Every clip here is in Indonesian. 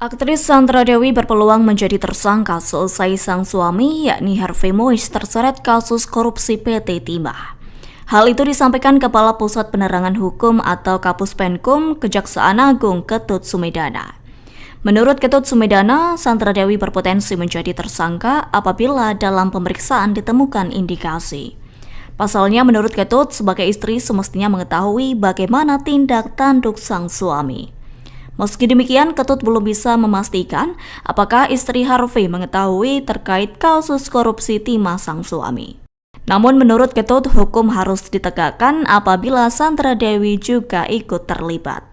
Aktris Sandra Dewi berpeluang menjadi tersangka selesai sang suami yakni Harvey Moise terseret kasus korupsi PT Timah. Hal itu disampaikan Kepala Pusat Penerangan Hukum atau Kapus Penkum Kejaksaan Agung Ketut Sumedana. Menurut Ketut Sumedana, Sandra Dewi berpotensi menjadi tersangka apabila dalam pemeriksaan ditemukan indikasi. Pasalnya menurut Ketut, sebagai istri semestinya mengetahui bagaimana tindak tanduk sang suami. Meski demikian, Ketut belum bisa memastikan apakah istri Harvey mengetahui terkait kasus korupsi timah sang suami. Namun menurut Ketut, hukum harus ditegakkan apabila Sandra Dewi juga ikut terlibat.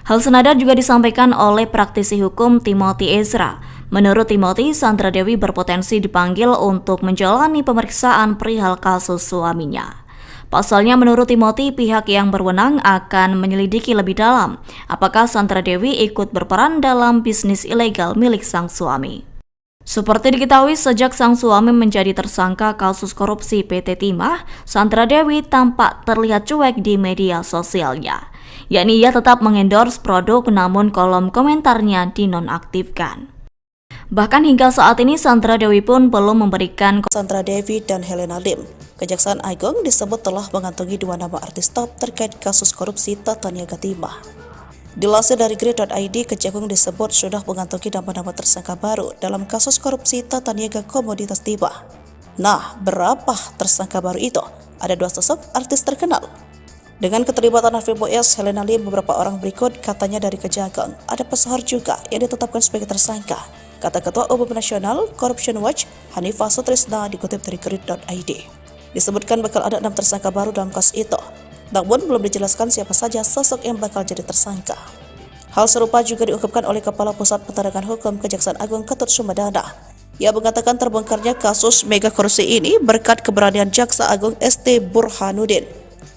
Hal senada juga disampaikan oleh praktisi hukum Timothy Ezra. Menurut Timothy, Sandra Dewi berpotensi dipanggil untuk menjalani pemeriksaan perihal kasus suaminya. Pasalnya menurut Timothy, pihak yang berwenang akan menyelidiki lebih dalam apakah Sandra Dewi ikut berperan dalam bisnis ilegal milik sang suami. Seperti diketahui, sejak sang suami menjadi tersangka kasus korupsi PT Timah, Sandra Dewi tampak terlihat cuek di media sosialnya. Yakni ia tetap mengendorse produk namun kolom komentarnya dinonaktifkan. Bahkan hingga saat ini Sandra Dewi pun belum memberikan Sandra Dewi dan Helena Lim. Kejaksaan Agung disebut telah mengantongi 2 nama artis top terkait kasus korupsi Tata Niaga Timah. Dilansir dari grid.id, Kejagung disebut sudah mengantongi nama-nama tersangka baru dalam kasus korupsi Tata Niaga Komoditas Timah. Nah, berapa tersangka baru itu? Ada 2 sosok artis terkenal. Dengan keterlibatan Harvey Moise, Helena Lim, beberapa orang berikut katanya dari Kejagung. Ada pesohor juga yang ditetapkan sebagai tersangka, kata Ketua Umum Nasional Corruption Watch Hanifah Sutrisna dikutip dari grid.id. Disebutkan bakal ada 6 tersangka baru dalam kasus itu, namun belum dijelaskan siapa saja sosok yang bakal jadi tersangka. Hal serupa juga diungkapkan oleh Kepala Pusat Penerangan Hukum Kejaksaan Agung Ketut Sumedana. Ia mengatakan terbongkarnya kasus mega korupsi ini berkat keberanian Jaksa Agung ST Burhanuddin.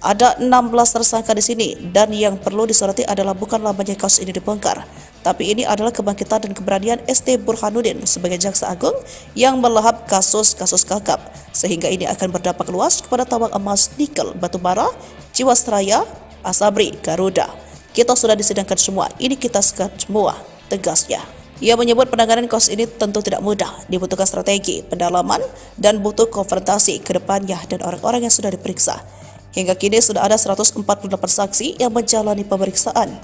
Ada 16 tersangka di sini dan yang perlu disoroti adalah bukan lamanya kasus ini dibongkar, tapi ini adalah kebangkitan dan keberanian ST Burhanuddin sebagai Jaksa Agung yang melahap kasus-kasus kakap, sehingga ini akan berdampak luas kepada tambang emas, nikel, batubara, Jiwasraya, Asabri, Garuda. Kita sudah disidangkan semua, ini kita sekat semua, tegasnya. Ia menyebut penanganan kasus ini tentu tidak mudah, dibutuhkan strategi, pendalaman, dan butuh konfrontasi ke depannya dan orang-orang yang sudah diperiksa. Hingga kini sudah ada 148 saksi yang menjalani pemeriksaan.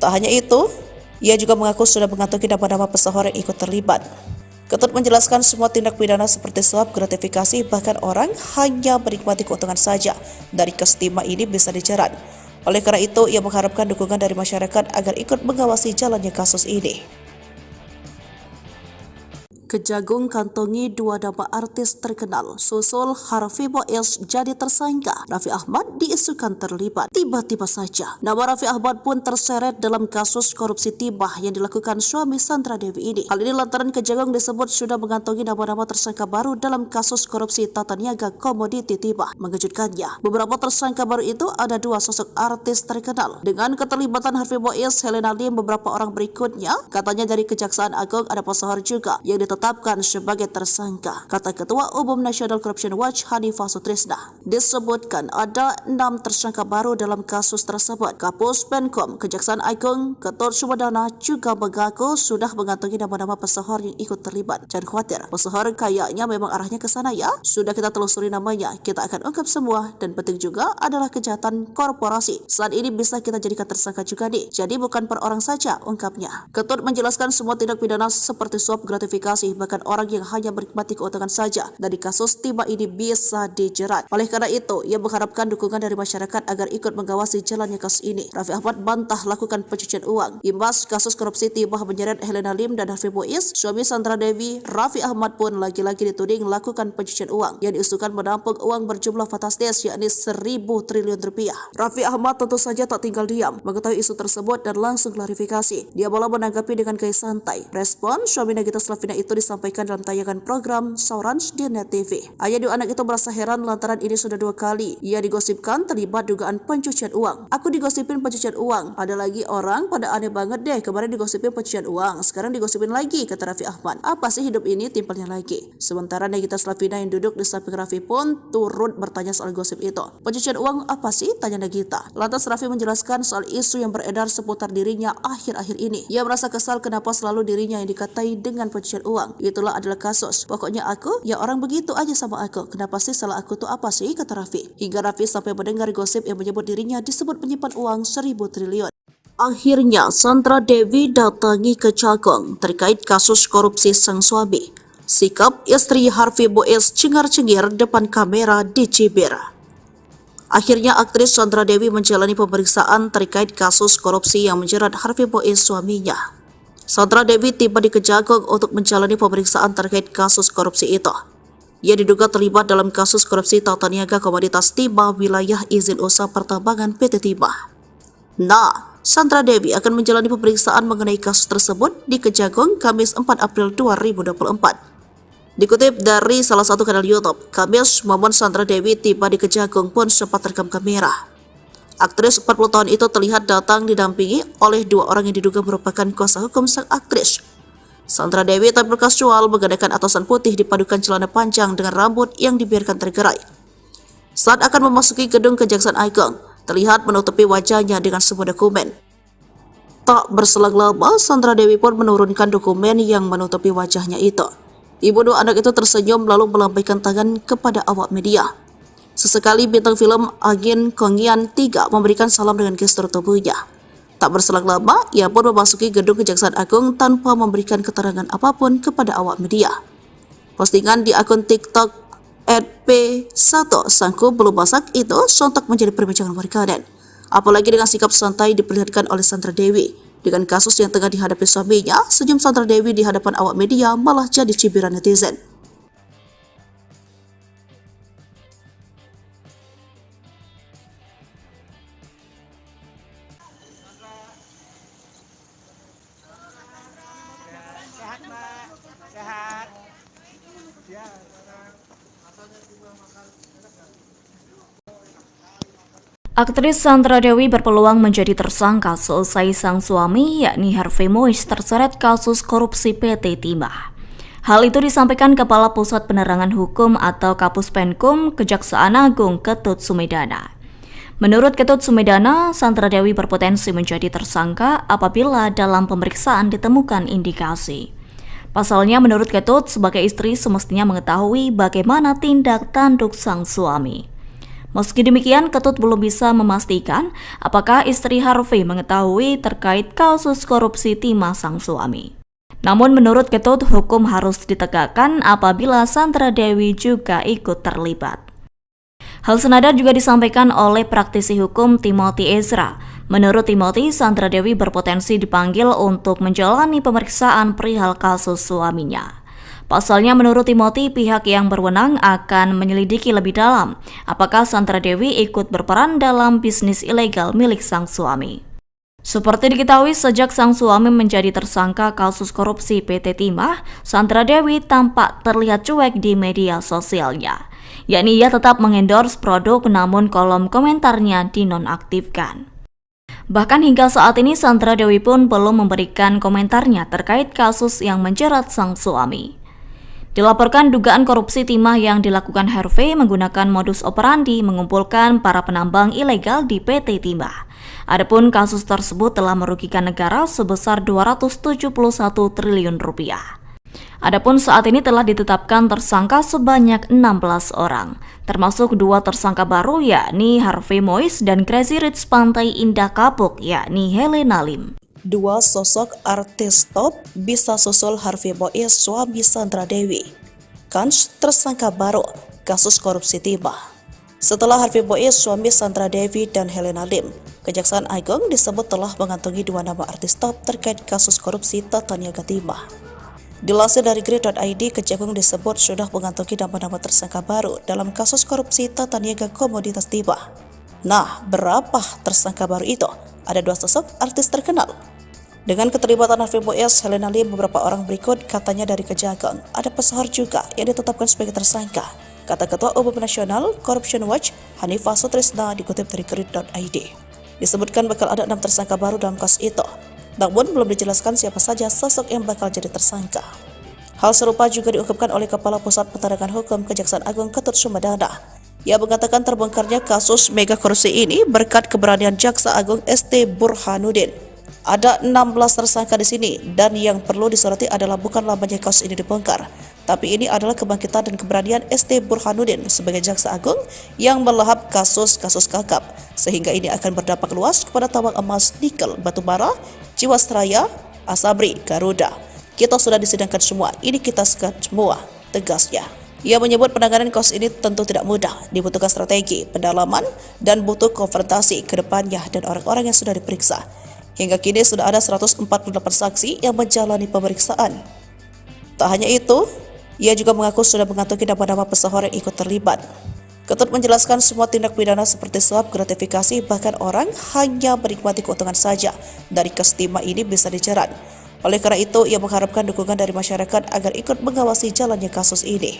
Tak hanya itu, ia juga mengaku sudah mengantongi nama-nama pesohor yang ikut terlibat. Ketut menjelaskan semua tindak pidana seperti suap, gratifikasi, bahkan orang hanya menikmati keuntungan saja dari kasus timah ini bisa dijerat. Oleh karena itu, ia mengharapkan dukungan dari masyarakat agar ikut mengawasi jalannya kasus ini. Kejagung kantongi 2 nama artis terkenal. Susul Harvey Moise jadi tersangka, Raffi Ahmad diisukan terlibat. Tiba-tiba saja nama Raffi Ahmad pun terseret dalam kasus korupsi timah yang dilakukan suami Sandra Dewi ini. Hal ini lantaran Kejagung disebut sudah mengantongi nama-nama tersangka baru dalam kasus korupsi Tata Niaga Komoditi Timah. Mengejutkannya, beberapa tersangka baru itu ada 2 sosok artis terkenal. Dengan keterlibatan Harvey Moise, Helena Lim, beberapa orang berikutnya, katanya dari Kejaksaan Agung ada pesohor juga yang ditetapkan sebagai tersangka, kata Ketua Umum Nasional Corruption Watch Hanifah Sutrisna. Disebutkan ada 6 tersangka baru dalam kasus tersebut. Kapus Penkum Kejaksaan Agung Ketut Sumedana juga mengaku sudah mengantongi nama-nama pesohor yang ikut terlibat. Jangan khawatir, pesohor kayaknya memang arahnya ke sana ya. Sudah kita telusuri namanya, kita akan ungkap semua, dan penting juga adalah kejahatan korporasi. Saat ini bisa kita jadikan tersangka juga nih. Jadi bukan per orang saja, ungkapnya. Ketut menjelaskan semua tindak pidana seperti suap, gratifikasi, bahkan orang yang hanya menikmati keuntungan saja dari kasus timah ini bisa dijerat. Oleh karena itu, ia mengharapkan dukungan dari masyarakat agar ikut mengawasi jalannya kasus ini. Raffi Ahmad bantah lakukan pencucian uang. Imbas kasus korupsi timah menyeret Helena Lim dan Harvey Moise, suami Sandra Dewi, Raffi Ahmad pun lagi-lagi dituding lakukan pencucian uang yang diusulkan menampung uang berjumlah fantastis yakni 1.000 triliun rupiah. Raffi Ahmad tentu saja tak tinggal diam mengetahui isu tersebut dan langsung klarifikasi. Dia malah menanggapi dengan gaya santai. Respon suami Nagita Slavina itu disampaikan dalam tayangan program Saurans di Net TV. Ayah dua anak itu merasa heran lantaran ini sudah 2 kali ia digosipkan terlibat dugaan pencucian uang. Aku digosipin pencucian uang, ada lagi orang pada aneh banget deh, kemarin digosipin pencucian uang, sekarang digosipin lagi, kata Raffi Ahmad. Apa sih hidup ini, timpalnya lagi. Sementara Nagita Slavina yang duduk di samping Raffi pun turut bertanya soal gosip itu. Pencucian uang apa sih, tanya Nagita. Lantas Raffi menjelaskan soal isu yang beredar seputar dirinya akhir-akhir ini. Ia merasa kesal kenapa selalu dirinya yang dikatai dengan pencucian uang. Itulah adalah kasus. Pokoknya aku, ya orang begitu aja sama aku. Kenapa sih salah aku tuh apa sih, kata Raffi. Hingga Raffi sampai mendengar gosip yang menyebut dirinya disebut menyimpan uang 1.000 triliun. Akhirnya Sandra Dewi datangi Kejagung terkait kasus korupsi sang suami. Sikap istri Harvey Boez cengar-cengir depan kamera di Cibir. Akhirnya aktris Sandra Dewi menjalani pemeriksaan terkait kasus korupsi yang menjerat Harvey Boez suaminya. Sandra Dewi tiba di Kejagung untuk menjalani pemeriksaan terkait kasus korupsi itu. Ia diduga terlibat dalam kasus korupsi tata niaga komoditas timah wilayah izin usaha pertambangan PT Timah. Nah, Sandra Dewi akan menjalani pemeriksaan mengenai kasus tersebut di Kejagung Kamis 4 April 2024. Dikutip dari salah satu kanal YouTube, Kamis momen Sandra Dewi tiba di Kejagung pun sempat terekam kamera. Aktris 40 tahun itu terlihat datang didampingi oleh 2 orang yang diduga merupakan kuasa hukum sang aktris. Sandra Dewi tampil kasual menggunakan atasan putih dipadukan celana panjang dengan rambut yang dibiarkan tergerai. Saat akan memasuki gedung Kejaksaan Agung, terlihat menutupi wajahnya dengan sebuah dokumen. Tak berselang lama, Sandra Dewi pun menurunkan dokumen yang menutupi wajahnya itu. Ibu 2 anak itu tersenyum lalu melambaikan tangan kepada awak media. Sesekali bintang film Agin Kongyan 3 memberikan salam dengan gestur tubuhnya. Tak berselang lama, ia pun memasuki gedung Kejaksaan Agung tanpa memberikan keterangan apapun kepada awak media. Postingan di akun TikTok @p1 sangku belum masak itu sontak menjadi perbincangan warganet. Apalagi dengan sikap santai diperlihatkan oleh Sandra Dewi. Dengan kasus yang tengah dihadapi suaminya, senyum Sandra Dewi di hadapan awak media malah jadi cibiran netizen. Sehat, Mbak. Sehat. Ya. Aktris Sandra Dewi berpeluang menjadi tersangka selesai sang suami yakni Harvey Boez terseret kasus korupsi PT Timah. Hal itu disampaikan Kepala Pusat Penerangan Hukum atau Kapus Penkum Kejaksaan Agung Ketut Sumedana. Menurut Ketut Sumedana, Sandra Dewi berpotensi menjadi tersangka apabila dalam pemeriksaan ditemukan indikasi. Pasalnya menurut Ketut, sebagai istri semestinya mengetahui bagaimana tindak tanduk sang suami. Meski demikian, Ketut belum bisa memastikan apakah istri Harvey mengetahui terkait kasus korupsi timah sang suami. Namun menurut Ketut, hukum harus ditegakkan apabila Sandra Dewi juga ikut terlibat. Hal senada juga disampaikan oleh praktisi hukum Timothy Ezra. Menurut Timothy, Sandra Dewi berpotensi dipanggil untuk menjalani pemeriksaan perihal kasus suaminya. Pasalnya menurut Timothy, pihak yang berwenang akan menyelidiki lebih dalam apakah Sandra Dewi ikut berperan dalam bisnis ilegal milik sang suami. Seperti diketahui, sejak sang suami menjadi tersangka kasus korupsi PT Timah, Sandra Dewi tampak terlihat cuek di media sosialnya. Yakni ia tetap mengendorse produk namun kolom komentarnya dinonaktifkan. Bahkan hingga saat ini Sandra Dewi pun belum memberikan komentarnya terkait kasus yang menjerat sang suami. Dilaporkan dugaan korupsi timah yang dilakukan Harvey menggunakan modus operandi mengumpulkan para penambang ilegal di PT Timah. Adapun kasus tersebut telah merugikan negara sebesar 271 triliun rupiah. Adapun saat ini telah ditetapkan tersangka sebanyak 16 orang, termasuk 2 tersangka baru yakni Harvey Boez dan Crazy Rich Pantai Indah Kapuk yakni Helena Lim. 2 sosok artis top bisa susul Harvey Boez suami Sandra Dewi. Kans tersangka baru kasus korupsi timah. Setelah Harvey Boez suami Sandra Dewi dan Helena Lim, Kejaksaan Agung disebut telah mengantongi 2 nama artis top terkait kasus korupsi tata niaga timah. Dilansir dari Grid.id, Kejagung disebut sudah mengantongi nama-nama tersangka baru dalam kasus korupsi tata niaga komoditas timah. Nah, berapa tersangka baru itu? Ada 2 sosok artis terkenal. Dengan keterlibatan Harvey Boaz, Helena Lim, beberapa orang berikut katanya dari Kejagung. Ada pesohor juga yang ditetapkan sebagai tersangka, kata Ketua Umum Nasional Corruption Watch Hanifah Sutrisna dikutip dari Grid.id. Disebutkan bakal ada 6 tersangka baru dalam kasus itu, namun belum dijelaskan siapa saja sosok yang bakal jadi tersangka. Hal serupa juga diungkapkan oleh Kepala Pusat Penerangan Hukum Kejaksaan Agung Ketut Sumedana. Ia mengatakan terbongkarnya kasus mega korupsi ini berkat keberanian Jaksa Agung ST Burhanuddin. Ada 16 tersangka di sini, dan yang perlu disoroti adalah bukan lamanya kasus ini dibongkar, tapi ini adalah kebangkitan dan keberanian ST Burhanuddin sebagai Jaksa Agung yang melahap kasus-kasus kakap, sehingga ini akan berdampak luas kepada tambang emas, nikel, batubara, Jiwasraya, Asabri, Garuda. Kita sudah disidangkan semua, ini kita sekat semua, tegasnya. Ia menyebut penanganan kasus ini tentu tidak mudah, dibutuhkan strategi, pendalaman, dan butuh konfrontasi ke depannya dan orang-orang yang sudah diperiksa. Hingga kini sudah ada 148 saksi yang menjalani pemeriksaan. Tak hanya itu, ia juga mengaku sudah mengantongi nama-nama pesohor yang ikut terlibat. Ketut menjelaskan semua tindak pidana seperti suap, gratifikasi, bahkan orang hanya menikmati keuntungan saja dari kasus timah ini bisa dijerat. Oleh karena itu, ia mengharapkan dukungan dari masyarakat agar ikut mengawasi jalannya kasus ini.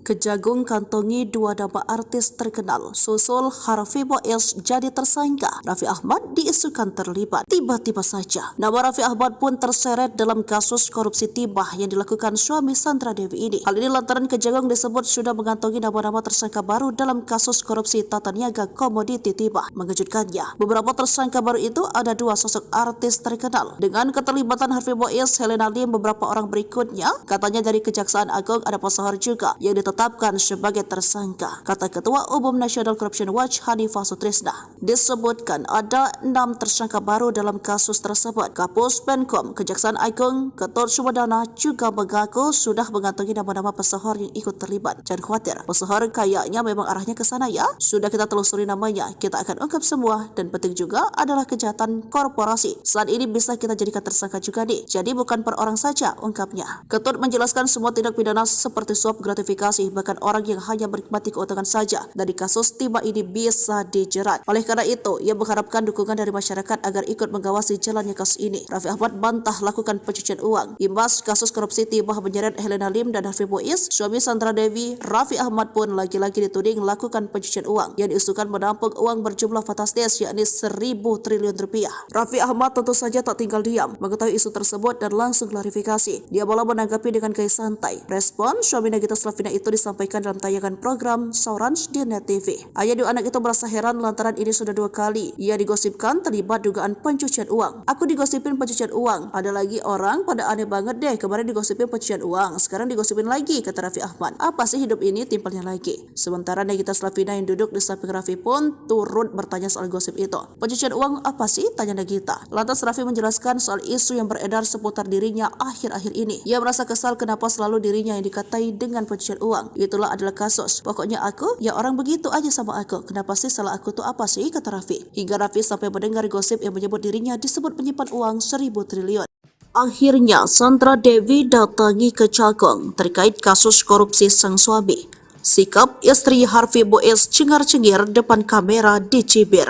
Kejagung kantongi 2 nama artis terkenal, susul Harvey Boaz jadi tersangka. Raffi Ahmad diisukan terlibat. Tiba-tiba saja, nama Raffi Ahmad pun terseret dalam kasus korupsi timah yang dilakukan suami Sandra Dewi ini. Hal ini lantaran Kejagung disebut sudah mengantongi nama-nama tersangka baru dalam kasus korupsi tata niaga komoditi timah. Mengejutkannya, beberapa tersangka baru itu ada 2 sosok artis terkenal. Dengan keterlibatan Harvey Boaz, Helena Lim, beberapa orang berikutnya, katanya dari Kejaksaan Agung ada pesohor juga yang ditetapkan sebagai tersangka, kata Ketua Umum Nasional Corruption Watch Hanifah Sutrisna. Disebutkan ada 6 tersangka baru dalam kasus tersebut. Kapus Penkom Kejaksaan Agung Ketut Sumedana juga mengaku sudah mengantongi nama-nama pesohor yang ikut terlibat. Jangan khawatir, pesohor kayaknya memang arahnya ke sana ya. Sudah kita telusuri namanya, kita akan ungkap semua, dan penting juga adalah kejahatan korporasi. Saat ini bisa kita jadikan tersangka juga nih. Jadi bukan per orang saja, ungkapnya. Ketut menjelaskan semua tindak pidana seperti suap, gratifikasi, bahkan orang yang hanya menikmati keuntungan saja dari kasus timah ini bisa dijerat. Oleh karena itu, ia mengharapkan dukungan dari masyarakat agar ikut mengawasi jalannya kasus ini. Raffi Ahmad bantah lakukan pencucian uang. Imbas kasus korupsi timah menyeret Helena Lim dan Harvey Boaz, suami Sandra Dewi, Raffi Ahmad pun lagi-lagi dituding melakukan pencucian uang yang diisukan menampung uang berjumlah fantastis yakni 1.000 triliun rupiah. Raffi Ahmad tentu saja tak tinggal diam mengetahui isu tersebut dan langsung klarifikasi. Dia malah menanggapi dengan gaya santai. Respon suami Nagita Slavina itu disampaikan dalam tayangan program Saurans di Net TV. Ayah dua anak itu merasa heran lantaran ini sudah 2 kali ia digosipkan terlibat dugaan pencucian uang. Aku digosipin pencucian uang, ada lagi orang pada aneh banget deh, kemarin digosipin pencucian uang, sekarang digosipin lagi, kata Raffi Ahmad. Apa sih hidup ini, timpalnya lagi. Sementara Nagita Slavina yang duduk di samping Raffi pun turut bertanya soal gosip itu. Pencucian uang apa sih, tanya Nagita. Lantas Raffi menjelaskan soal isu yang beredar seputar dirinya akhir-akhir ini. Ia merasa kesal kenapa selalu dirinya yang dikatai dengan pencucian uang. Itulah adalah kasus. Pokoknya aku, ya orang begitu aja sama aku. Kenapa sih salah aku tuh apa sih, kata Raffi. Hingga Raffi sampai mendengar gosip yang menyebut dirinya disebut menyimpan uang 1.000 triliun. Akhirnya Sandra Dewi datangi Kejagung terkait kasus korupsi sang suami. Sikap istri Harvey Boaz cengar-cengir depan kamera di Cibir.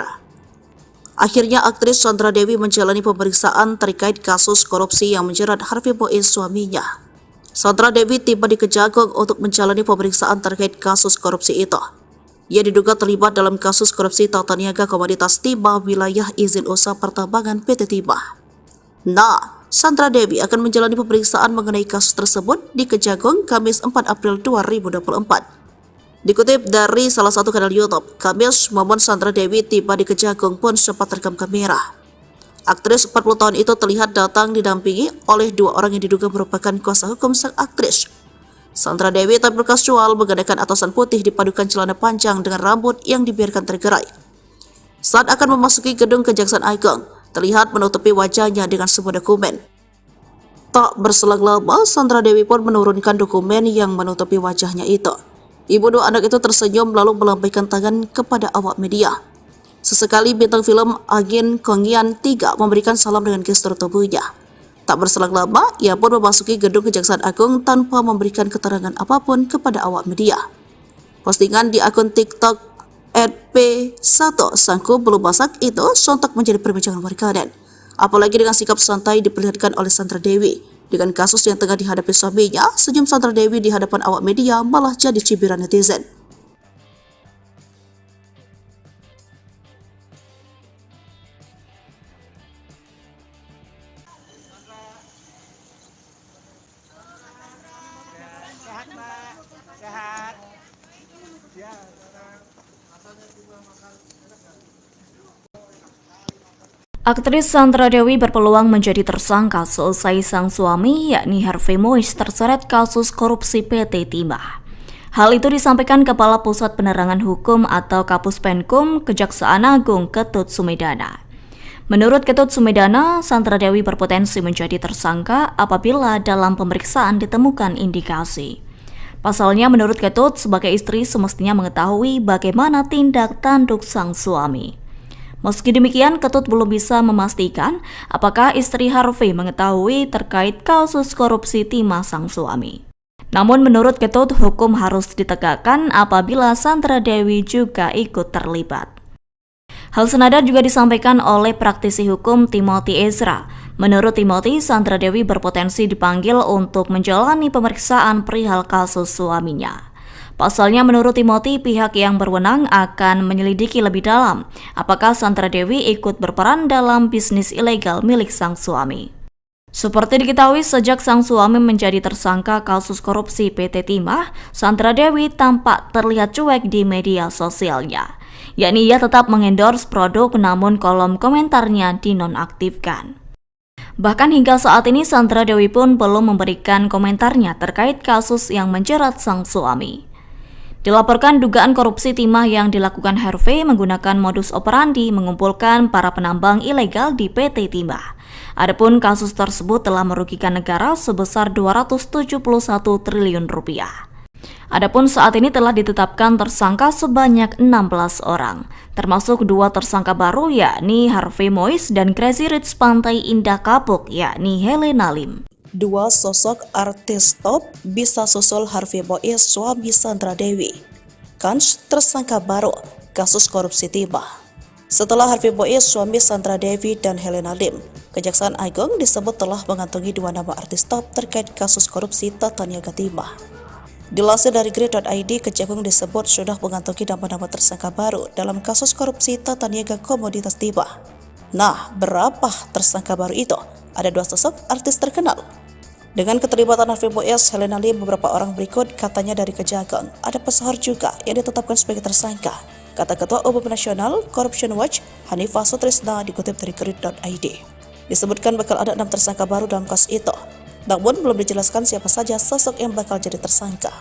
Akhirnya aktris Sandra Dewi menjalani pemeriksaan terkait kasus korupsi yang menjerat Harvey Boaz suaminya. Sandra Dewi tiba di Kejagung untuk menjalani pemeriksaan terkait kasus korupsi itu. Ia diduga terlibat dalam kasus korupsi tata niaga komoditas timah wilayah izin usaha pertambangan PT Timah. Nah, Sandra Dewi akan menjalani pemeriksaan mengenai kasus tersebut di Kejagung Kamis 4 April 2024. Dikutip dari salah satu kanal YouTube, Kamis momen Sandra Dewi tiba di Kejagung pun sempat terekam kamera. Aktris 40 tahun itu terlihat datang didampingi oleh 2 orang yang diduga merupakan kuasa hukum sang aktris. Sandra Dewi tampil kasual menggunakan atasan putih dipadukan celana panjang dengan rambut yang dibiarkan tergerai. Saat akan memasuki gedung Kejaksaan Agung, terlihat menutupi wajahnya dengan sebuah dokumen. Tak berselang lama, Sandra Dewi pun menurunkan dokumen yang menutupi wajahnya itu. Ibu 2 anak itu tersenyum lalu melambaikan tangan kepada awak media. Sesekali bintang film Agin Kongyan 3 memberikan salam dengan gestur tubuhnya. Tak berselang lama, ia pun memasuki gedung Kejaksaan Agung tanpa memberikan keterangan apapun kepada awak media. Postingan di akun TikTok @p1 sangku belum masak itu sontak menjadi perbincangan warganet. Apalagi dengan sikap santai diperlihatkan oleh Sandra Dewi. Dengan kasus yang tengah dihadapi suaminya, senyum Sandra Dewi di hadapan awak media malah jadi cibiran netizen. Sehat Mbak, sehat. Ya. Aktris Sandra Dewi berpeluang menjadi tersangka selesai sang suami yakni Harvey Mois terseret kasus korupsi PT Timah. Hal itu disampaikan Kepala Pusat Penerangan Hukum atau Kapus Penkum Kejaksaan Agung Ketut Sumedana. Menurut Ketut Sumedana, Sandra Dewi berpotensi menjadi tersangka apabila dalam pemeriksaan ditemukan indikasi. Pasalnya menurut Ketut, sebagai istri semestinya mengetahui bagaimana tindak tanduk sang suami. Meski demikian, Ketut belum bisa memastikan apakah istri Harvey mengetahui terkait kasus korupsi timah sang suami. Namun menurut Ketut, hukum harus ditegakkan apabila Sandra Dewi juga ikut terlibat. Hal senada juga disampaikan oleh praktisi hukum Timothy Ezra. Menurut Timothy, Sandra Dewi berpotensi dipanggil untuk menjalani pemeriksaan perihal kasus suaminya. Pasalnya menurut Timothy, pihak yang berwenang akan menyelidiki lebih dalam apakah Sandra Dewi ikut berperan dalam bisnis ilegal milik sang suami. Seperti diketahui, sejak sang suami menjadi tersangka kasus korupsi PT Timah, Sandra Dewi tampak terlihat cuek di media sosialnya. Yakni ia tetap mengendorse produk namun kolom komentarnya dinonaktifkan. Bahkan hingga saat ini Sandra Dewi pun belum memberikan komentarnya terkait kasus yang menjerat sang suami. Dilaporkan dugaan korupsi timah yang dilakukan Harvey menggunakan modus operandi mengumpulkan para penambang ilegal di PT Timah. Adapun kasus tersebut telah merugikan negara sebesar 271 triliun rupiah. Adapun saat ini telah ditetapkan tersangka sebanyak 16 orang, termasuk 2 tersangka baru yakni Harvey Mois dan Crazy Rich Pantai Indah Kapuk yakni Helena Lim. 2 sosok artis top bisa susul Harvey Mois suami Sandra Dewi. Kans tersangka baru kasus korupsi timah. Setelah Harvey Mois suami Sandra Dewi dan Helena Lim, Kejaksaan Agung disebut telah mengantongi 2 nama artis top terkait kasus korupsi tata niaga timah. Dilansir dari Grid.id, Kejagung disebut sudah mengantongi nama-nama tersangka baru dalam kasus korupsi tata niaga komoditas timah. Nah, berapa tersangka baru itu? Ada 2 sosok artis terkenal. Dengan keterlibatan Harvey Mois, Helena Lim, beberapa orang berikut katanya dari Kejagung. Ada pesohor juga yang ditetapkan sebagai tersangka, kata Ketua Umum Nasional Corruption Watch Hanifah Sutrisna dikutip dari Grid.id. Disebutkan bakal ada 6 tersangka baru dalam kasus itu, namun belum dijelaskan siapa saja sosok yang bakal jadi tersangka.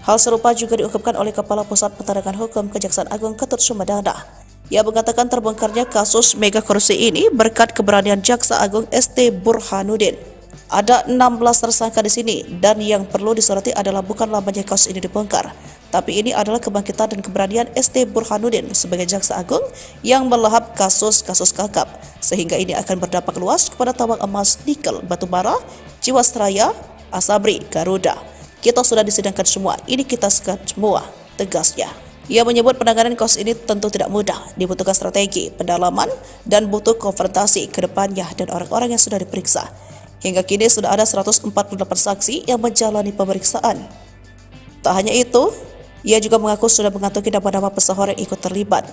Hal serupa juga diungkapkan oleh Kepala Pusat Penerangan Hukum Kejaksaan Agung Ketut Sumedana. Ia mengatakan terbongkarnya kasus mega korupsi ini berkat keberanian Jaksa Agung ST Burhanuddin. Ada 16 tersangka di sini dan yang perlu disoroti adalah bukanlah banyak kasus ini dibongkar, tapi ini adalah kebangkitan dan keberanian ST Burhanuddin sebagai Jaksa Agung yang melahap kasus-kasus kakap, sehingga ini akan berdampak luas kepada tambang emas, nikel, batubara, Jiwasraya, Asabri, Garuda. Kita sudah disidangkan semua, ini kita sekat semua, tegasnya. Ia menyebut penanganan kasus ini tentu tidak mudah, dibutuhkan strategi, pendalaman, dan butuh konfrontasi ke depannya dan orang-orang yang sudah diperiksa. Hingga kini sudah ada 148 saksi yang menjalani pemeriksaan. Tak hanya itu, ia juga mengaku sudah mengantongi nama-nama pesohor yang ikut terlibat.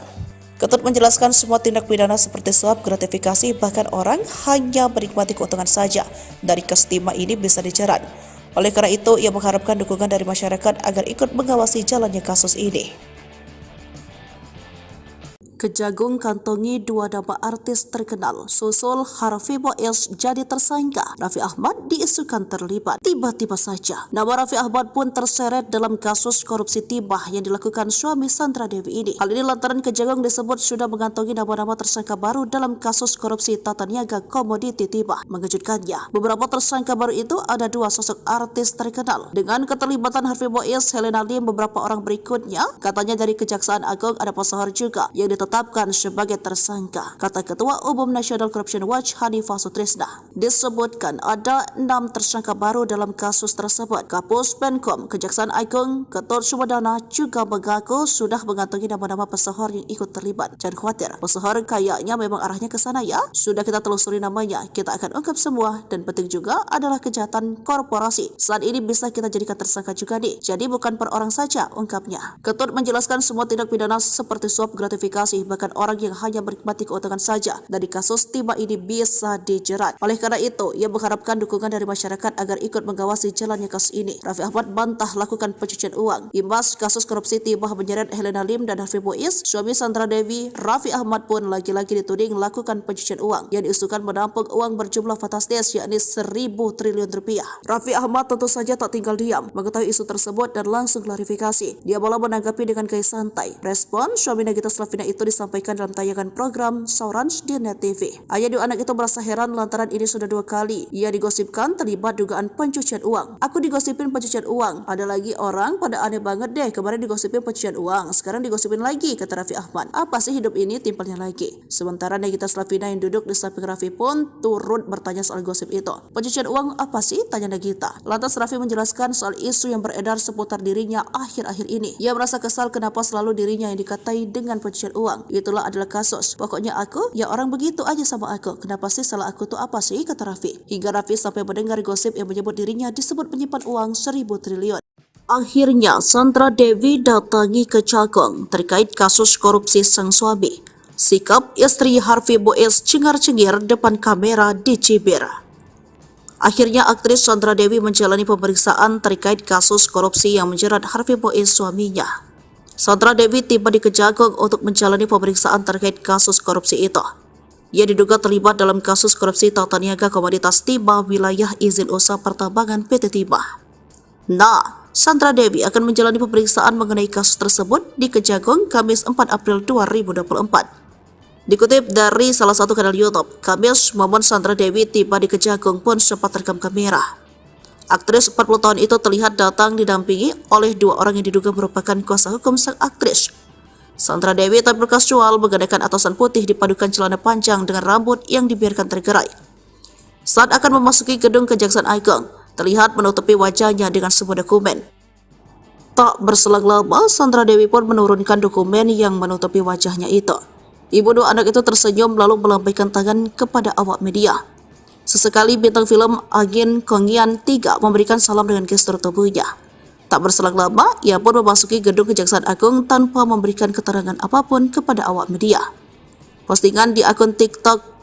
Ketut menjelaskan semua tindak pidana seperti suap, gratifikasi, bahkan orang hanya menikmati keuntungan saja dari kasus timah ini bisa dijerat. Oleh karena itu, ia mengharapkan dukungan dari masyarakat agar ikut mengawasi jalannya kasus ini. Kejagung kantongi 2 nama artis terkenal, susul Harvey Mois jadi tersangka. Raffi Ahmad diisukan terlibat. Tiba-tiba saja, nama Raffi Ahmad pun terseret dalam kasus korupsi timah yang dilakukan suami Sandra Dewi ini. Hal ini lantaran Kejagung disebut sudah mengantongi nama-nama tersangka baru dalam kasus korupsi tata niaga komoditi timah. Mengejutkannya, beberapa tersangka baru itu ada 2 sosok artis terkenal. Dengan keterlibatan Harvey Mois, Helena Lim, beberapa orang berikutnya, katanya dari Kejaksaan Agung ada pesohor juga yang ditetapkan ditetapkan sebagai tersangka, kata Ketua Umum National Corruption Watch Hanifah Sutrisna. Disebutkan ada 6 tersangka baru dalam kasus tersebut. Kapus Penkom, Kejaksaan Agung, Ketut Sumedana juga mengaku sudah mengantongi nama-nama pesohor yang ikut terlibat. Jangan khawatir, pesohor kayaknya memang arahnya ke sana ya. Sudah kita telusuri namanya, kita akan ungkap semua, dan penting juga adalah kejahatan korporasi. Saat ini bisa kita jadikan tersangka juga nih. Jadi bukan per orang saja, ungkapnya. Ketut menjelaskan semua tindak pidana seperti suap gratifikasi, bahkan orang yang hanya menikmati keuntungan saja dari kasus timah ini bisa dijerat. Oleh karena itu, ia mengharapkan dukungan dari masyarakat agar ikut mengawasi jalannya kasus ini. Raffi Ahmad bantah lakukan pencucian uang. Imbas kasus korupsi timah menyeret Helena Lim dan Harvey Mois, suami Sandra Dewi, Raffi Ahmad pun lagi-lagi dituding melakukan pencucian uang yang diusulkan menampung uang berjumlah fantastis yakni 1.000 triliun rupiah. Raffi Ahmad tentu saja tak tinggal diam mengetahui isu tersebut dan langsung klarifikasi. Dia malah menanggapi dengan gaya santai. Respon suami Nagita Slavina itu disampaikan dalam tayangan program Saurans di Net TV. Ayah dua anak itu merasa heran lantaran ini sudah 2 kali ia digosipkan terlibat dugaan pencucian uang. Aku digosipin pencucian uang. Ada lagi orang pada aneh banget deh, kemarin digosipin pencucian uang, sekarang digosipin lagi, kata Raffi Ahmad. Apa sih hidup ini, timpalnya lagi. Sementara Nagita Slavina yang duduk di samping Raffi pun turut bertanya soal gosip itu. Pencucian uang apa sih, tanya Nagita. Lantas Raffi menjelaskan soal isu yang beredar seputar dirinya akhir-akhir ini. Ia merasa kesal kenapa selalu dirinya yang dikatai dengan pencucian uang. Itulah adalah kasus. Pokoknya aku, ya orang begitu aja sama aku. Kenapa sih salah aku tuh apa sih, kata Raffi. Hingga Raffi sampai mendengar gosip yang menyebut dirinya disebut menyimpan uang 1.000 triliun. Akhirnya Sandra Dewi datangi Kejagung terkait kasus korupsi sang suami. Sikap istri Harvey Mois cengar-cengir depan kamera di Cibir. Akhirnya aktris Sandra Dewi menjalani pemeriksaan terkait kasus korupsi yang menjerat Harvey Mois suaminya. Sandra Dewi tiba di Kejagung untuk menjalani pemeriksaan terkait kasus korupsi itu. Ia diduga terlibat dalam kasus korupsi tata niaga komoditas timah wilayah izin usaha pertambangan PT Timah. Nah, Sandra Dewi akan menjalani pemeriksaan mengenai kasus tersebut di Kejagung Kamis 4 April 2024. Dikutip dari salah satu kanal YouTube, Kamis momen Sandra Dewi tiba di Kejagung pun sempat terekam kamera. Aktris 40 tahun itu terlihat datang didampingi oleh 2 orang yang diduga merupakan kuasa hukum sang aktris. Sandra Dewi tampil kasual menggunakan atasan putih dipadukan celana panjang dengan rambut yang dibiarkan tergerai. Saat akan memasuki gedung Kejaksaan Agung, terlihat menutupi wajahnya dengan sebuah dokumen. Tak berselang lama, Sandra Dewi pun menurunkan dokumen yang menutupi wajahnya itu. Ibu 2 anak itu tersenyum lalu melambaikan tangan kepada awak media. Sesekali bintang film Agin Kongian 3 memberikan salam dengan gestur tubuhnya. Tak berselang lama, ia pun memasuki gedung Kejaksaan Agung tanpa memberikan keterangan apapun kepada awak media. Postingan di akun TikTok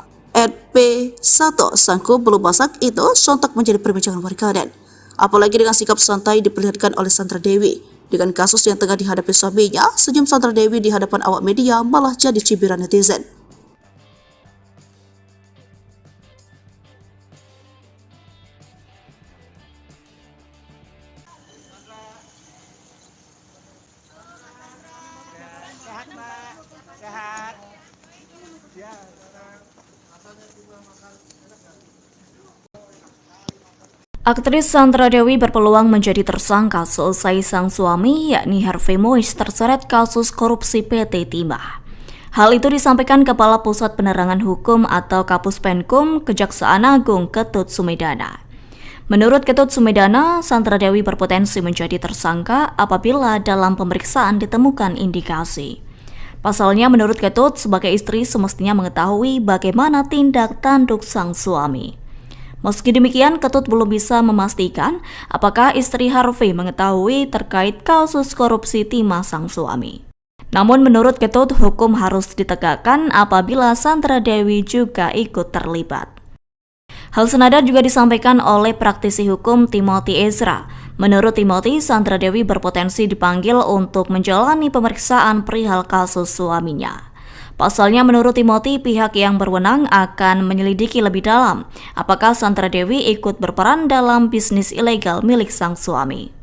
@p1 sangku belum masak itu sontak menjadi perbincangan warganet. Apalagi dengan sikap santai diperlihatkan oleh Sandra Dewi. Dengan kasus yang tengah dihadapi suaminya, senyum Sandra Dewi di hadapan awak media malah jadi cibiran netizen. Sehat, Mbak. Sehat. Ya. Aktris Sandra Dewi berpeluang menjadi tersangka selesai sang suami yakni Harvey Mois terseret kasus korupsi PT Timah. Hal itu disampaikan Kepala Pusat Penerangan Hukum atau Kapus Penkum Kejaksaan Agung Ketut Sumedana. Menurut Ketut Sumedana, Sandra Dewi berpotensi menjadi tersangka apabila dalam pemeriksaan ditemukan indikasi. Pasalnya menurut Ketut, sebagai istri semestinya mengetahui bagaimana tindak tanduk sang suami. Meski demikian, Ketut belum bisa memastikan apakah istri Harvey mengetahui terkait kasus korupsi timah sang suami. Namun menurut Ketut, hukum harus ditegakkan apabila Sandra Dewi juga ikut terlibat. Hal senada juga disampaikan oleh praktisi hukum Timothy Ezra. Menurut Timothy, Sandra Dewi berpotensi dipanggil untuk menjalani pemeriksaan perihal kasus suaminya. Pasalnya menurut Timothy, pihak yang berwenang akan menyelidiki lebih dalam apakah Sandra Dewi ikut berperan dalam bisnis ilegal milik sang suami.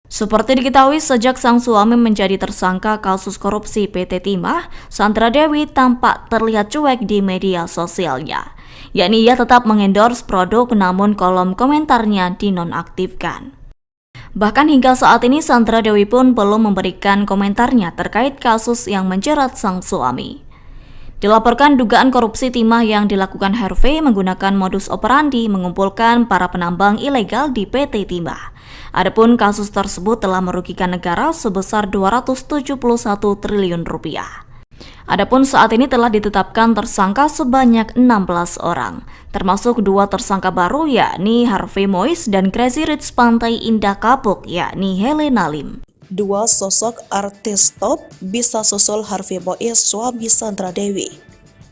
Seperti diketahui, sejak sang suami menjadi tersangka kasus korupsi PT Timah, Sandra Dewi tampak terlihat cuek di media sosialnya. Yakni ia tetap mengendorse produk namun kolom komentarnya dinonaktifkan. Bahkan hingga saat ini Sandra Dewi pun belum memberikan komentarnya terkait kasus yang menjerat sang suami. Dilaporkan dugaan korupsi timah yang dilakukan Harvey menggunakan modus operandi mengumpulkan para penambang ilegal di PT Timah. Adapun kasus tersebut telah merugikan negara sebesar 271 triliun rupiah. Adapun saat ini telah ditetapkan tersangka sebanyak 16 orang, termasuk 2 tersangka baru yakni Harvey Mois dan Crazy Rich Pantai Indah Kapuk yakni Helena Lim. 2 sosok artis top bisa susul Harvey Mois suami Sandra Dewi.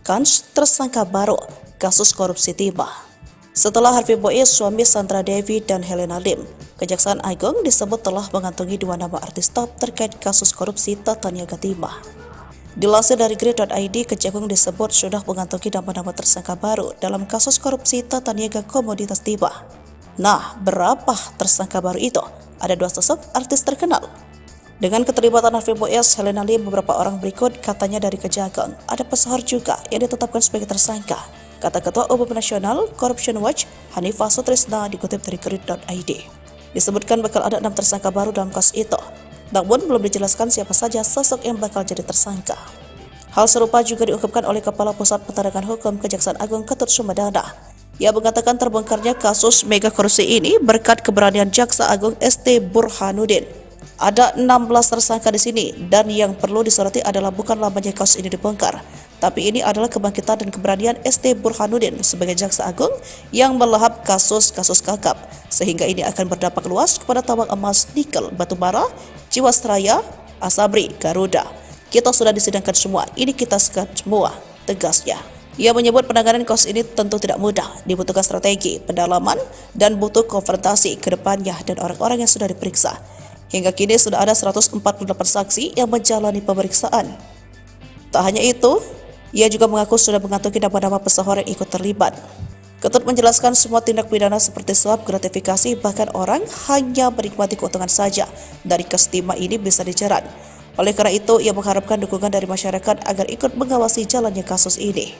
Kans tersangka baru kasus korupsi timah. Setelah Harvey Mois suami Sandra Dewi dan Helena Lim, Kejaksaan Agung disebut telah mengantongi 2 nama artis top terkait kasus korupsi tata niaga timah. Dilansir dari Grid.id, Kejagung disebut sudah mengantongi nama-nama tersangka baru dalam kasus korupsi tata niaga komoditas timah. Nah, berapa tersangka baru itu? Ada 2 sosok artis terkenal. Dengan keterlibatan Harvey Mois, Helena Lim, beberapa orang berikut katanya dari Kejagung. Ada pesohor juga yang ditetapkan sebagai tersangka, kata Ketua Umum Nasional Corruption Watch Hanifah Sutrisna dikutip dari Grid.id. Disebutkan bakal ada 6 tersangka baru dalam kasus itu, namun belum dijelaskan siapa saja sosok yang bakal jadi tersangka. Hal serupa juga diungkapkan oleh Kepala Pusat Penerangan Hukum Kejaksaan Agung Ketut Sumedana. Ia mengatakan terbongkarnya kasus mega korupsi ini berkat keberanian Jaksa Agung ST Burhanuddin. Ada 16 tersangka di sini, dan yang perlu disoroti adalah bukan lamanya kasus ini dibongkar, tapi ini adalah kebangkitan dan keberanian ST Burhanuddin sebagai Jaksa Agung yang melahap kasus-kasus kakap, sehingga ini akan berdampak luas kepada tambang emas, nikel, batubara, Jiwasraya, Asabri, Garuda. Kita sudah disidangkan semua, ini kita sekat semua, tegasnya. Ia menyebut penanganan kasus ini tentu tidak mudah, dibutuhkan strategi, pendalaman, dan butuh konfrontasi ke depannya dan orang-orang yang sudah diperiksa. Hingga kini sudah ada 148 saksi yang menjalani pemeriksaan. Tak hanya itu, ia juga mengaku sudah mengantongi nama-nama pesohor yang ikut terlibat. Ketut menjelaskan semua tindak pidana seperti suap, gratifikasi, bahkan orang hanya menikmati keuntungan saja dari kasus timah ini bisa dijerat. Oleh karena itu, ia mengharapkan dukungan dari masyarakat agar ikut mengawasi jalannya kasus ini.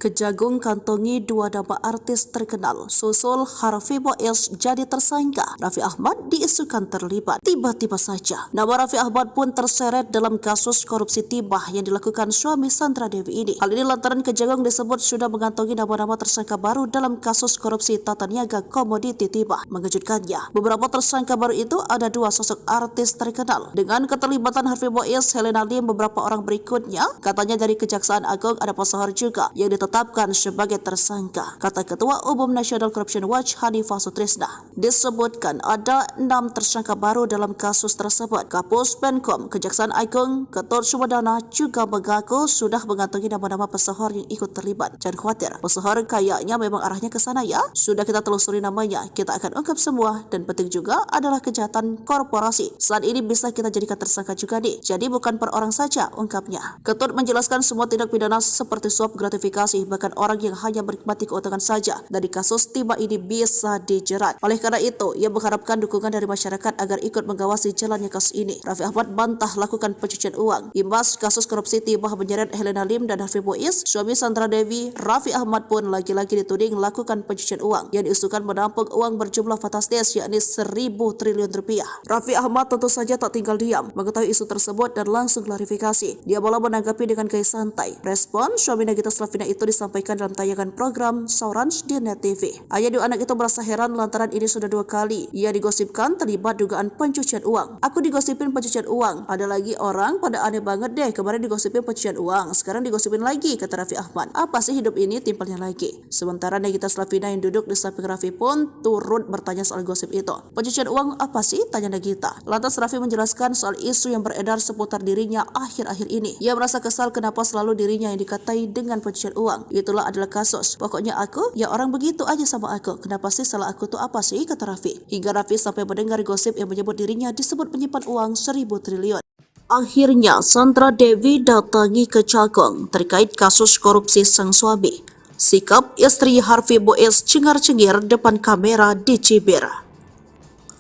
Kejagung kantongi 2 nama artis terkenal, susul Harvey Mois jadi tersangka. Raffi Ahmad diisukan terlibat. Tiba-tiba saja, nama Raffi Ahmad pun terseret dalam kasus korupsi timah yang dilakukan suami Sandra Dewi ini. Hal ini lantaran Kejagung disebut sudah mengantongi nama-nama tersangka baru dalam kasus korupsi tata niaga komoditi timah. Mengejutkannya, beberapa tersangka baru itu ada 2 sosok artis terkenal. Dengan keterlibatan Harvey Mois, Helena Lim, beberapa orang berikutnya, katanya dari Kejaksaan Agung ada pesohor juga yang ditetapkan sebagai tersangka, kata Ketua Umum Nasional Corruption Watch Hanifah Sutrisna. Disebutkan ada 6 tersangka baru dalam kasus tersebut. Kapus Penkom Kejaksaan Agung Ketut Sumedana juga mengaku sudah mengantongi nama-nama pesohor yang ikut terlibat. Jangan khawatir, pesohor kayaknya memang arahnya ke sana ya. Sudah kita telusuri namanya, kita akan ungkap semua, dan penting juga adalah kejahatan korporasi. Saat ini bisa kita jadikan tersangka juga nih. Jadi bukan per orang saja, ungkapnya. Ketut menjelaskan semua tindak pidana seperti suap, gratifikasi, bahkan orang yang hanya menikmati keuntungan saja dari kasus timah ini bisa dijerat. Oleh karena itu, ia mengharapkan dukungan dari masyarakat agar ikut mengawasi jalannya kasus ini. Raffi Ahmad bantah lakukan pencucian uang. Imbas kasus korupsi timah menyeret Helena Lim dan Harvey Mois, suami Sandra Dewi, Raffi Ahmad pun lagi-lagi dituding melakukan pencucian uang yang diusulkan menampung uang berjumlah fantastis yakni 1.000 triliun rupiah. Raffi Ahmad tentu saja tak tinggal diam mengetahui isu tersebut dan langsung klarifikasi. Dia malah menanggapi dengan gaya santai. Respon suami Nagita Slavina itu disampaikan dalam tayangan program Saurans di Net TV. Ayah 2 anak itu merasa heran lantaran ini sudah 2 kali ia digosipkan terlibat dugaan pencucian uang. Aku digosipin pencucian uang, ada lagi orang pada aneh banget deh, kemarin digosipin pencucian uang, sekarang digosipin lagi, kata Raffi Ahmad. Apa sih hidup ini, timpalnya lagi. Sementara Nagita Slavina yang duduk di samping Raffi pun turut bertanya soal gosip itu. Pencucian uang apa sih, tanya Nagita. Lantas Raffi menjelaskan soal isu yang beredar seputar dirinya akhir-akhir ini. Ia merasa kesal kenapa selalu dirinya yang dikatai dengan pencucian uang. Itulah adalah kasus. Pokoknya aku, ya orang begitu aja sama aku. Kenapa sih salah aku tuh apa sih, kata Raffi. Hingga Raffi sampai mendengar gosip yang menyebut dirinya disebut menyimpan uang 1.000 triliun. Akhirnya Sandra Dewi datangi Kejagung terkait kasus korupsi sang suami. Sikap istri Harvey Mois cengar-cengir depan kamera di Cibir.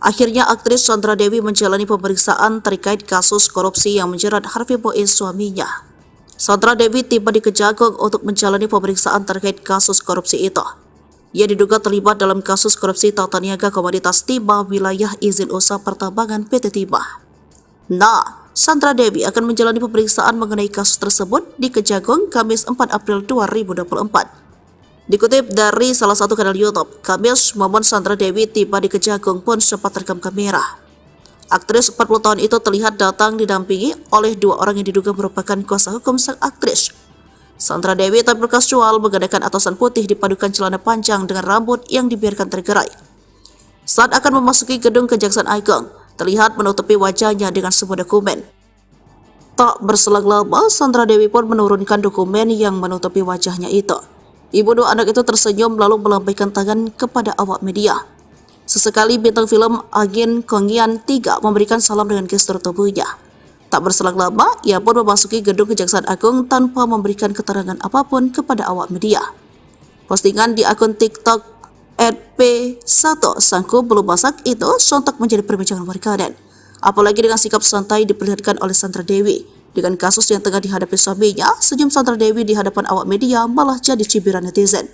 Akhirnya aktris Sandra Dewi menjalani pemeriksaan terkait kasus korupsi yang menjerat Harvey Mois suaminya. Sandra Dewi tiba di Kejagung untuk menjalani pemeriksaan terkait kasus korupsi itu. Ia diduga terlibat dalam kasus korupsi tata niaga komoditas timah wilayah izin usaha pertambangan PT Timah. Nah, Sandra Dewi akan menjalani pemeriksaan mengenai kasus tersebut di Kejagung Kamis 4 April 2024. Dikutip dari salah satu kanal YouTube, Kamis momen Sandra Dewi tiba di Kejagung pun sempat terekam kamera. Aktris 40 tahun itu terlihat datang didampingi oleh dua orang yang diduga merupakan kuasa hukum sang aktris. Sandra Dewi tampil kasual menggunakan atasan putih dipadukan celana panjang dengan rambut yang dibiarkan tergerai. Saat akan memasuki gedung Kejaksaan Agung, terlihat menutupi wajahnya dengan sebuah dokumen. Tak berselang lama, Sandra Dewi pun menurunkan dokumen yang menutupi wajahnya itu. Ibu dua anak itu tersenyum lalu melambaikan tangan kepada awak media. Sesekali bintang film Agin Kongyan 3 memberikan salam dengan gestur tubuhnya. Tak berselang lama, ia pun memasuki gedung Kejaksaan Agung tanpa memberikan keterangan apapun kepada awak media. Postingan di akun TikTok @p1 sangku belum masak itu sontak menjadi perbincangan warganet. Apalagi dengan sikap santai diperlihatkan oleh Sandra Dewi. Dengan kasus yang tengah dihadapi suaminya, senyum Sandra Dewi di hadapan awak media malah jadi cibiran netizen.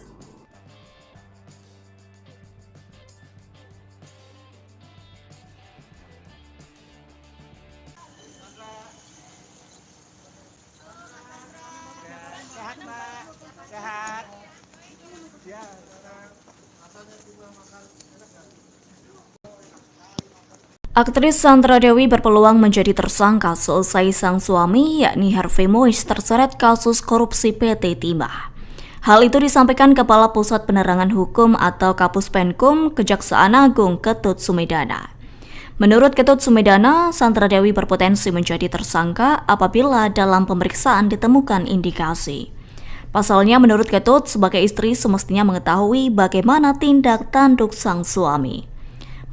Sehat, Mbak. Sehat. Ya. Aktris Sandra Dewi berpeluang menjadi tersangka selesai sang suami yakni Harvey Mois terseret kasus korupsi PT Timah. Hal itu disampaikan Kepala Pusat Penerangan Hukum atau Kapus Penkum Kejaksaan Agung Ketut Sumedana. Menurut Ketut Sumedana, Sandra Dewi berpotensi menjadi tersangka apabila dalam pemeriksaan ditemukan indikasi. Pasalnya menurut Ketut, sebagai istri semestinya mengetahui bagaimana tindak tanduk sang suami.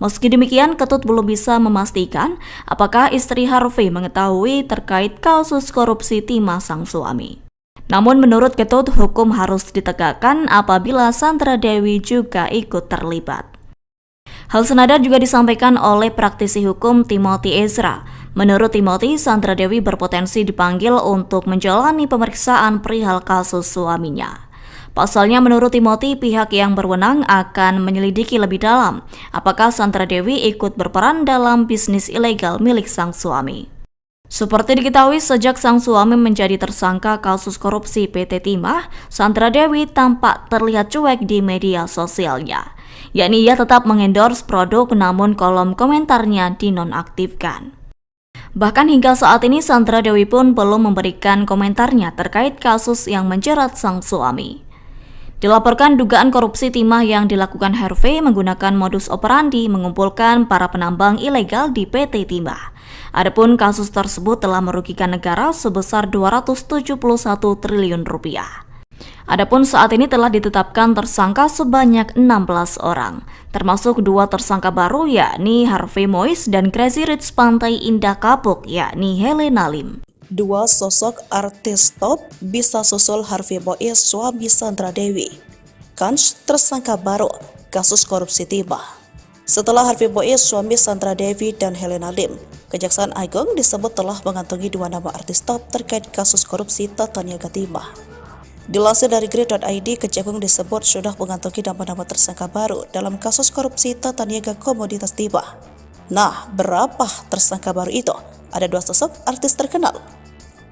Meski demikian, Ketut belum bisa memastikan apakah istri Harvey mengetahui terkait kasus korupsi timah sang suami. Namun menurut Ketut, hukum harus ditegakkan apabila Sandra Dewi juga ikut terlibat. Hal senada juga disampaikan oleh praktisi hukum Timothy Ezra. Menurut Timothy, Sandra Dewi berpotensi dipanggil untuk menjalani pemeriksaan perihal kasus suaminya. Pasalnya menurut Timothy, pihak yang berwenang akan menyelidiki lebih dalam apakah Sandra Dewi ikut berperan dalam bisnis ilegal milik sang suami. Seperti diketahui, sejak sang suami menjadi tersangka kasus korupsi PT Timah, Sandra Dewi tampak terlihat cuek di media sosialnya. Yakni ia tetap mengendorse produk namun kolom komentarnya dinonaktifkan. Bahkan hingga saat ini Sandra Dewi pun belum memberikan komentarnya terkait kasus yang menjerat sang suami. Dilaporkan dugaan korupsi timah yang dilakukan Harvey menggunakan modus operandi mengumpulkan para penambang ilegal di PT Timah. Adapun kasus tersebut telah merugikan negara sebesar 271 triliun rupiah. Adapun saat ini telah ditetapkan tersangka sebanyak 16 orang, termasuk dua tersangka baru yakni Harvey Mois dan Crazy Rich Pantai Indah Kapuk yakni Helena Lim. Dua sosok artis top bisa susul Harvey Mois suami Sandra Dewi. Kans tersangka baru kasus korupsi timah. Setelah Harvey Mois suami Sandra Dewi dan Helena Lim, Kejaksaan Agung disebut telah mengantongi dua nama artis top terkait kasus korupsi tata niaga timah. Dilansir dari Grid.id, Kejagung disebut sudah mengantongi nama-nama tersangka baru dalam kasus korupsi tata niaga komoditas timah. Nah, berapa tersangka baru itu? Ada dua sosok artis terkenal.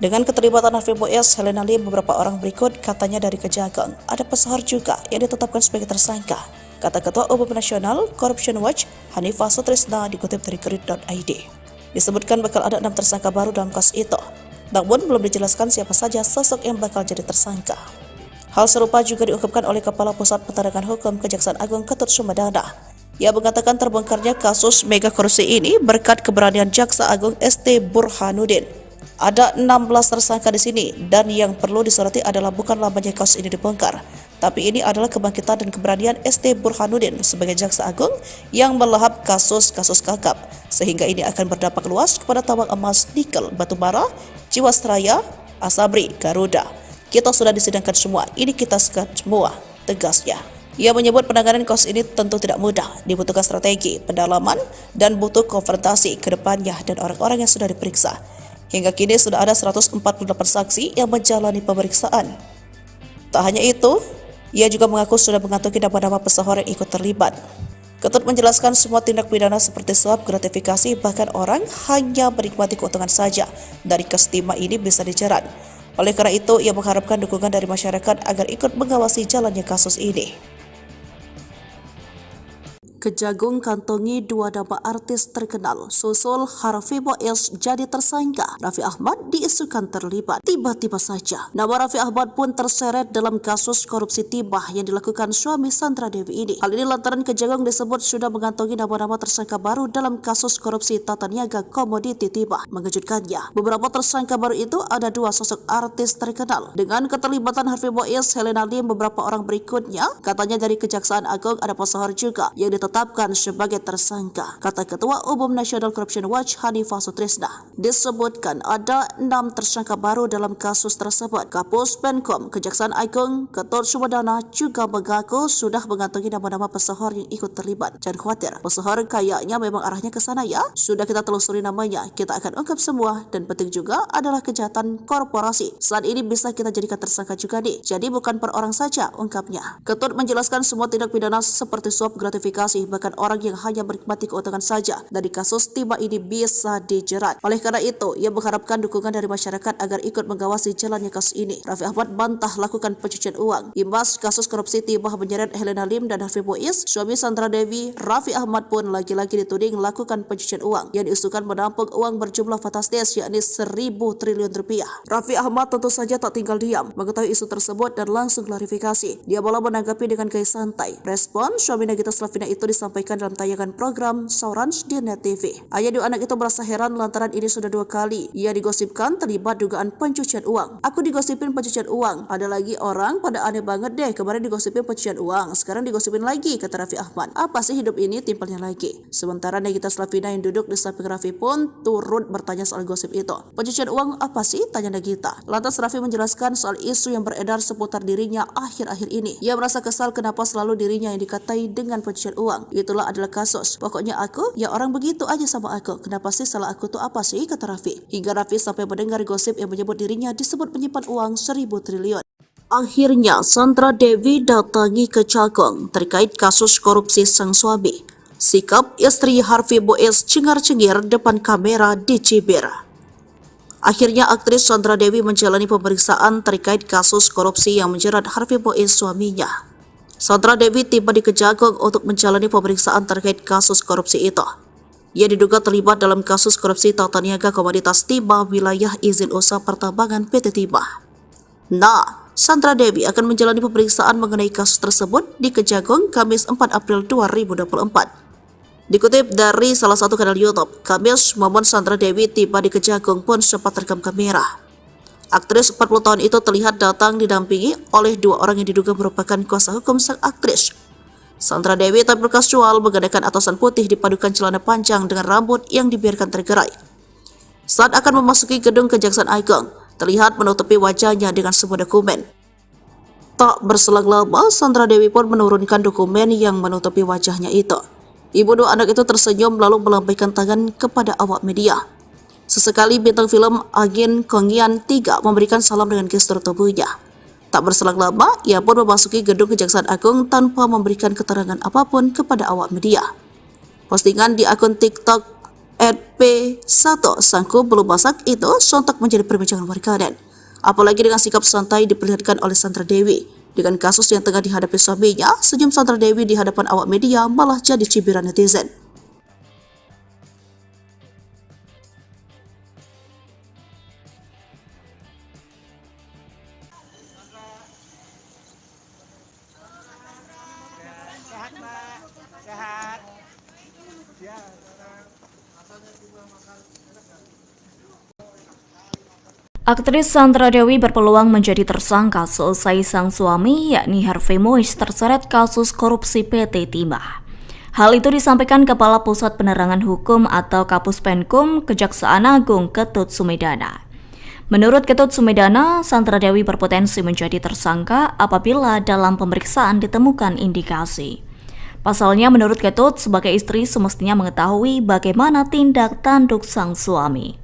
Dengan keterlibatan Harvey Mois, Helena Lim, beberapa orang berikut katanya dari Kejagung. Ada pesohor juga yang ditetapkan sebagai tersangka, kata Ketua Umum Nasional Corruption Watch Hanifah Sutrisna dikutip dari Grid.id. Disebutkan bakal ada 6 tersangka baru dalam kasus itu, namun belum dijelaskan siapa saja sosok yang bakal jadi tersangka. Hal serupa juga diungkapkan oleh Kepala Pusat Penerangan Hukum Kejaksaan Agung Ketut Sumedana. Ia mengatakan terbongkarnya kasus mega korupsi ini berkat keberanian Jaksa Agung ST Burhanuddin. Ada 16 tersangka di sini dan yang perlu disoroti adalah bukanlah banyak kasus ini dibongkar, tapi ini adalah kebangkitan dan keberanian ST Burhanuddin sebagai Jaksa Agung yang melahap kasus-kasus kakap, sehingga ini akan berdampak luas kepada tambang emas, nikel, batubara, Jiwasraya, Asabri, Garuda. Kita sudah disidangkan semua, ini kita sekat semua, tegasnya. Ia menyebut penanganan kasus ini tentu tidak mudah, dibutuhkan strategi, pendalaman, dan butuh konfrontasi ke depannya dan orang-orang yang sudah diperiksa. Hingga kini sudah ada 148 saksi yang menjalani pemeriksaan. Tak hanya itu, ia juga mengaku sudah mengantongi nama-nama pesohor yang ikut terlibat. Ketut menjelaskan semua tindak pidana seperti suap, gratifikasi, bahkan orang hanya menikmati keuntungan saja dari kasus timah ini bisa dijerat. Oleh karena itu, ia mengharapkan dukungan dari masyarakat agar ikut mengawasi jalannya kasus ini. Kejagung kantongi dua nama artis terkenal. Susul Harvey Mois jadi tersangka. Raffi Ahmad diisukan terlibat. Tiba-tiba saja, nama Raffi Ahmad pun terseret dalam kasus korupsi timah yang dilakukan suami Sandra Dewi ini. Hal ini lantaran Kejagung disebut sudah mengantongi nama-nama tersangka baru dalam kasus korupsi tata niaga komoditi timah. Mengejutkannya, beberapa tersangka baru itu ada dua sosok artis terkenal. Dengan keterlibatan Harvey Mois, Helena Lim, beberapa orang berikutnya, katanya dari Kejaksaan Agung ada pesohor juga yang ditetapkan sebagai tersangka. Kata Ketua Umum National Corruption Watch Hanifah Sutrisna, disebutkan ada 6 tersangka baru dalam kasus tersebut. Kapus Penkom Kejaksaan Agung Ketut Sumedana juga mengaku sudah mengantongi nama-nama pesohor yang ikut terlibat. Jangan khawatir, pesohor kayaknya memang arahnya ke sana ya. Sudah kita telusuri namanya, kita akan ungkap semua, dan penting juga adalah kejahatan korporasi. Saat ini bisa kita jadikan tersangka juga nih. Jadi bukan per orang saja, ungkapnya. Ketut menjelaskan semua tindak pidana seperti suap, gratifikasi, bahkan orang yang hanya menikmati keuntungan saja dari kasus timah ini bisa dijerat. Oleh karena itu, ia mengharapkan dukungan dari masyarakat agar ikut mengawasi jalannya kasus ini. Raffi Ahmad bantah lakukan pencucian uang. Imbas kasus korupsi timah menyeret Helena Lim dan Harvey Mois, suami Sandra Dewi, Raffi Ahmad pun lagi-lagi dituding melakukan pencucian uang yang diusulkan menampung uang berjumlah fantastis yakni 1.000 triliun rupiah. Raffi Ahmad tentu saja tak tinggal diam mengetahui isu tersebut dan langsung klarifikasi. Dia malah menanggapi dengan gaya santai. Respon suami Nagita Slavina itu disampaikan dalam tayangan program Saurans di Net TV. Ayah dua anak itu merasa heran lantaran ini sudah 2 kali ia digosipkan terlibat dugaan pencucian uang. Aku digosipin pencucian uang. Ada lagi orang pada aneh banget deh, kemarin digosipin pencucian uang, sekarang digosipin lagi, kata Raffi Ahmad. Apa sih hidup ini, timpalnya lagi. Sementara Nagita Slavina yang duduk di samping Raffi pun turut bertanya soal gosip itu. Pencucian uang apa sih, tanya Nagita. Lantas Raffi menjelaskan soal isu yang beredar seputar dirinya akhir-akhir ini. Ia merasa kesal kenapa selalu dirinya yang dikatai dengan pencucian uang. Itulah adalah kasus. Pokoknya aku, ya orang begitu aja sama aku. Kenapa sih salah aku tuh apa sih, kata Raffi. Hingga Raffi sampai mendengar gosip yang menyebut dirinya disebut menyimpan uang 1.000 triliun. Akhirnya Sandra Dewi datangi Kejagung terkait kasus korupsi sang suami. Sikap istri Harvey Mois cengar-cengir depan kamera di Cibir. Akhirnya aktris Sandra Dewi menjalani pemeriksaan terkait kasus korupsi yang menjerat Harvey Mois suaminya. Sandra Dewi tiba di Kejagung untuk menjalani pemeriksaan terkait kasus korupsi itu. Ia diduga terlibat dalam kasus korupsi tata niaga komoditas timah wilayah izin usaha pertambangan PT Timah. Nah, Sandra Dewi akan menjalani pemeriksaan mengenai kasus tersebut di Kejagung Kamis 4 April 2024. Dikutip dari salah satu kanal YouTube, Kamis momen Sandra Dewi tiba di Kejagung pun sempat terekam kamera. Aktris 40 tahun itu terlihat datang didampingi oleh 2 orang yang diduga merupakan kuasa hukum sang aktris. Sandra Dewi tampil kasual menggunakan atasan putih dipadukan celana panjang dengan rambut yang dibiarkan tergerai. Saat akan memasuki gedung Kejaksaan Agung, terlihat menutupi wajahnya dengan sebuah dokumen. Tak berselang lama, Sandra Dewi pun menurunkan dokumen yang menutupi wajahnya itu. Ibu 2 anak itu tersenyum lalu melambaikan tangan kepada awak media. Sesekali bintang film Agin Kongian 3 memberikan salam dengan gestur tubuhnya. Tak berselang lama, ia pun memasuki gedung Kejaksaan Agung tanpa memberikan keterangan apapun kepada awak media. Postingan di akun TikTok @p1 sangku belum masak itu sontak menjadi perbincangan warganet. Apalagi dengan sikap santai diperlihatkan oleh Sandra Dewi. Dengan kasus yang tengah dihadapi suaminya, senyum Sandra Dewi di hadapan awak media malah jadi cibiran netizen. Sehat, Mbak. Sehat. Ya. Aktris Sandra Dewi berpeluang menjadi tersangka selesai sang suami yakni Harvey Mois terseret kasus korupsi PT Timah. Hal itu disampaikan Kepala Pusat Penerangan Hukum atau Kapus Penkum Kejaksaan Agung Ketut Sumedana. Menurut Ketut Sumedana, Sandra Dewi berpotensi menjadi tersangka apabila dalam pemeriksaan ditemukan indikasi. Pasalnya menurut Ketut, sebagai istri semestinya mengetahui bagaimana tindak tanduk sang suami.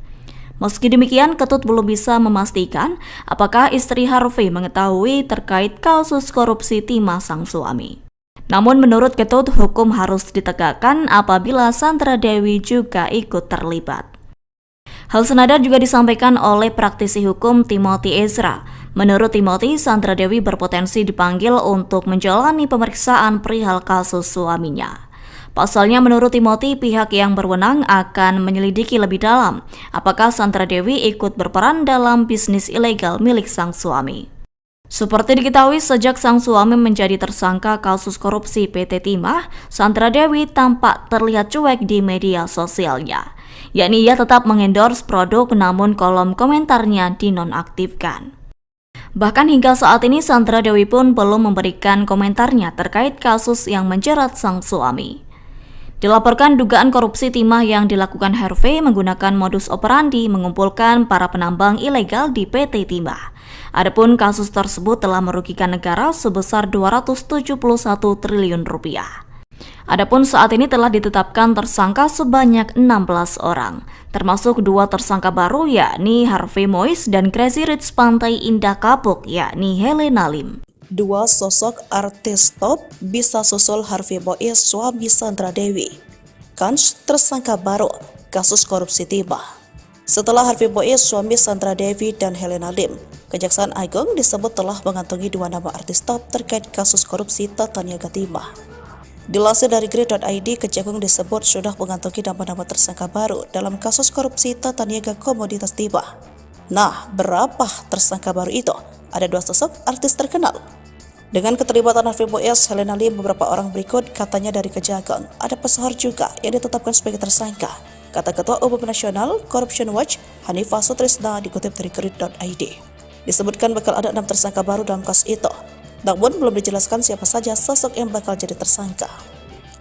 Meski demikian, Ketut belum bisa memastikan apakah istri Harvey mengetahui terkait kasus korupsi timah sang suami. Namun menurut Ketut, hukum harus ditegakkan apabila Sandra Dewi juga ikut terlibat. Hal senada juga disampaikan oleh praktisi hukum Timothy Ezra. Menurut Timothy, Sandra Dewi berpotensi dipanggil untuk menjalani pemeriksaan perihal kasus suaminya. Pasalnya menurut Timothy, pihak yang berwenang akan menyelidiki lebih dalam apakah Sandra Dewi ikut berperan dalam bisnis ilegal milik sang suami. Seperti diketahui, sejak sang suami menjadi tersangka kasus korupsi PT Timah, Sandra Dewi tampak terlihat cuek di media sosialnya. Yakni ia tetap mengendorse produk namun kolom komentarnya dinonaktifkan. Bahkan hingga saat ini Sandra Dewi pun belum memberikan komentarnya terkait kasus yang menjerat sang suami. Dilaporkan dugaan korupsi timah yang dilakukan Harvey menggunakan modus operandi mengumpulkan para penambang ilegal di PT Timah. Adapun kasus tersebut telah merugikan negara sebesar 271 triliun rupiah. Adapun saat ini telah ditetapkan tersangka sebanyak 16 orang, termasuk 2 tersangka baru yakni Harvey Mois dan Crazy Rich Pantai Indah Kapuk yakni Helena Lim. 2 sosok artis top bisa susul Harvey Mois suami Sandra Dewi. Kans tersangka baru kasus korupsi timah. Setelah Harvey Mois suami Sandra Dewi dan Helena Lim, Kejaksaan Agung disebut telah mengantongi 2 nama artis top terkait kasus korupsi tata niaga timah. Dilansir dari Grid.id, Kejagung disebut sudah mengantongi nama-nama tersangka baru dalam kasus korupsi tata niaga komoditas timah. Nah, berapa tersangka baru itu? Ada 2 sosok artis terkenal. Dengan keterlibatan Harvey Mois, Helena Lim, beberapa orang berikut katanya dari Kejagung. Ada pesohor juga yang ditetapkan sebagai tersangka, kata Ketua Umum Nasional Corruption Watch Hanifah Sutrisna dikutip dari Grid.id. Disebutkan bakal ada 6 tersangka baru dalam kasus itu. Namun belum dijelaskan siapa saja sosok yang bakal jadi tersangka.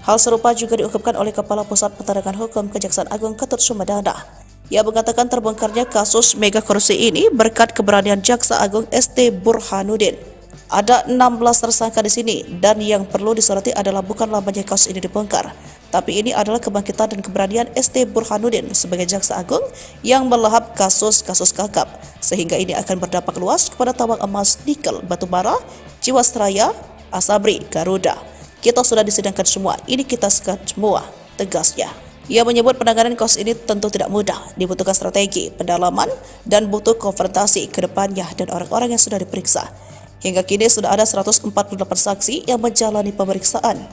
Hal serupa juga diungkapkan oleh Kepala Pusat Penerangan Hukum Kejaksaan Agung Ketut Sumedana. Ia mengatakan terbongkarnya kasus mega korupsi ini berkat keberanian Jaksa Agung ST Burhanuddin. Ada 16 tersangka di sini dan yang perlu disoroti adalah bukan lamanya kasus ini dibongkar, tapi ini adalah kebangkitan dan keberanian ST Burhanuddin sebagai Jaksa Agung yang melahap kasus-kasus kakap, sehingga ini akan berdampak luas kepada tambang emas, nikel, batubara, Jiwasraya, Asabri, Garuda. Kita sudah disidangkan semua, ini kita sekat semua, tegasnya. Ia menyebut penanganan kasus ini tentu tidak mudah, dibutuhkan strategi, pendalaman, dan butuh konfrontasi ke depannya dan orang-orang yang sudah diperiksa. Hingga kini sudah ada 148 saksi yang menjalani pemeriksaan.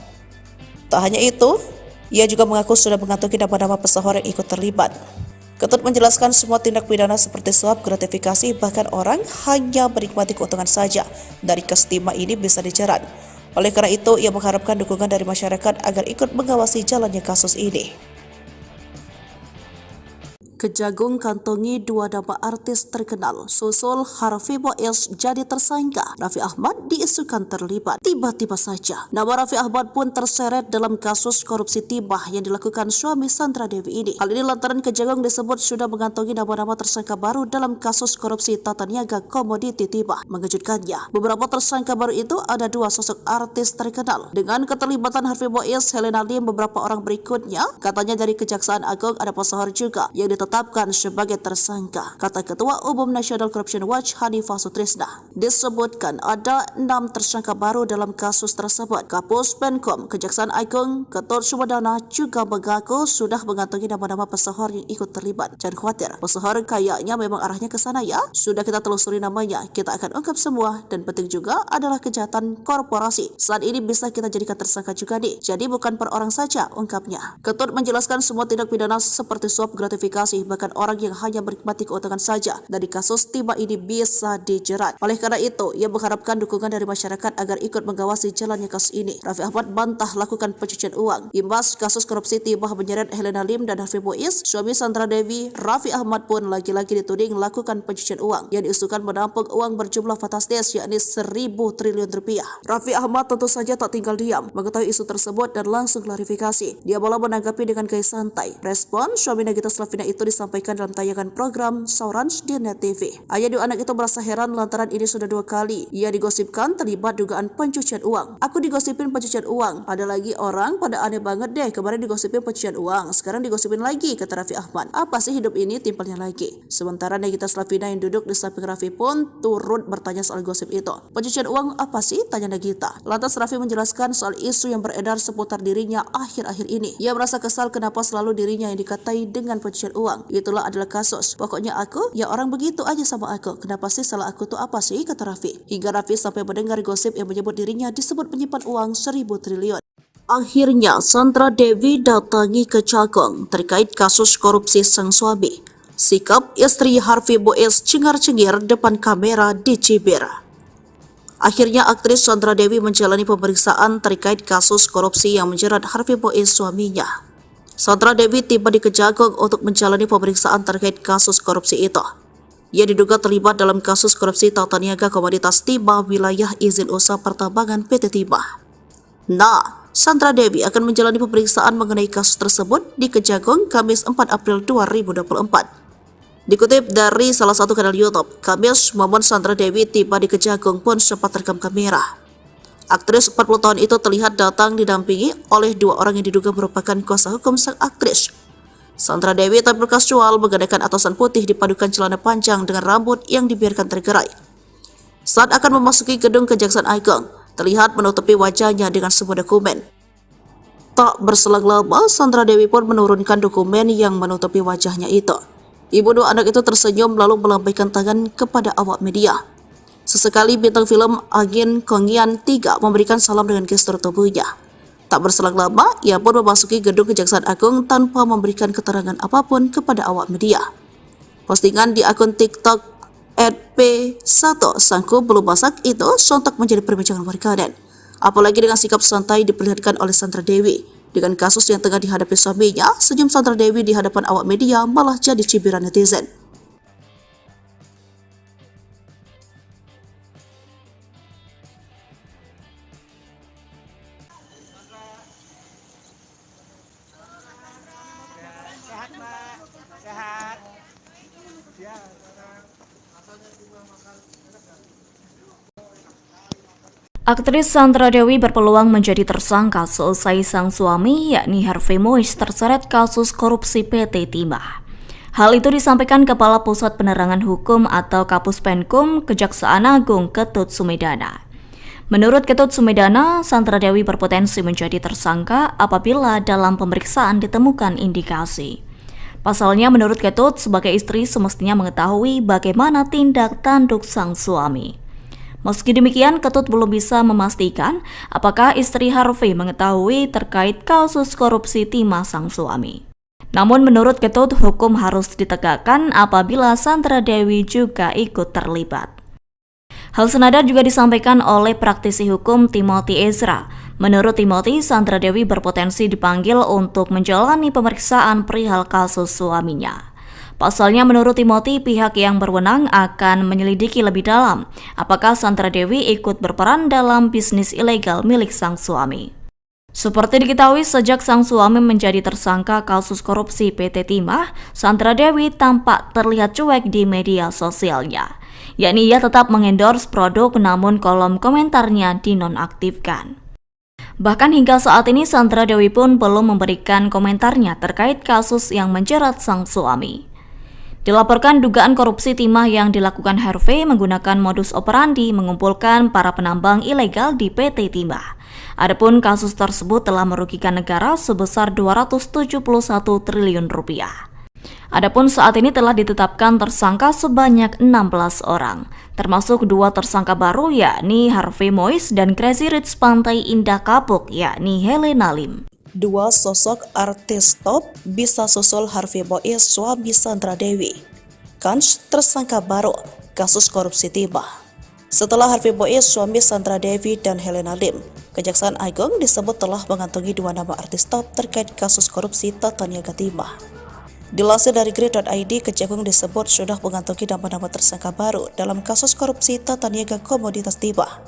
Tak hanya itu, ia juga mengaku sudah mengantongi nama-nama pesohor yang ikut terlibat. Ketut menjelaskan semua tindak pidana seperti suap, gratifikasi, bahkan orang hanya menikmati keuntungan saja dari kasus timah ini bisa dijerat. Oleh karena itu, ia mengharapkan dukungan dari masyarakat agar ikut mengawasi jalannya kasus ini. Kejagung kantongi 2 nama artis terkenal, susul Harvey Mois jadi tersangka. Raffi Ahmad diisukan terlibat. Tiba-tiba saja, nama Raffi Ahmad pun terseret dalam kasus korupsi timah yang dilakukan suami Sandra Dewi ini. Hal ini lantaran Kejagung disebut sudah mengantongi nama-nama tersangka baru dalam kasus korupsi tata niaga komoditi timah. Mengejutkannya, beberapa tersangka baru itu ada 2 sosok artis terkenal. Dengan keterlibatan Harvey Mois, Helena Lim, beberapa orang berikutnya, katanya dari Kejaksaan Agung ada pesohor juga yang ditetapkan sebagai tersangka, kata Ketua Umum Nasional Corruption Watch Hanifah Sutrisna. Disebutkan ada 6 tersangka baru dalam kasus tersebut. Kapus Penkom Kejaksaan Agung Ketut Sumedana juga mengaku sudah mengantongi nama-nama pesohor yang ikut terlibat. Jangan khawatir, pesohor kayaknya memang arahnya ke sana ya. Sudah kita telusuri namanya, kita akan ungkap semua, dan penting juga adalah kejahatan korporasi. Saat ini bisa kita jadikan tersangka juga nih. Jadi bukan per orang saja, ungkapnya. Ketut menjelaskan semua tindak pidana seperti suap, gratifikasi, bahkan orang yang hanya menikmati keuntungan saja dari kasus timah ini bisa dijerat. Oleh karena itu, ia mengharapkan dukungan dari masyarakat agar ikut mengawasi jalannya kasus ini. Raffi Ahmad bantah lakukan pencucian uang. Imbas kasus korupsi timah menyeret Helena Lim dan Harvey Mois, suami Sandra Dewi, Raffi Ahmad pun lagi-lagi dituding melakukan pencucian uang yang diisukan menampung uang berjumlah fantastis yakni 1.000 triliun rupiah. Raffi Ahmad tentu saja tak tinggal diam mengetahui isu tersebut dan langsung klarifikasi. Dia malah menanggapi dengan gaya santai. Respon suami Nagita Slavina itu disampaikan dalam tayangan program Saurans di Net TV. Ayah dua anak itu merasa heran lantaran ini sudah 2 kali ia digosipkan terlibat dugaan pencucian uang. Aku digosipin pencucian uang, ada lagi orang pada aneh banget deh, kemarin digosipin pencucian uang, sekarang digosipin lagi, kata Raffi Ahmad. Apa sih hidup ini, timpalnya lagi. Sementara Nagita Slavina yang duduk di samping Raffi pun turut bertanya soal gosip itu. Pencucian uang apa sih, tanya Nagita. Lantas Raffi menjelaskan soal isu yang beredar seputar dirinya akhir-akhir ini. Ia merasa kesal kenapa selalu dirinya yang dikatai dengan pencucian uang. Itulah adalah kasus. Pokoknya aku, ya orang begitu aja sama aku. Kenapa sih salah aku tuh apa sih, kata Raffi. Hingga Raffi sampai mendengar gosip yang menyebut dirinya disebut menyimpan uang 1.000 triliun. Akhirnya Sandra Dewi datangi Kejagung terkait kasus korupsi sang suami. Sikap istri Harvey Boez cengar-cengir depan kamera di Cibir. Akhirnya aktris Sandra Dewi menjalani pemeriksaan terkait kasus korupsi yang menjerat Harvey Boez suaminya. Sandra Dewi tiba di Kejagung untuk menjalani pemeriksaan terkait kasus korupsi itu. Ia diduga terlibat dalam kasus korupsi tata niaga komoditas timah wilayah izin usaha pertambangan PT Timah. Nah, Sandra Dewi akan menjalani pemeriksaan mengenai kasus tersebut di Kejagung Kamis 4 April 2024. Dikutip dari salah satu kanal YouTube, Kamis momen Sandra Dewi tiba di Kejagung pun sempat terekam kamera. Aktris 40 tahun itu terlihat datang didampingi oleh 2 orang yang diduga merupakan kuasa hukum sang aktris. Sandra Dewi tampil kasual menggunakan atasan putih dipadukan celana panjang dengan rambut yang dibiarkan tergerai. Saat akan memasuki gedung Kejaksaan Agung, terlihat menutupi wajahnya dengan sebuah dokumen. Tak berselang lama, Sandra Dewi pun menurunkan dokumen yang menutupi wajahnya itu. Ibu 2 anak itu tersenyum lalu melambaikan tangan kepada awak media. Sesekali bintang film Agin Kongian 3 memberikan salam dengan gestur tubuhnya. Tak berselang lama, ia pun memasuki gedung Kejaksaan Agung tanpa memberikan keterangan apapun kepada awak media. Postingan di akun TikTok @p1 sangku belum masak itu sontak menjadi perbincangan warganet. Apalagi dengan sikap santai diperlihatkan oleh Sandra Dewi. Dengan kasus yang tengah dihadapi suaminya, senyum Sandra Dewi di hadapan awak media malah jadi cibiran netizen. Sehat, Mbak. Sehat. Ya. Aktris Sandra Dewi berpeluang menjadi tersangka seusai sang suami yakni Harvey Mois terseret kasus korupsi PT Timah. Hal itu disampaikan Kepala Pusat Penerangan Hukum atau Kapus Penkum Kejaksaan Agung Ketut Sumedana. Menurut Ketut Sumedana, Sandra Dewi berpotensi menjadi tersangka apabila dalam pemeriksaan ditemukan indikasi. Pasalnya menurut Ketut, sebagai istri semestinya mengetahui bagaimana tindak tanduk sang suami. Meski demikian, Ketut belum bisa memastikan apakah istri Harvey mengetahui terkait kasus korupsi timah sang suami. Namun menurut Ketut, hukum harus ditegakkan apabila Sandra Dewi juga ikut terlibat. Hal senada juga disampaikan oleh praktisi hukum Timothy Ezra. Menurut Timothy, Sandra Dewi berpotensi dipanggil untuk menjalani pemeriksaan perihal kasus suaminya. Pasalnya menurut Timothy, pihak yang berwenang akan menyelidiki lebih dalam apakah Sandra Dewi ikut berperan dalam bisnis ilegal milik sang suami. Seperti diketahui, sejak sang suami menjadi tersangka kasus korupsi PT Timah, Sandra Dewi tampak terlihat cuek di media sosialnya. Yakni ia tetap mengendorse produk namun kolom komentarnya dinonaktifkan. Bahkan hingga saat ini Sandra Dewi pun belum memberikan komentarnya terkait kasus yang menjerat sang suami. Dilaporkan dugaan korupsi timah yang dilakukan Harvey menggunakan modus operandi mengumpulkan para penambang ilegal di PT Timah. Adapun kasus tersebut telah merugikan negara sebesar 271 triliun rupiah. Adapun saat ini telah ditetapkan tersangka sebanyak 16 orang, termasuk 2 tersangka baru yakni Harvey Mois dan Crazy Rich Pantai Indah Kapuk yakni Helena Lim. 2 sosok artis top bisa susul Harvey Boez suami Sandra Dewi. Kans tersangka baru kasus korupsi timah. Setelah Harvey Boez suami Sandra Dewi dan Helena Lim, Kejaksaan Agung disebut telah mengantongi 2 nama artis top terkait kasus korupsi tata niaga timah. Dilansir dari Grid.id, Kejagung disebut sudah mengantongi nama-nama tersangka baru dalam kasus korupsi tata niaga komoditas timah.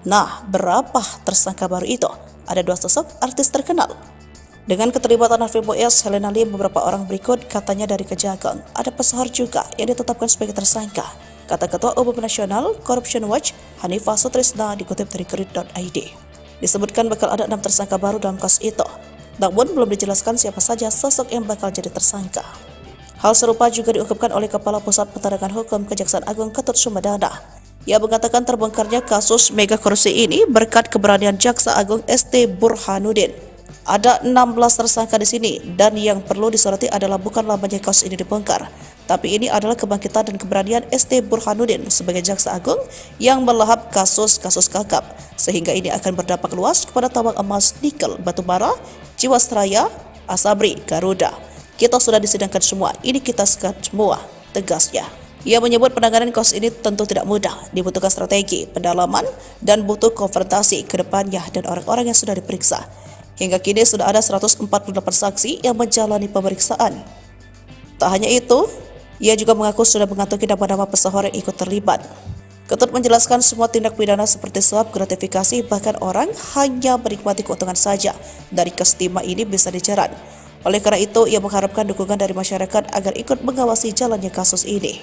Nah, berapa tersangka baru itu? Ada 2 sosok artis terkenal. Dengan keterlibatan Harvey Boaz, Helena Lim, beberapa orang berikut katanya dari Kejagung. Ada pesohor juga yang ditetapkan sebagai tersangka, kata Ketua Umum Nasional Corruption Watch Hanifah Sutrisna dikutip dari Grid.id. Disebutkan bakal ada 6 tersangka baru dalam kasus itu, namun belum dijelaskan siapa saja sosok yang bakal jadi tersangka. Hal serupa juga diungkapkan oleh Kepala Pusat Penerangan Hukum Kejaksaan Agung Ketut Sumedana. Ia mengatakan terbongkarnya kasus mega korupsi ini berkat keberanian Jaksa Agung ST Burhanuddin. Ada 16 tersangka di sini, dan yang perlu disoroti adalah bukan lamanya kasus ini dibongkar, tapi ini adalah kebangkitan dan keberanian ST Burhanuddin sebagai Jaksa Agung yang melahap kasus-kasus kakap, sehingga ini akan berdampak luas kepada tambang emas, nikel, batubara, Jiwasraya, Asabri, Garuda. Kita sudah disidangkan semua, ini kita sekat semua, tegasnya. Ia menyebut penanganan kasus ini tentu tidak mudah, dibutuhkan strategi, pendalaman, dan butuh konfrontasi ke depannya dan orang-orang yang sudah diperiksa. Hingga kini sudah ada 148 saksi yang menjalani pemeriksaan. Tak hanya itu, ia juga mengaku sudah mengantongi nama-nama pesohor yang ikut terlibat. Ketut menjelaskan semua tindak pidana seperti suap, gratifikasi, bahkan orang hanya menikmati keuntungan saja dari kasus timah ini bisa dijerat. Oleh karena itu, ia mengharapkan dukungan dari masyarakat agar ikut mengawasi jalannya kasus ini.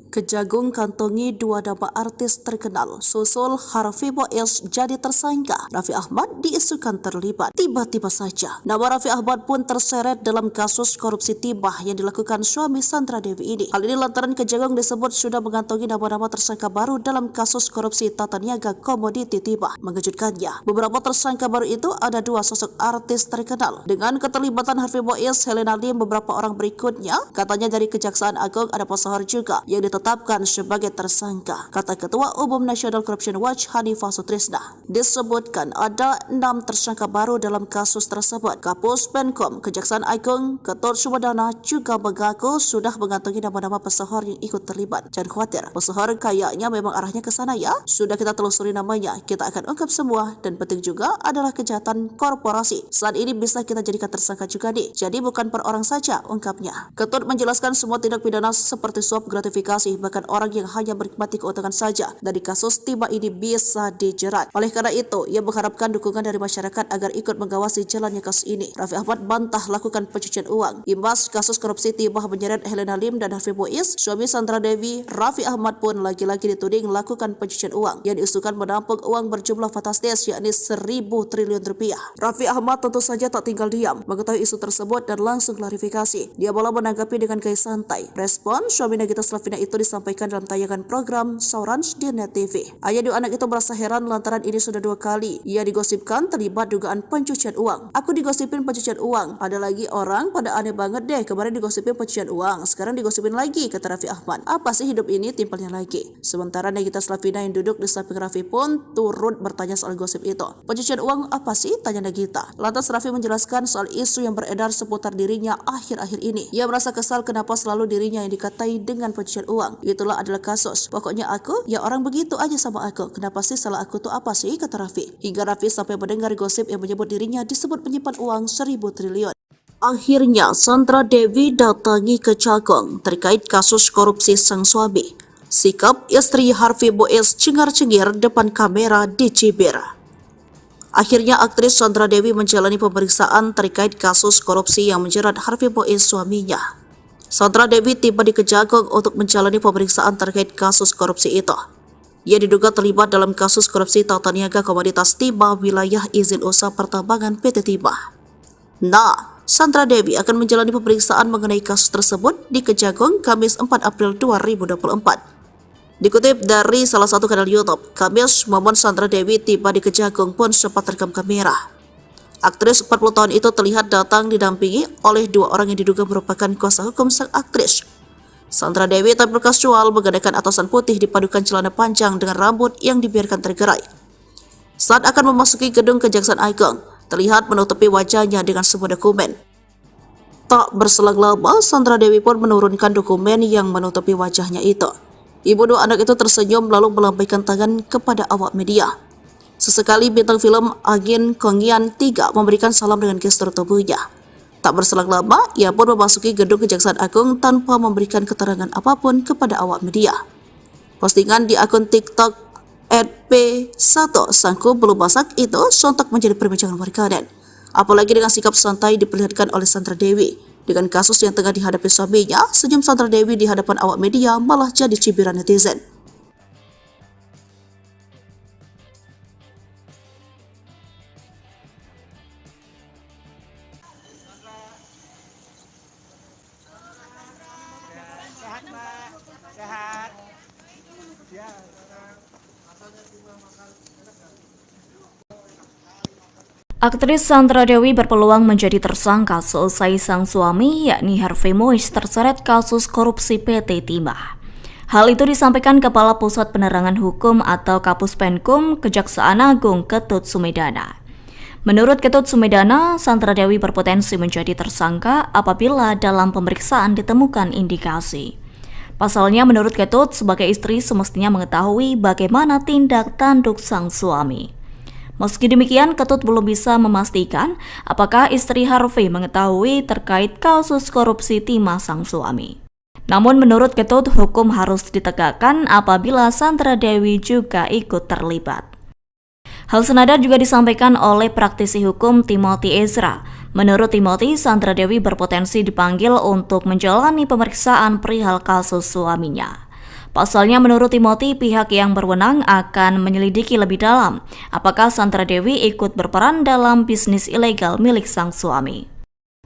Kejagung kantongi 2 nama artis terkenal, susul Harvey Boaz jadi tersangka. Raffi Ahmad diisukan terlibat. Tiba-tiba saja, nama Raffi Ahmad pun terseret dalam kasus korupsi timah yang dilakukan suami Sandra Dewi ini. Hal ini lantaran Kejagung disebut sudah mengantongi nama-nama tersangka baru dalam kasus korupsi tata niaga komoditi timah. Mengejutkannya, beberapa tersangka baru itu ada 2 sosok artis terkenal. Dengan keterlibatan Harvey Boaz, Helena Lim, beberapa orang berikutnya, katanya dari Kejaksaan Agung ada pesohor juga yang ditetapkan sebagai tersangka, kata Ketua Umum Nasional Corruption Watch Hanifah Sutrisna. Disebutkan ada 6 tersangka baru dalam kasus tersebut. Kapus Penkom Kejaksaan Agung Ketut Sumedana juga mengaku sudah mengantongi nama-nama pesohor yang ikut terlibat. Jangan khawatir, pesohor kayaknya memang arahnya ke sana ya. Sudah kita telusuri namanya, kita akan ungkap semua, dan penting juga adalah kejahatan korporasi. Saat ini bisa kita jadikan tersangka juga nih. Jadi bukan per orang saja, ungkapnya. Ketut menjelaskan semua tindak pidana seperti suap, gratifikasi, bahkan orang yang hanya menikmati keuntungan saja dari kasus timah ini bisa dijerat. Oleh karena itu, ia mengharapkan dukungan dari masyarakat agar ikut mengawasi jalannya kasus ini. Raffi Ahmad bantah lakukan pencucian uang. Imbas kasus korupsi timah menyeret Helena Lim dan Harvey Boaz, suami Sandra Dewi, Raffi Ahmad pun lagi-lagi dituding melakukan pencucian uang yang diusulkan menampung uang berjumlah fantastis yakni 1.000 triliun rupiah. Raffi Ahmad tentu saja tak tinggal diam mengetahui isu tersebut dan langsung klarifikasi. Dia malah menanggapi dengan gaya santai. Respon suami Nagita Slavina itu disampaikan dalam tayangan program Saurans di Net TV. Ayah dua anak itu merasa heran lantaran ini sudah 2 kali ia digosipkan terlibat dugaan pencucian uang. Aku digosipin pencucian uang, ada lagi orang pada aneh banget deh, kemarin digosipin pencucian uang, sekarang digosipin lagi, kata Raffi Ahmad. Apa sih hidup ini, timpalnya lagi. Sementara Nagita Slavina yang duduk di samping Raffi pun turut bertanya soal gosip itu. Pencucian uang apa sih, tanya Nagita. Lantas Raffi menjelaskan soal isu yang beredar seputar dirinya akhir-akhir ini. Ia merasa kesal kenapa selalu dirinya yang dikatai dengan pencucian uang. Itulah adalah kasus. Pokoknya aku, ya orang begitu aja sama aku. Kenapa sih salah aku tuh apa sih, kata Raffi. Hingga Raffi sampai mendengar gosip yang menyebut dirinya disebut menyimpan uang 1.000 triliun. Akhirnya Sandra Dewi datangi Kejagung terkait kasus korupsi sang suami. Sikap istri Harvey Boaz cengar-cengir depan kamera di Cibir. Akhirnya aktris Sandra Dewi menjalani pemeriksaan terkait kasus korupsi yang menjerat Harvey Boaz suaminya. Sandra Dewi tiba di Kejagung untuk menjalani pemeriksaan terkait kasus korupsi itu. Ia diduga terlibat dalam kasus korupsi tata niaga komoditas timah wilayah izin usaha pertambangan PT Timah. Nah, Sandra Dewi akan menjalani pemeriksaan mengenai kasus tersebut di Kejagung Kamis 4 April 2024. Dikutip dari salah satu kanal YouTube, Kamis momen Sandra Dewi tiba di Kejagung pun sempat terekam kamera. Aktris 40 tahun itu terlihat datang didampingi oleh 2 orang yang diduga merupakan kuasa hukum sang aktris. Sandra Dewi tampil kasual menggunakan atasan putih dipadukan celana panjang dengan rambut yang dibiarkan tergerai. Saat akan memasuki gedung Kejaksaan Agung, terlihat menutupi wajahnya dengan sebuah dokumen. Tak berselang lama, Sandra Dewi pun menurunkan dokumen yang menutupi wajahnya itu. Ibu 2 anak itu tersenyum lalu melambaikan tangan kepada awak media. Sesekali bintang film Agin Kongyan 3 memberikan salam dengan gestur tubuhnya. Tak berselang lama, ia pun memasuki gedung Kejaksaan Agung tanpa memberikan keterangan apapun kepada awak media. Postingan di akun TikTok @p1 sangku belum masak itu sontak menjadi perbincangan warganet. Apalagi dengan sikap santai diperlihatkan oleh Sandra Dewi. Dengan kasus yang tengah dihadapi suaminya, senyum Sandra Dewi di hadapan awak media malah jadi cibiran netizen. Sehat, Mbak. Sehat. Ya. Aktris Sandra Dewi berpeluang menjadi tersangka selesai sang suami yakni Harvey Mois terseret kasus korupsi PT Timah. Hal itu disampaikan Kepala Pusat Penerangan Hukum atau Kapus Penkum Kejaksaan Agung Ketut Sumedana. Menurut Ketut Sumedana, Sandra Dewi berpotensi menjadi tersangka apabila dalam pemeriksaan ditemukan indikasi. Pasalnya menurut Ketut, sebagai istri semestinya mengetahui bagaimana tindak tanduk sang suami. Meski demikian, Ketut belum bisa memastikan apakah istri Harvey mengetahui terkait kasus korupsi timah sang suami. Namun menurut Ketut, hukum harus ditegakkan apabila Sandra Dewi juga ikut terlibat. Hal senada juga disampaikan oleh praktisi hukum Timothy Ezra. Menurut Timothy, Sandra Dewi berpotensi dipanggil untuk menjalani pemeriksaan perihal kasus suaminya. Pasalnya menurut Timothy, pihak yang berwenang akan menyelidiki lebih dalam apakah Sandra Dewi ikut berperan dalam bisnis ilegal milik sang suami.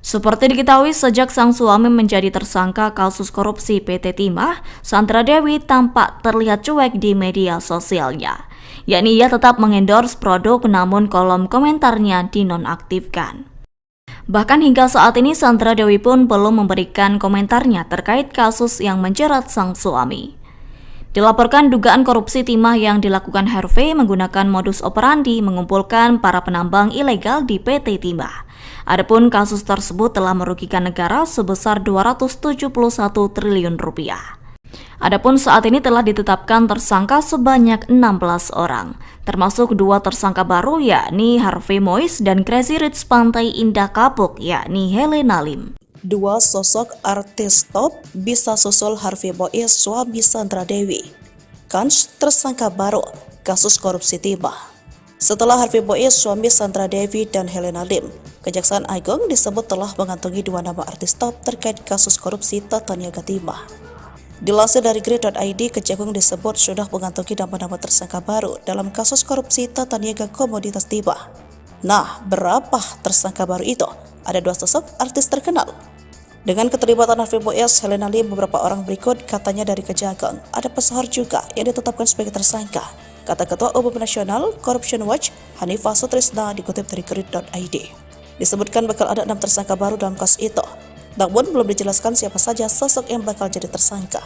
Seperti diketahui, sejak sang suami menjadi tersangka kasus korupsi PT Timah, Sandra Dewi tampak terlihat cuek di media sosialnya. Yakni ia tetap mengendorse produk namun kolom komentarnya dinonaktifkan. Bahkan hingga saat ini Sandra Dewi pun belum memberikan komentarnya terkait kasus yang menjerat sang suami. Dilaporkan dugaan korupsi timah yang dilakukan Harvey menggunakan modus operandi mengumpulkan para penambang ilegal di PT Timah. Adapun kasus tersebut telah merugikan negara sebesar 271 triliun rupiah. Adapun saat ini telah ditetapkan tersangka sebanyak 16 orang, termasuk 2 tersangka baru yakni Harvey Mois dan Crazy Rich Pantai Indah Kapuk yakni Helena Lim. 2 sosok artis top bisa susul Harvey Mois suami Sandra Dewi. Kans tersangka baru kasus korupsi timah. Setelah Harvey Mois suami Sandra Dewi dan Helena Lim, Kejaksaan Agung disebut telah mengantongi 2 nama artis top terkait kasus korupsi tata niaga timah. Dilansir dari Grid.id, Kejagung disebut sudah mengantongi nama-nama tersangka baru dalam kasus korupsi tata niaga komoditas timah. Nah, berapa tersangka baru itu? Ada 2 sosok artis terkenal. Dengan keterlibatan Harvey Mois, Helena Lim, beberapa orang berikut katanya dari Kejagung. Ada pesohor juga yang ditetapkan sebagai tersangka, kata Ketua Umum Nasional Corruption Watch Hanifah Sutrisna dikutip dari Grid.id. Disebutkan bakal ada 6 tersangka baru dalam kasus itu. Namun belum dijelaskan siapa saja sosok yang bakal jadi tersangka.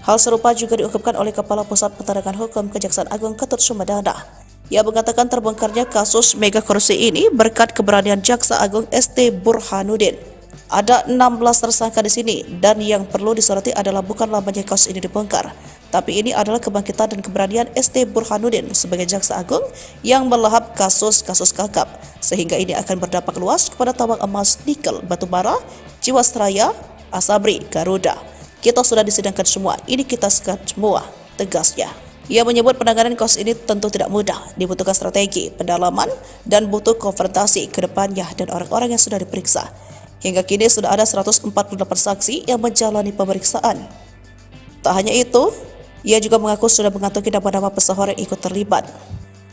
Hal serupa juga diungkapkan oleh Kepala Pusat Penerangan Hukum Kejaksaan Agung Ketut Sumedana. Ia mengatakan terbongkarnya kasus mega korupsi ini berkat keberanian Jaksa Agung ST Burhanuddin. Ada 16 tersangka di sini dan yang perlu disoroti adalah bukan lamanya kasus ini dibongkar, tapi ini adalah kebangkitan dan keberanian ST Burhanuddin sebagai Jaksa Agung yang melahap kasus-kasus kakap, sehingga ini akan berdampak luas kepada tambang emas, nikel, batubara, Jiwasraya, Asabri, Garuda. Kita sudah disidangkan semua, ini kita sekat semua, tegasnya. Ia menyebut penanganan kasus ini tentu tidak mudah, dibutuhkan strategi, pendalaman, dan butuh konfrontasi ke depannya dan orang-orang yang sudah diperiksa. Hingga kini sudah ada 148 saksi yang menjalani pemeriksaan. Tak hanya itu, ia juga mengaku sudah mengantongi nama-nama pesohor yang ikut terlibat.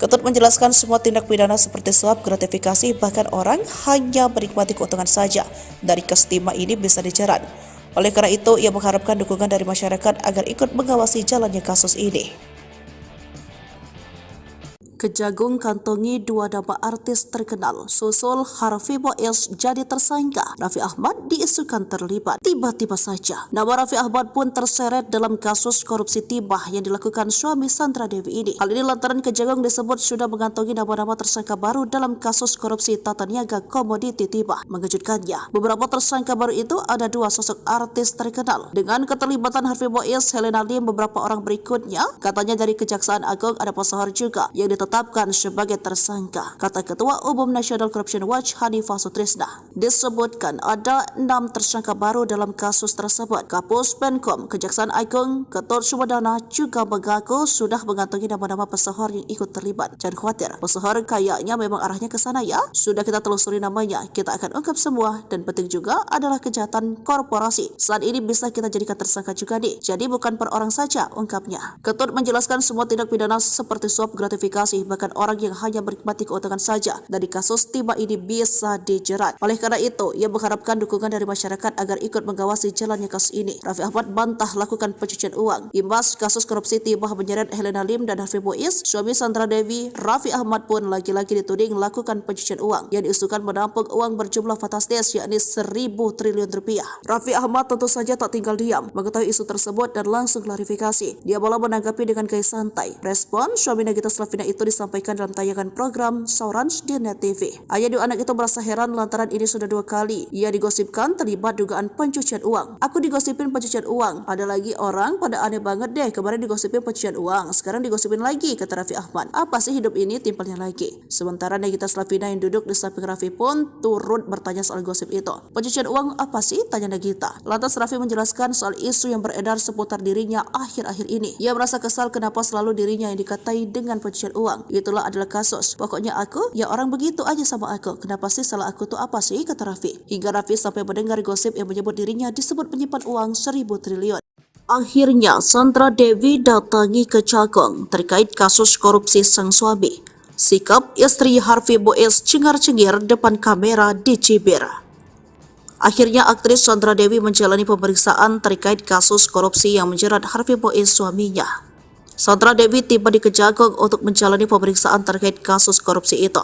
Ketut menjelaskan semua tindak pidana seperti suap, gratifikasi, bahkan orang hanya menikmati keuntungan saja dari kasus timah ini bisa dijerat. Oleh karena itu, ia mengharapkan dukungan dari masyarakat agar ikut mengawasi jalannya kasus ini. Kejagung kantongi 2 nama artis terkenal, susul Harvey Mois jadi tersangka. Raffi Ahmad diisukan terlibat. Tiba-tiba saja, nama Raffi Ahmad pun terseret dalam kasus korupsi timah yang dilakukan suami Sandra Dewi ini. Hal ini lantaran Kejagung disebut sudah mengantongi nama-nama tersangka baru dalam kasus korupsi tata niaga komoditi timah. Mengejutkannya, beberapa tersangka baru itu ada 2 sosok artis terkenal. Dengan keterlibatan Harvey Mois, Helena Lim, beberapa orang berikutnya, katanya dari Kejaksaan Agung ada pesohor juga yang ditetapkan ditetapkan sebagai tersangka, kata Ketua Umum National Corruption Watch Hanifah Sutrisna. Disebutkan ada 6 tersangka baru dalam kasus tersebut. Kapus Penkom, Kejaksaan Agung, Ketut Sumedana juga mengaku sudah mengantongi nama-nama pesohor yang ikut terlibat. Jangan khawatir, pesohor kayaknya memang arahnya ke sana ya. Sudah kita telusuri namanya, kita akan ungkap semua, dan penting juga adalah kejahatan korporasi. Saat ini bisa kita jadikan tersangka juga nih. Jadi bukan per orang saja, ungkapnya. Ketut menjelaskan semua tindak pidana seperti suap gratifikasi, bahkan orang yang hanya menikmati keuntungan saja dari kasus timah ini bisa dijerat. Oleh karena itu, ia mengharapkan dukungan dari masyarakat agar ikut mengawasi jalannya kasus ini. Raffi Ahmad bantah lakukan pencucian uang. Imbas kasus korupsi timah menyeret Helena Lim dan Harvey Mois, suami Sandra Dewi, Raffi Ahmad pun lagi-lagi dituding melakukan pencucian uang yang diusulkan menampung uang berjumlah fantastis yakni 1.000 triliun rupiah. Raffi Ahmad tentu saja tak tinggal diam mengetahui isu tersebut dan langsung klarifikasi. Dia malah menanggapi dengan gaya santai. Respon suami Nagita Slavina itu disampaikan dalam tayangan program Saurans di Net TV. Ayah dua anak itu merasa heran lantaran ini sudah 2 kali ia digosipkan terlibat dugaan pencucian uang. Aku digosipin pencucian uang. Ada lagi orang pada aneh banget deh, kemarin digosipin pencucian uang, sekarang digosipin lagi, kata Raffi Ahmad. Apa sih hidup ini timpalnya lagi? Sementara Nagita Slavina yang duduk di samping Raffi pun turut bertanya soal gosip itu. Pencucian uang apa sih? Tanya Nagita. Lantas Raffi menjelaskan soal isu yang beredar seputar dirinya akhir-akhir ini. Ia merasa kesal kenapa selalu dirinya yang dikatai dengan pencucian uang. Itulah adalah kasus. Pokoknya aku, ya orang begitu aja sama aku. Kenapa sih salah aku tuh apa sih? Kata Raffi. Hingga Raffi sampai mendengar gosip yang menyebut dirinya disebut menyimpan uang 1.000 triliun. Akhirnya Sandra Dewi datangi Kejagung terkait kasus korupsi sang suami. Sikap istri Harvey Mois cengar-cengir depan kamera di Cibir. Akhirnya aktris Sandra Dewi menjalani pemeriksaan terkait kasus korupsi yang menjerat Harvey Mois suaminya. Sandra Dewi tiba di Kejagung untuk menjalani pemeriksaan terkait kasus korupsi itu.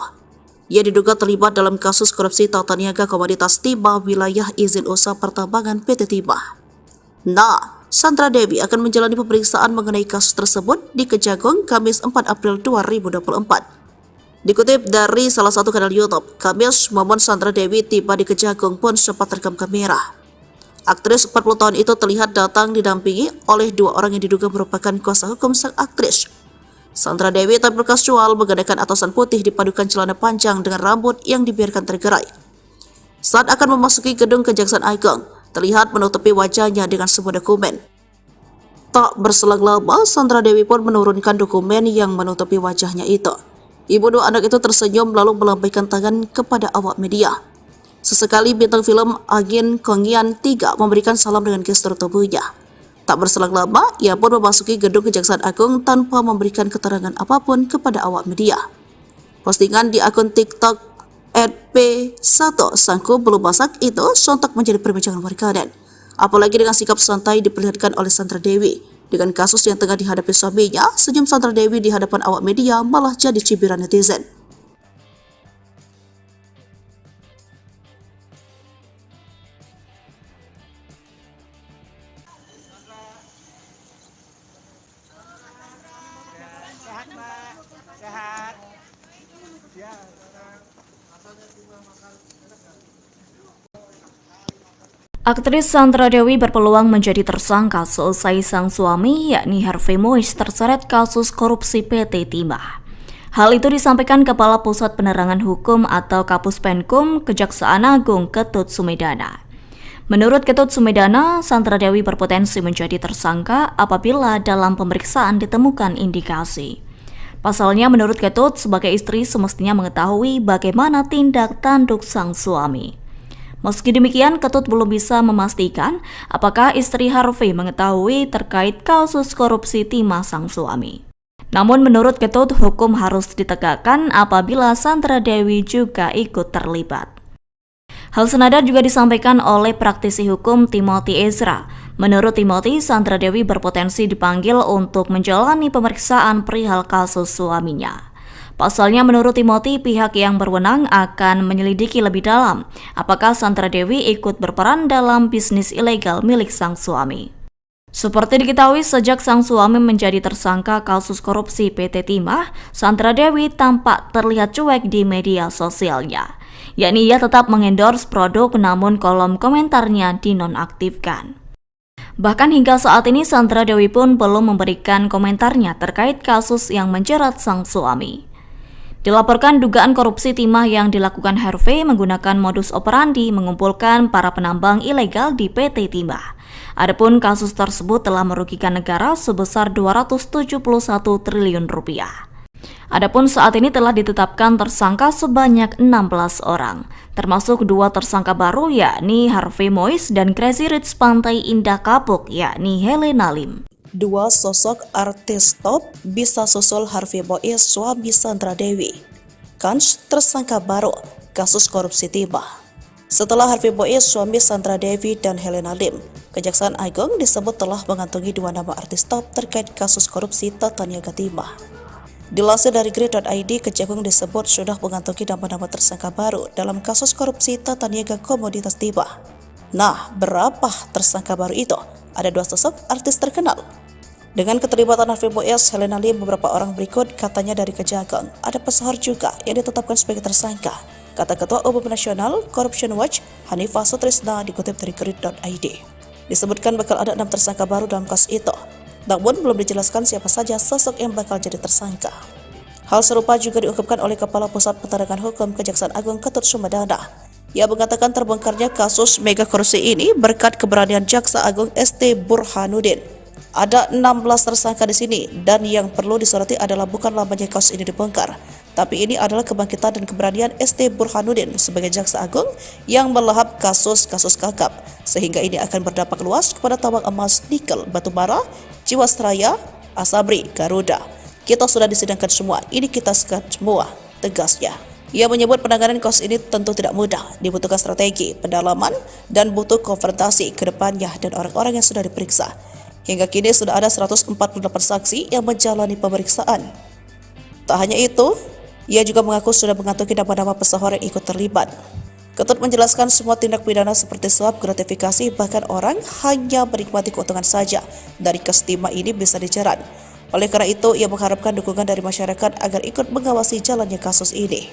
Ia diduga terlibat dalam kasus korupsi tata niaga komoditas timah wilayah izin usaha pertambangan PT Timah. Nah, Sandra Dewi akan menjalani pemeriksaan mengenai kasus tersebut di Kejagung Kamis 4 April 2024. Dikutip dari salah satu kanal YouTube, Kamis momen Sandra Dewi tiba di Kejagung pun sempat terekam kamera. Aktris 40 tahun itu terlihat datang didampingi oleh 2 orang yang diduga merupakan kuasa hukum sang aktris. Sandra Dewi tampil kasual menggunakan atasan putih dipadukan celana panjang dengan rambut yang dibiarkan tergerai. Saat akan memasuki gedung Kejaksaan Agung, terlihat menutupi wajahnya dengan sebuah dokumen. Tak berselang lama, Sandra Dewi pun menurunkan dokumen yang menutupi wajahnya itu. Ibu 2 anak itu tersenyum lalu melambaikan tangan kepada awak media. Sesekali bintang film Agin Kongian 3 memberikan salam dengan gestur tubuhnya. Tak berselang lama, ia pun memasuki gedung Kejaksaan Agung tanpa memberikan keterangan apapun kepada awak media. Postingan di akun TikTok @p1 sangku belum masak itu sontak menjadi perbincangan warganet. Apalagi dengan sikap santai diperlihatkan oleh Sandra Dewi. Dengan kasus yang tengah dihadapi suaminya, senyum Sandra Dewi di hadapan awak media malah jadi cibiran netizen. Sehat, Mbak. Sehat. Ya. Aktris Sandra Dewi berpeluang menjadi tersangka selesai sang suami yakni Harvey Mois terseret kasus korupsi PT Timah. Hal itu disampaikan Kepala Pusat Penerangan Hukum atau Kapus Penkum Kejaksaan Agung Ketut Sumedana. Menurut Ketut Sumedana, Sandra Dewi berpotensi menjadi tersangka apabila dalam pemeriksaan ditemukan indikasi. Pasalnya menurut Ketut, sebagai istri semestinya mengetahui bagaimana tindak tanduk sang suami. Meski demikian, Ketut belum bisa memastikan apakah istri Harvey mengetahui terkait kasus korupsi timah sang suami. Namun menurut Ketut, hukum harus ditegakkan apabila Sandra Dewi juga ikut terlibat. Hal senada juga disampaikan oleh praktisi hukum Timothy Ezra. Menurut Timothy, Sandra Dewi berpotensi dipanggil untuk menjalani pemeriksaan perihal kasus suaminya. Pasalnya menurut Timothy, pihak yang berwenang akan menyelidiki lebih dalam apakah Sandra Dewi ikut berperan dalam bisnis ilegal milik sang suami. Seperti diketahui, sejak sang suami menjadi tersangka kasus korupsi PT Timah, Sandra Dewi tampak terlihat cuek di media sosialnya. Yakni ia tetap mengendorse produk namun kolom komentarnya dinonaktifkan. Bahkan hingga saat ini Sandra Dewi pun belum memberikan komentarnya terkait kasus yang menjerat sang suami. Dilaporkan dugaan korupsi timah yang dilakukan Harvey menggunakan modus operandi mengumpulkan para penambang ilegal di PT Timah. Adapun kasus tersebut telah merugikan negara sebesar 271 triliun rupiah. Adapun saat ini telah ditetapkan tersangka sebanyak 16 orang, termasuk 2 tersangka baru yakni Harvey Mois dan Crazy Rich Pantai Indah Kapuk yakni Helena Lim. 2 sosok artis top bisa susul Harvey Mois suami Sandra Dewi. Kans tersangka baru kasus korupsi timah. Setelah Harvey Mois suami Sandra Dewi dan Helena Lim, Kejaksaan Agung disebut telah mengantongi 2 nama artis top terkait kasus korupsi tata niaga timah. Dilansir dari Grid.id, Kejagung disebut sudah mengantongi nama-nama tersangka baru dalam kasus korupsi tata niaga komoditas timah. Nah, berapa tersangka baru itu? Ada 2 sosok artis terkenal. Dengan keterlibatan Harvey Mois, Helena Lim, beberapa orang berikut katanya dari Kejagung. Ada pesohor juga yang ditetapkan sebagai tersangka, kata Ketua Umum Nasional Corruption Watch Hanifah Sutrisna dikutip dari Grid.id. Disebutkan bakal ada 6 tersangka baru dalam kasus itu, namun belum dijelaskan siapa saja sosok yang bakal jadi tersangka. Hal serupa juga diungkapkan oleh Kepala Pusat Penerangan Hukum Kejaksaan Agung Ketut Sumedana. Ia mengatakan terbongkarnya kasus mega korupsi ini berkat keberanian Jaksa Agung ST Burhanuddin. Ada 16 tersangka di sini, dan yang perlu disoroti adalah bukan lamanya kasus ini dibongkar, tapi ini adalah kebangkitan dan keberanian ST Burhanuddin sebagai Jaksa Agung yang melahap kasus-kasus kakap, sehingga ini akan berdampak luas kepada tambang emas, nikel, batubara, Jiwasraya, Asabri, Garuda. Kita sudah disidangkan semua, ini kita sekat semua, tegasnya. Ia menyebut penanganan kasus ini tentu tidak mudah, dibutuhkan strategi, pendalaman, dan butuh konfrontasi ke depannya dan orang-orang yang sudah diperiksa. Hingga kini sudah ada 148 saksi yang menjalani pemeriksaan. Tak hanya itu, ia juga mengaku sudah mengantongi nama-nama pesohor yang ikut terlibat. Ketut menjelaskan semua tindak pidana seperti suap, gratifikasi, bahkan orang hanya menikmati keuntungan saja dari kasus timah ini bisa dijerat. Oleh karena itu, ia mengharapkan dukungan dari masyarakat agar ikut mengawasi jalannya kasus ini.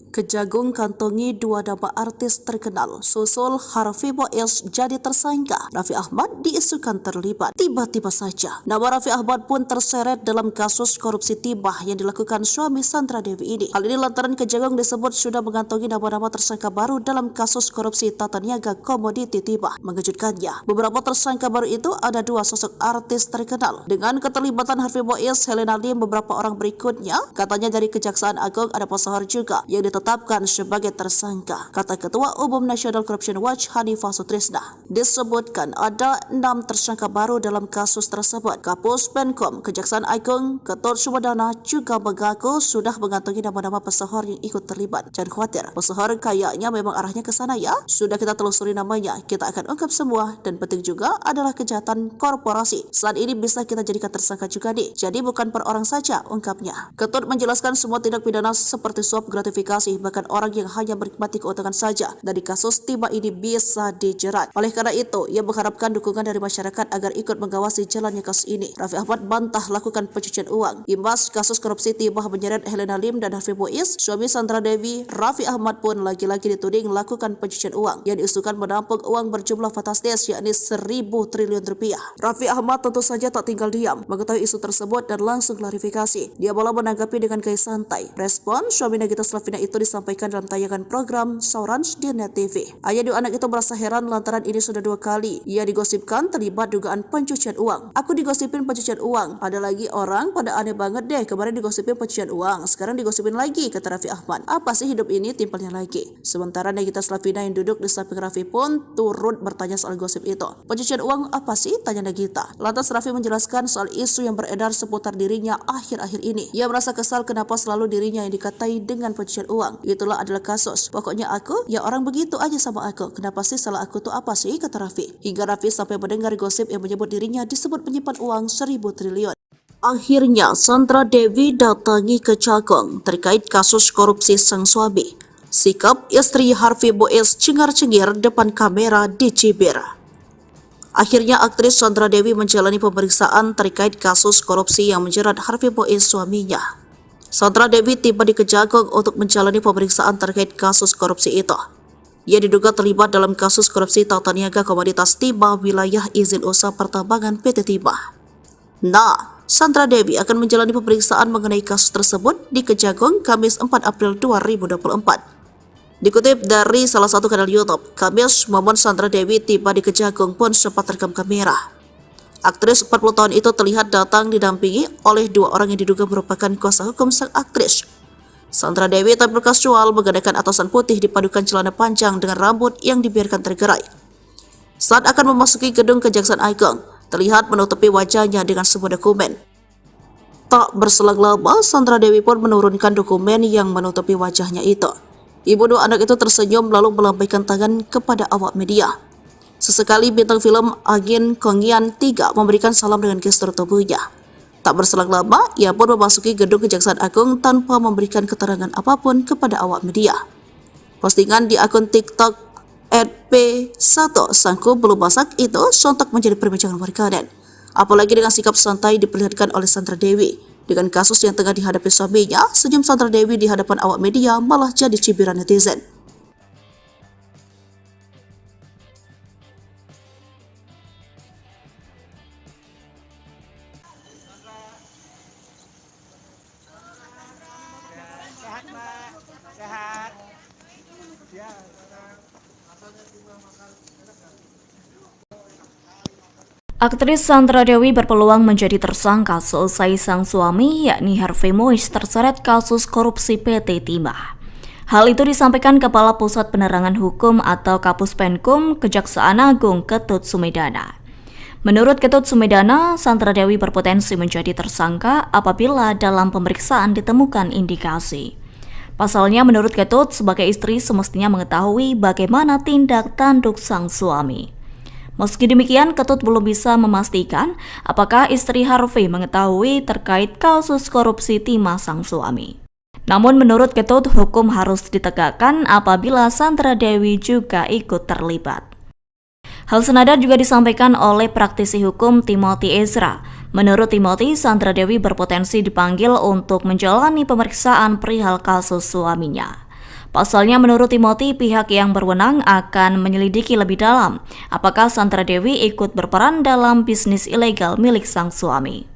Kejagung kantongi 2 nama artis terkenal, susul Harvey Mois jadi tersangka. Raffi Ahmad diisukan terlibat. Tiba-tiba saja, nama Raffi Ahmad pun terseret dalam kasus korupsi timah yang dilakukan suami Sandra Dewi ini. Hal ini lantaran Kejagung disebut sudah mengantongi nama-nama tersangka baru dalam kasus korupsi tata niaga komoditi timah. Mengejutkannya, beberapa tersangka baru itu ada 2 sosok artis terkenal. Dengan keterlibatan Harvey Mois, Helena Lim, beberapa orang berikutnya, katanya dari Kejaksaan Agung ada pesohor juga yang ditetapkan sebagai tersangka, kata Ketua Umum Nasional Corruption Watch Hanifah Sutrisna. Disebutkan ada 6 tersangka baru dalam kasus tersebut. Kapus Penkom Kejaksaan Agung Ketut Sumedana juga mengaku sudah mengantongi nama-nama pesohor yang ikut terlibat. Jangan khawatir, pesohor kayaknya memang arahnya ke sana ya. Sudah kita telusuri namanya, kita akan ungkap semua, dan penting juga adalah kejahatan korporasi. Saat ini bisa kita jadikan tersangka juga nih. Jadi bukan per orang saja, ungkapnya. Ketut menjelaskan semua tindak pidana seperti suap, gratifikasi, bahkan orang yang hanya menikmati keuntungan saja dari kasus timah ini bisa dijerat. Oleh karena itu, ia mengharapkan dukungan dari masyarakat agar ikut mengawasi jalannya kasus ini. Raffi Ahmad bantah lakukan pencucian uang. Imbas kasus korupsi timah menyeret Helena Lim dan Harvey Mois, suami Sandra Dewi, Raffi Ahmad pun lagi-lagi dituding melakukan pencucian uang yang diisukan menampung uang berjumlah fantastis yakni 1.000 triliun rupiah. Raffi Ahmad tentu saja tak tinggal diam mengetahui isu tersebut dan langsung klarifikasi. Dia malah menanggapi dengan gaya santai. Respon suami Nagita Slavina itu disampaikan dalam tayangan program Saurans di Net TV. Ayah dua anak itu merasa heran lantaran ini sudah 2 kali ia digosipkan terlibat dugaan pencucian uang. Aku digosipin pencucian uang, ada lagi orang pada aneh banget deh, kemarin digosipin pencucian uang, sekarang digosipin lagi, kata Raffi Ahmad. Apa sih hidup ini, timpalnya lagi. Sementara Nagita Slavina yang duduk di samping Raffi pun turut bertanya soal gosip itu. Pencucian uang apa sih, tanya Nagita. Lantas Raffi menjelaskan soal isu yang beredar seputar dirinya akhir-akhir ini. Ia merasa kesal kenapa selalu dirinya yang dikatai dengan pencucian uang. Itulah adalah kasus. Pokoknya aku, ya orang begitu aja sama aku. Kenapa sih salah aku tuh apa sih, kata Raffi. Hingga Raffi sampai mendengar gosip yang menyebut dirinya disebut menyimpan uang 1.000 triliun. Akhirnya Sandra Dewi datangi Kejagung terkait kasus korupsi sang suami. Sikap istri Harvey Mois cengar-cengir depan kamera di Cibir. Akhirnya aktris Sandra Dewi menjalani pemeriksaan terkait kasus korupsi yang menjerat Harvey Mois suaminya. Sandra Dewi tiba di Kejagung untuk menjalani pemeriksaan terkait kasus korupsi itu. Ia diduga terlibat dalam kasus korupsi tata niaga komoditas timah wilayah izin usaha pertambangan PT Timah. Nah, Sandra Dewi akan menjalani pemeriksaan mengenai kasus tersebut di Kejagung Kamis 4 April 2024. Dikutip dari salah satu kanal YouTube, Kamis momen Sandra Dewi tiba di Kejagung pun sempat terekam kamera. Aktris 40 tahun itu terlihat datang didampingi oleh dua orang yang diduga merupakan kuasa hukum sang aktris. Sandra Dewi tampil kasual menggunakan atasan putih dipadukan celana panjang dengan rambut yang dibiarkan tergerai. Saat akan memasuki gedung Kejaksaan Agung, terlihat menutupi wajahnya dengan sebuah dokumen. Tak berselang lama, Sandra Dewi pun menurunkan dokumen yang menutupi wajahnya itu. Ibu dua anak itu tersenyum lalu melambaikan tangan kepada awak media. Sesekali bintang film Agin Kongyan 3 memberikan salam dengan gestur tubuhnya. Tak berselang lama, ia pun memasuki gedung Kejaksaan Agung tanpa memberikan keterangan apapun kepada awak media. Postingan di akun TikTok @p1 Sangku belum masak itu sontak menjadi perbincangan warganet. Apalagi dengan sikap santai diperlihatkan oleh Sandra Dewi. Dengan kasus yang tengah dihadapi suaminya, senyum Sandra Dewi di hadapan awak media malah jadi cibiran netizen. Sehat, Mbak. Sehat. Ya. Aktris Sandra Dewi berpeluang menjadi tersangka seusai sang suami yakni Harvey Mois terseret kasus korupsi PT Timah. Hal itu disampaikan Kepala Pusat Penerangan Hukum atau Kapus Penkum Kejaksaan Agung Ketut Sumedana. Menurut Ketut Sumedana, Sandra Dewi berpotensi menjadi tersangka apabila dalam pemeriksaan ditemukan indikasi. Pasalnya menurut Ketut, sebagai istri semestinya mengetahui bagaimana tindak tanduk sang suami. Meski demikian, Ketut belum bisa memastikan apakah istri Harvey mengetahui terkait kasus korupsi timah sang suami. Namun menurut Ketut, hukum harus ditegakkan apabila Sandra Dewi juga ikut terlibat. Hal senada juga disampaikan oleh praktisi hukum Timothy Ezra. Menurut Timothy, Sandra Dewi berpotensi dipanggil untuk menjalani pemeriksaan perihal kasus suaminya. Pasalnya menurut Timothy, pihak yang berwenang akan menyelidiki lebih dalam apakah Sandra Dewi ikut berperan dalam bisnis ilegal milik sang suami.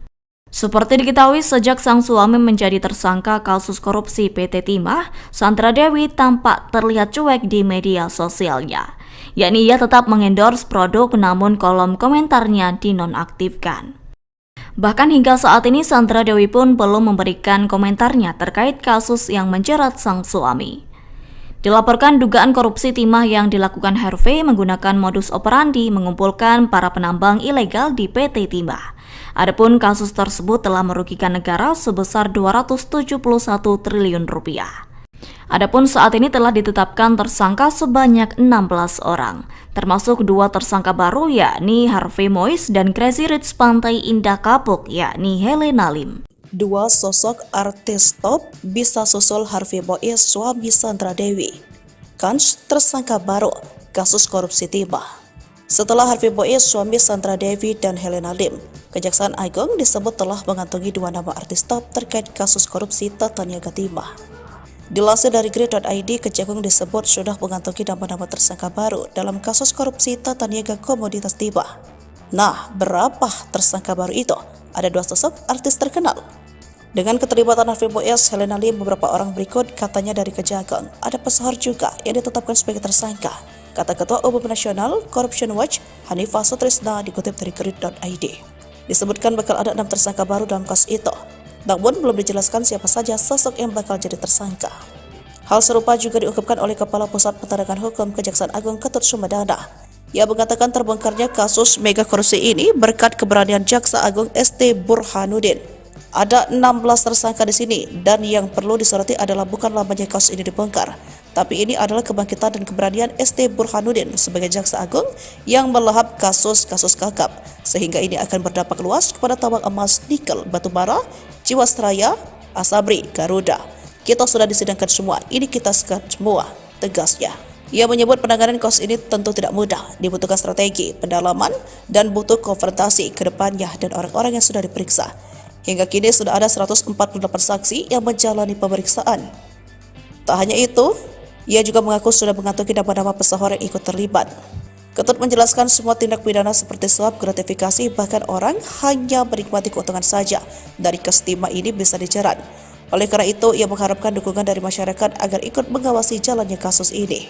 Seperti diketahui, sejak sang suami menjadi tersangka kasus korupsi PT Timah, Sandra Dewi tampak terlihat cuek di media sosialnya. Yakni ia tetap mengendorse produk namun kolom komentarnya dinonaktifkan. Bahkan hingga saat ini Sandra Dewi pun belum memberikan komentarnya terkait kasus yang menjerat sang suami. Dilaporkan dugaan korupsi timah yang dilakukan Harvey menggunakan modus operandi mengumpulkan para penambang ilegal di PT Timah. Adapun kasus tersebut telah merugikan negara sebesar 271 triliun rupiah. Adapun saat ini telah ditetapkan tersangka sebanyak 16 orang, termasuk dua tersangka baru yakni Harvey Mois dan Crazy Rich Pantai Indah Kapuk yakni Helena Lim. Dua sosok artis top bisa susul Harvey Mois suami Sandra Dewi. Kans tersangka baru kasus korupsi timah. Setelah Harvey Mois suami Sandra Dewi dan Helena Lim, Kejaksaan Agung disebut telah mengantongi dua nama artis top terkait kasus korupsi tata niaga timah. Dilansir dari Grid.id, Kejagung disebut sudah mengantongi nama-nama tersangka baru dalam kasus korupsi tata niaga komoditas timah. Nah, berapa tersangka baru itu? Ada dua sosok artis terkenal. Dengan keterlibatan Harvey Mois, Helena Lim, beberapa orang berikut katanya dari Kejagung. Ada pesohor juga yang ditetapkan sebagai tersangka, kata Ketua Umum Nasional Corruption Watch Hanifah Sutrisna dikutip dari Grid.id. Disebutkan bakal ada 6 tersangka baru dalam kasus itu, namun belum dijelaskan siapa saja sosok yang bakal jadi tersangka. Hal serupa juga diungkapkan oleh Kepala Pusat Penerangan Hukum Kejaksaan Agung Ketut Sumedana. Ia mengatakan terbongkarnya kasus mega korupsi ini berkat keberanian Jaksa Agung ST Burhanuddin. Ada 16 tersangka di sini dan yang perlu disoroti adalah bukan lamanya kasus ini dibongkar, tapi ini adalah kebangkitan dan keberanian ST Burhanuddin sebagai Jaksa Agung yang melahap kasus-kasus kakap, sehingga ini akan berdampak luas kepada tambang emas, nikel, batubara, Jiwasraya, Asabri, Garuda. Kita sudah disidangkan semua, ini kita sekat semua, tegasnya. Ia menyebut penanganan kasus ini tentu tidak mudah, dibutuhkan strategi, pendalaman, dan butuh konfrontasi ke depannya dan orang-orang yang sudah diperiksa. Hingga kini sudah ada 148 saksi yang menjalani pemeriksaan. Tak hanya itu, ia juga mengaku sudah mengantongi nama-nama pesohor yang ikut terlibat. Ketut menjelaskan semua tindak pidana seperti suap, gratifikasi, bahkan orang hanya menikmati keuntungan saja dari kestima ini bisa dijerat. Oleh karena itu, ia mengharapkan dukungan dari masyarakat agar ikut mengawasi jalannya kasus ini.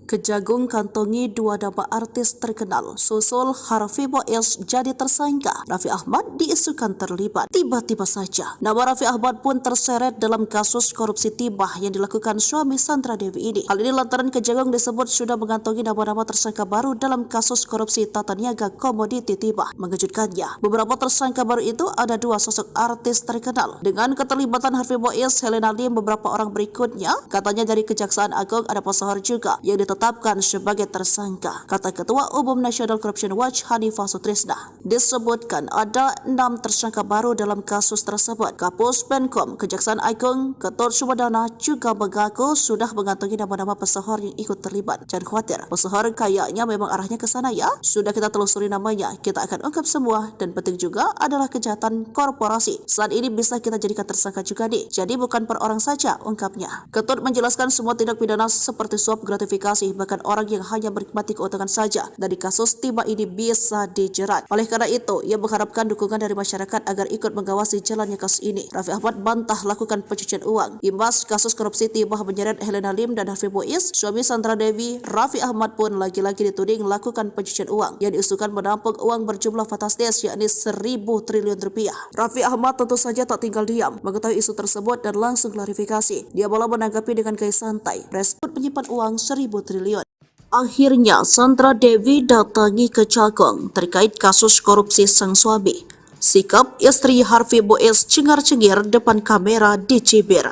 Kejagung kantongi dua nama artis terkenal. Susul Harvey Mois jadi tersangka, Raffi Ahmad diisukan terlibat. Tiba-tiba saja, nama Raffi Ahmad pun terseret dalam kasus korupsi timah yang dilakukan suami Sandra Dewi ini. Hal ini lantaran Kejagung disebut sudah mengantongi nama-nama tersangka baru dalam kasus korupsi tata niaga komoditi timah. Mengejutkannya, beberapa tersangka baru itu ada dua sosok artis terkenal. Dengan keterlibatan Harvey Mois, Helena Lim, beberapa orang berikutnya, katanya dari Kejaksaan Agung ada pesohor juga yang ditetapkan sebagai tersangka, kata Ketua Umum National Corruption Watch Hanifah Sutrisna. Disebutkan ada 6 tersangka baru dalam kasus tersebut. Kapus Penkom Kejaksaan Agung Ketut Sumedana juga mengaku sudah mengantongi nama-nama pesohor yang ikut terlibat. Jangan khawatir, pesohor kayaknya memang arahnya ke sana ya. Sudah kita telusuri namanya, kita akan ungkap semua, dan penting juga adalah kejahatan korporasi. Saat ini bisa kita jadikan tersangka juga nih. Jadi bukan per orang saja, ungkapnya. Ketut menjelaskan semua tindak pidana seperti suap, gratifikasi, bahkan orang yang hanya menikmati keuntungan saja dari kasus timah ini bisa dijerat. Oleh karena itu, ia mengharapkan dukungan dari masyarakat agar ikut mengawasi jalannya kasus ini. Raffi Ahmad bantah lakukan pencucian uang. Imbas kasus korupsi timah menyeret Helena Lim dan Harvey Mois, suami Sandra Dewi, Raffi Ahmad pun lagi-lagi dituding melakukan pencucian uang yang diusulkan menampung uang berjumlah fantastis yakni 1.000 triliun rupiah. Raffi Ahmad tentu saja tak tinggal diam mengetahui isu tersebut dan langsung klarifikasi. Dia malah menanggapi dengan gaya santai, respon menyimpan uang 1.000 triliun. Akhirnya, Sandra Dewi datangi Kejagung terkait kasus korupsi sang suami. Sikap istri Harvey Mois cengar-cengir depan kamera dicibir.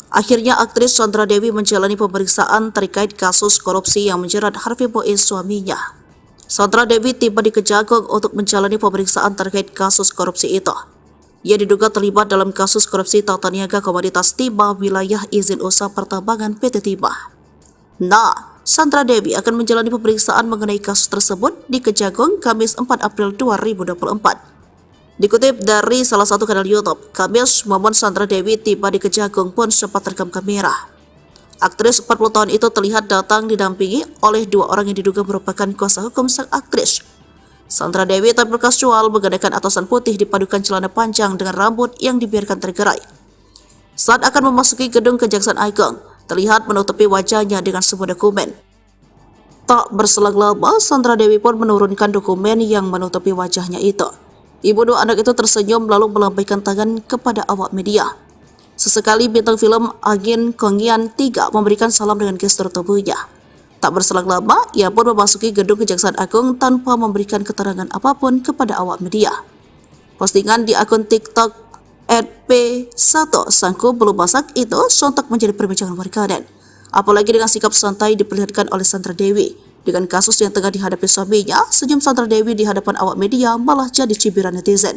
Akhirnya, aktris Sandra Dewi menjalani pemeriksaan terkait kasus korupsi yang menjerat Harvey Mois suaminya. Sandra Dewi tiba di Kejagung untuk menjalani pemeriksaan terkait kasus korupsi itu. Ia diduga terlibat dalam kasus korupsi tata niaga komoditas timah wilayah izin usaha pertambangan PT Timah. Nah, Sandra Dewi akan menjalani pemeriksaan mengenai kasus tersebut di Kejagung Kamis 4 April 2024. Dikutip dari salah satu kanal YouTube, Kamis momen Sandra Dewi tiba di Kejagung pun sempat terekam kamera. Aktris 40 tahun itu terlihat datang didampingi oleh 2 orang yang diduga merupakan kuasa hukum sang aktris. Sandra Dewi tampil kasual menggunakan atasan putih dipadukan celana panjang dengan rambut yang dibiarkan tergerai. Saat akan memasuki gedung Kejaksaan Agung, terlihat menutupi wajahnya dengan sebuah dokumen. Tak berselang lama, Sandra Dewi pun menurunkan dokumen yang menutupi wajahnya itu. Ibu 2 anak itu tersenyum lalu melambaikan tangan kepada awak media. Sesekali bintang film Agin Kongian 3 memberikan salam dengan gestur tubuhnya. Tak berselang lama, ia pun memasuki gedung Kejaksaan Agung tanpa memberikan keterangan apapun kepada awak media. Postingan di akun TikTok @p1 sangku belum masak itu sontak menjadi perbincangan warganet. Apalagi dengan sikap santai diperlihatkan oleh Sandra Dewi. Dengan kasus yang tengah dihadapi suaminya, senyum Sandra Dewi di hadapan awak media malah jadi cibiran netizen.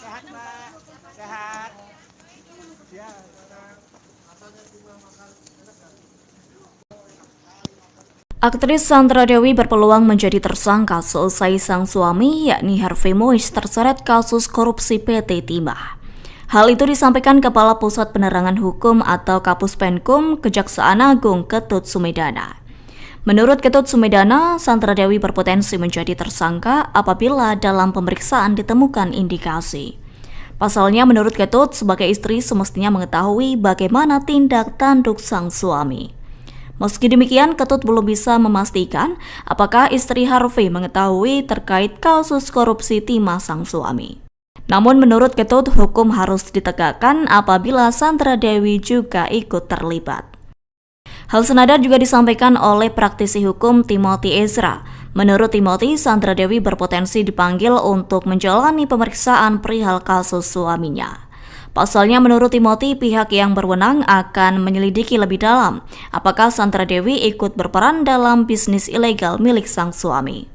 Sehat, Mbak. Sehat. Ya. Aktris Sandra Dewi berpeluang menjadi tersangka selesai sang suami yakni Harvey Mois terseret kasus korupsi PT Timah. Hal itu disampaikan Kepala Pusat Penerangan Hukum atau Kapus Penkum Kejaksaan Agung Ketut Sumedana. Menurut Ketut Sumedana, Sandra Dewi berpotensi menjadi tersangka apabila dalam pemeriksaan ditemukan indikasi. Pasalnya menurut Ketut, sebagai istri semestinya mengetahui bagaimana tindak tanduk sang suami. Meski demikian, Ketut belum bisa memastikan apakah istri Harvey mengetahui terkait kasus korupsi timah sang suami. Namun menurut Ketut, hukum harus ditegakkan apabila Sandra Dewi juga ikut terlibat. Hal senada juga disampaikan oleh praktisi hukum Timothy Ezra. Menurut Timothy, Sandra Dewi berpotensi dipanggil untuk menjalani pemeriksaan perihal kasus suaminya. Pasalnya menurut Timothy, pihak yang berwenang akan menyelidiki lebih dalam apakah Sandra Dewi ikut berperan dalam bisnis ilegal milik sang suami.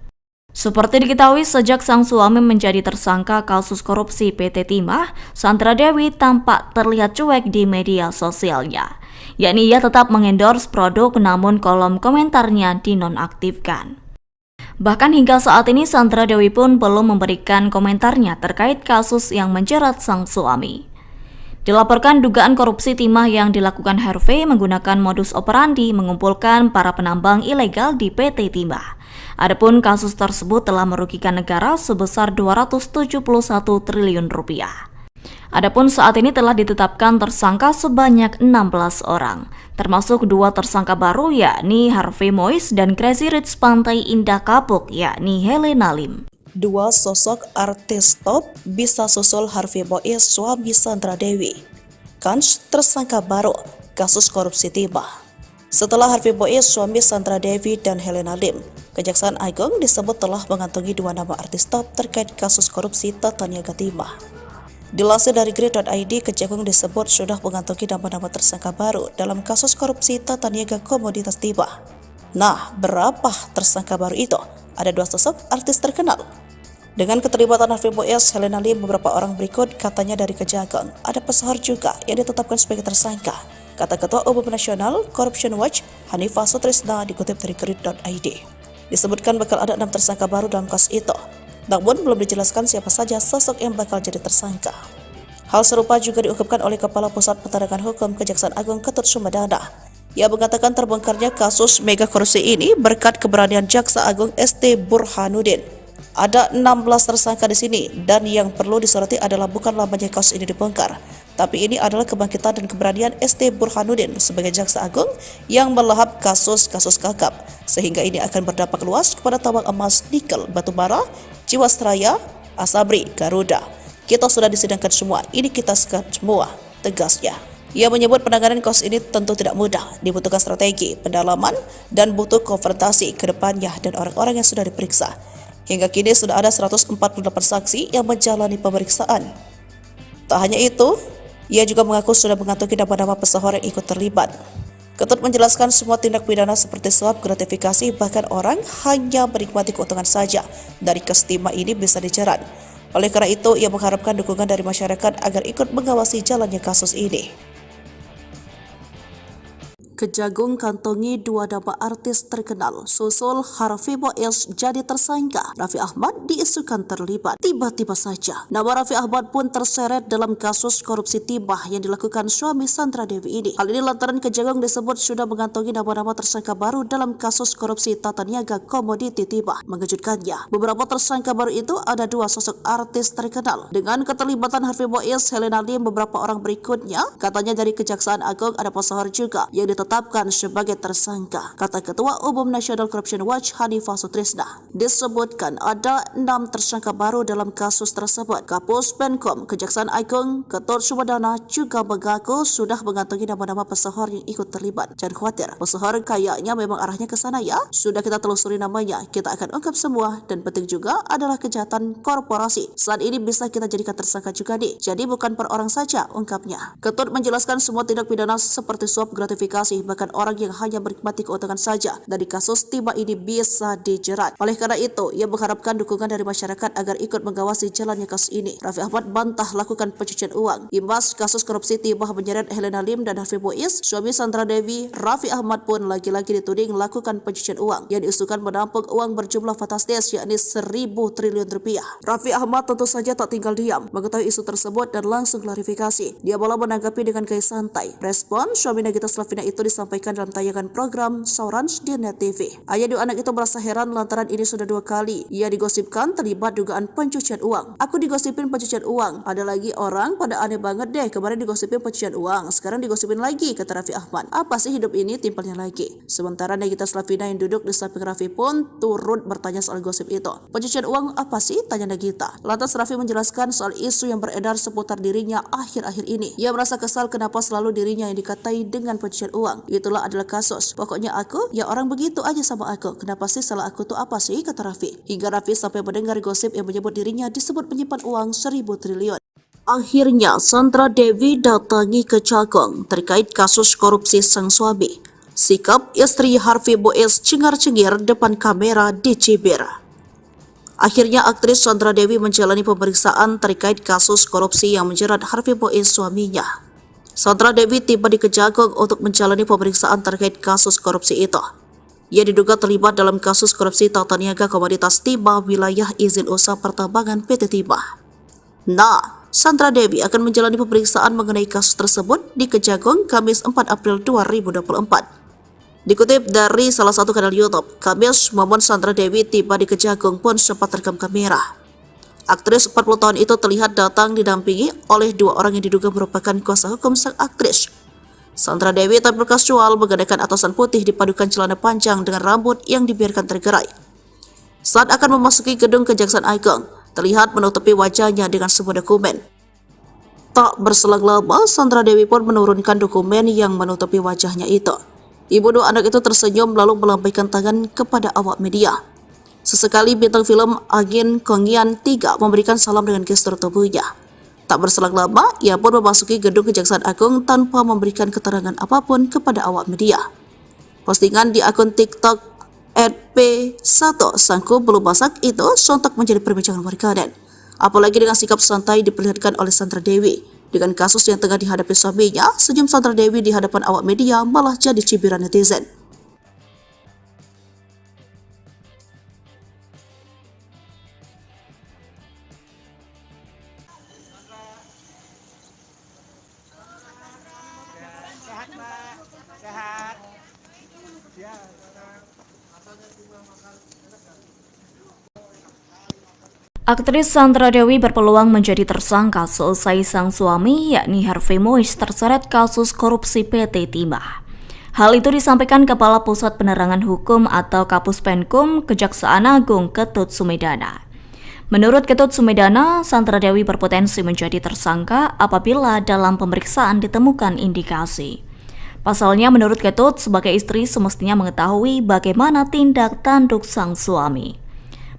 Seperti diketahui, sejak sang suami menjadi tersangka kasus korupsi PT Timah, Sandra Dewi tampak terlihat cuek di media sosialnya. Yakni ia tetap mengendorse produk namun kolom komentarnya dinonaktifkan. Bahkan hingga saat ini Sandra Dewi pun belum memberikan komentarnya terkait kasus yang menjerat sang suami. Dilaporkan dugaan korupsi timah yang dilakukan Harvey menggunakan modus operandi mengumpulkan para penambang ilegal di PT Timah. Adapun kasus tersebut telah merugikan negara sebesar 271 triliun rupiah. Adapun saat ini telah ditetapkan tersangka sebanyak 16 orang, termasuk 2 tersangka baru yakni Harvey Mois dan Crazy Rich Pantai Indah Kapuk yakni Helena Lim. 2 sosok artis top bisa susul Harvey Mois suami Sandra Dewi. Kans tersangka baru kasus korupsi timah. Setelah Harvey Mois suami Sandra Dewi dan Helena Lim, Kejaksaan Agung disebut telah mengantongi 2 nama artis top terkait kasus korupsi tata niaga timah. Dilansir dari Grid.id, Kejagung disebut sudah mengantongi nama-nama tersangka baru dalam kasus korupsi tata niaga komoditas timah. Nah, berapa tersangka baru itu? Ada 2 sosok artis terkenal. Dengan keterlibatan Harvey Mois, Helena Lim, beberapa orang berikut katanya dari Kejagung. Ada pesohor juga yang ditetapkan sebagai tersangka, kata Ketua Umum Nasional Corruption Watch Hanifah Sutrisna dikutip dari Grid.id. Disebutkan bakal ada 6 tersangka baru dalam kasus itu. Namun belum dijelaskan siapa saja sosok yang bakal jadi tersangka. Hal serupa juga diungkapkan oleh Kepala Pusat Penerangan Hukum Kejaksaan Agung Ketut Sumedana. Ia mengatakan terbongkarnya kasus mega korupsi ini berkat keberanian Jaksa Agung ST Burhanuddin. Ada 16 tersangka di sini dan yang perlu disoroti adalah bukan lamanya kasus ini dibongkar, tapi ini adalah kebangkitan dan keberanian ST Burhanuddin sebagai Jaksa Agung yang melahap kasus-kasus kakap, sehingga ini akan berdampak luas kepada tambang emas, nikel, batubara, Jiwasraya, Asabri, Garuda. Kita sudah disidangkan semua, ini kita sekat semua, tegasnya. Ia menyebut penanganan kasus ini tentu tidak mudah, dibutuhkan strategi, pendalaman, dan butuh konfrontasi ke depannya dan orang-orang yang sudah diperiksa. Hingga kini sudah ada 148 saksi yang menjalani pemeriksaan. Tak hanya itu, ia juga mengaku sudah mengantongi nama-nama pesohor yang ikut terlibat. Ketut menjelaskan semua tindak pidana seperti suap, gratifikasi, bahkan orang hanya menikmati keuntungan saja dari kasus timah ini bisa dijerat. Oleh karena itu, ia mengharapkan dukungan dari masyarakat agar ikut mengawasi jalannya kasus ini. Kejagung kantongi 2 nama artis terkenal, susul Harvey Mois jadi tersangka. Raffi Ahmad diisukan terlibat. Tiba-tiba saja, nama Raffi Ahmad pun terseret dalam kasus korupsi timah yang dilakukan suami Sandra Dewi ini. Hal ini lantaran Kejagung disebut sudah mengantongi nama-nama tersangka baru dalam kasus korupsi tata niaga komoditi timah. Mengejutkannya, beberapa tersangka baru itu ada 2 sosok artis terkenal. Dengan keterlibatan Harvey Mois, Helena Lim, beberapa orang berikutnya, katanya dari Kejaksaan Agung ada pesohor juga yang ditetapkan sebagai tersangka, kata Ketua Umum Nasional Corruption Watch Hanifah Sutrisna. Disebutkan ada 6 tersangka baru dalam kasus tersebut. Kapus Penkom Kejaksaan Agung Ketut Sumedana juga mengaku sudah mengantongi nama-nama pesohor yang ikut terlibat. Jangan khawatir, pesohor kayaknya memang arahnya ke sana ya. Sudah kita telusuri namanya, kita akan ungkap semua, dan penting juga adalah kejahatan korporasi. Saat ini bisa kita jadikan tersangka juga nih. Jadi bukan per orang saja, ungkapnya. Ketut menjelaskan semua tindak pidana seperti suap, gratifikasi, bahkan orang yang hanya menikmati keuntungan saja dari kasus timah ini bisa dijerat. Oleh karena itu, ia mengharapkan dukungan dari masyarakat agar ikut mengawasi jalannya kasus ini. Raffi Ahmad bantah lakukan pencucian uang. Imbas kasus korupsi timah menyeret Helena Lim dan Harvey Mois, suami Sandra Dewi, Raffi Ahmad pun lagi-lagi dituding melakukan pencucian uang yang diisukan menampung uang berjumlah fantastis yakni 1.000 triliun rupiah. Raffi Ahmad tentu saja tak tinggal diam mengetahui isu tersebut dan langsung klarifikasi. Dia malah menanggapi dengan gaya santai. Respon suami Nagita Slavina itu disampaikan dalam tayangan program Saurans di Net TV. Ayah dua anak itu merasa heran lantaran ini sudah 2 kali ia digosipkan terlibat dugaan pencucian uang. Aku digosipin pencucian uang. Ada lagi orang pada aneh banget deh, kemarin digosipin pencucian uang, sekarang digosipin lagi, kata Raffi Ahmad. Apa sih hidup ini, timpalnya lagi. Sementara Nagita Slavina yang duduk di samping Raffi pun turut bertanya soal gosip itu. Pencucian uang apa sih, tanya Nagita. Lantas Raffi menjelaskan soal isu yang beredar seputar dirinya akhir-akhir ini. Ia merasa kesal kenapa selalu dirinya yang dikatai dengan pencucian uang. Itulah adalah kasus. Pokoknya aku, ya orang begitu aja sama aku. Kenapa sih salah aku tuh apa sih, kata Raffi. Hingga Raffi sampai mendengar gosip yang menyebut dirinya disebut menyimpan uang 1.000 triliun. Akhirnya Sandra Dewi datangi Kejagung terkait kasus korupsi sang suami. Sikap istri Harvey Mois cengar-cengir depan kamera di Cibir. Akhirnya aktris Sandra Dewi menjalani pemeriksaan terkait kasus korupsi yang menjerat Harvey Mois suaminya. Sandra Dewi tiba di Kejagung untuk menjalani pemeriksaan terkait kasus korupsi itu. Ia diduga terlibat dalam kasus korupsi tata niaga komoditas timah wilayah izin usaha pertambangan PT Timah. Nah, Sandra Dewi akan menjalani pemeriksaan mengenai kasus tersebut di Kejagung Kamis 4 April 2024. Dikutip dari salah satu kanal YouTube, Kamis momen Sandra Dewi tiba di Kejagung pun sempat terekam kamera. Aktris 40 tahun itu terlihat datang didampingi oleh dua orang yang diduga merupakan kuasa hukum sang aktris. Sandra Dewi tampil kasual menggunakan atasan putih dipadukan celana panjang dengan rambut yang dibiarkan tergerai. Saat akan memasuki gedung Kejaksaan Agung, terlihat menutupi wajahnya dengan sebuah dokumen. Tak berselang lama, Sandra Dewi pun menurunkan dokumen yang menutupi wajahnya itu. Ibu dua anak itu tersenyum lalu melambaikan tangan kepada awak media. Sesekali bintang film Agin Kongian 3 memberikan salam dengan gestur tubuhnya. Tak berselang lama, ia pun memasuki gedung Kejaksaan Agung tanpa memberikan keterangan apapun kepada awak media. Postingan di akun TikTok @p1 sangku belum masak itu sontak menjadi perbincangan warganet. Apalagi dengan sikap santai diperlihatkan oleh Sandra Dewi. Dengan kasus yang tengah dihadapi suaminya, senyum Sandra Dewi di hadapan awak media malah jadi cibiran netizen. Sehat, Mbak. Sehat. Ya. Aktris Sandra Dewi berpeluang menjadi tersangka seusai sang suami yakni Harvey Mois terseret kasus korupsi PT Timah. Hal itu disampaikan Kepala Pusat Penerangan Hukum atau Kapus Penkum Kejaksaan Agung Ketut Sumedana. Menurut Ketut Sumedana, Sandra Dewi berpotensi menjadi tersangka apabila dalam pemeriksaan ditemukan indikasi. Pasalnya menurut Ketut, sebagai istri semestinya mengetahui bagaimana tindak tanduk sang suami.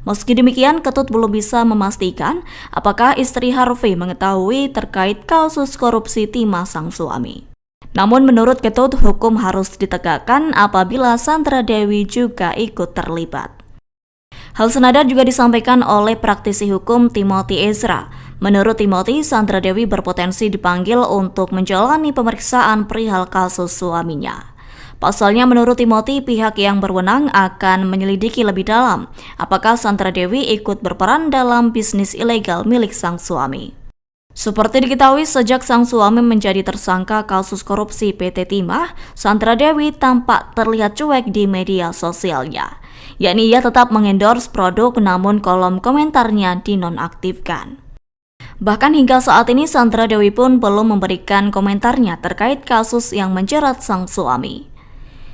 Meski demikian, Ketut belum bisa memastikan apakah istri Harvey mengetahui terkait kasus korupsi timah sang suami. Namun menurut Ketut, hukum harus ditegakkan apabila Sandra Dewi juga ikut terlibat. Hal senada juga disampaikan oleh praktisi hukum Timothy Ezra. Menurut Timothy, Sandra Dewi berpotensi dipanggil untuk menjalani pemeriksaan perihal kasus suaminya. Pasalnya menurut Timothy, pihak yang berwenang akan menyelidiki lebih dalam apakah Sandra Dewi ikut berperan dalam bisnis ilegal milik sang suami. Seperti diketahui, sejak sang suami menjadi tersangka kasus korupsi PT Timah, Sandra Dewi tampak terlihat cuek di media sosialnya. Yakni ia tetap mengendorse produk namun kolom komentarnya dinonaktifkan. Bahkan hingga saat ini Sandra Dewi pun belum memberikan komentarnya terkait kasus yang menjerat sang suami.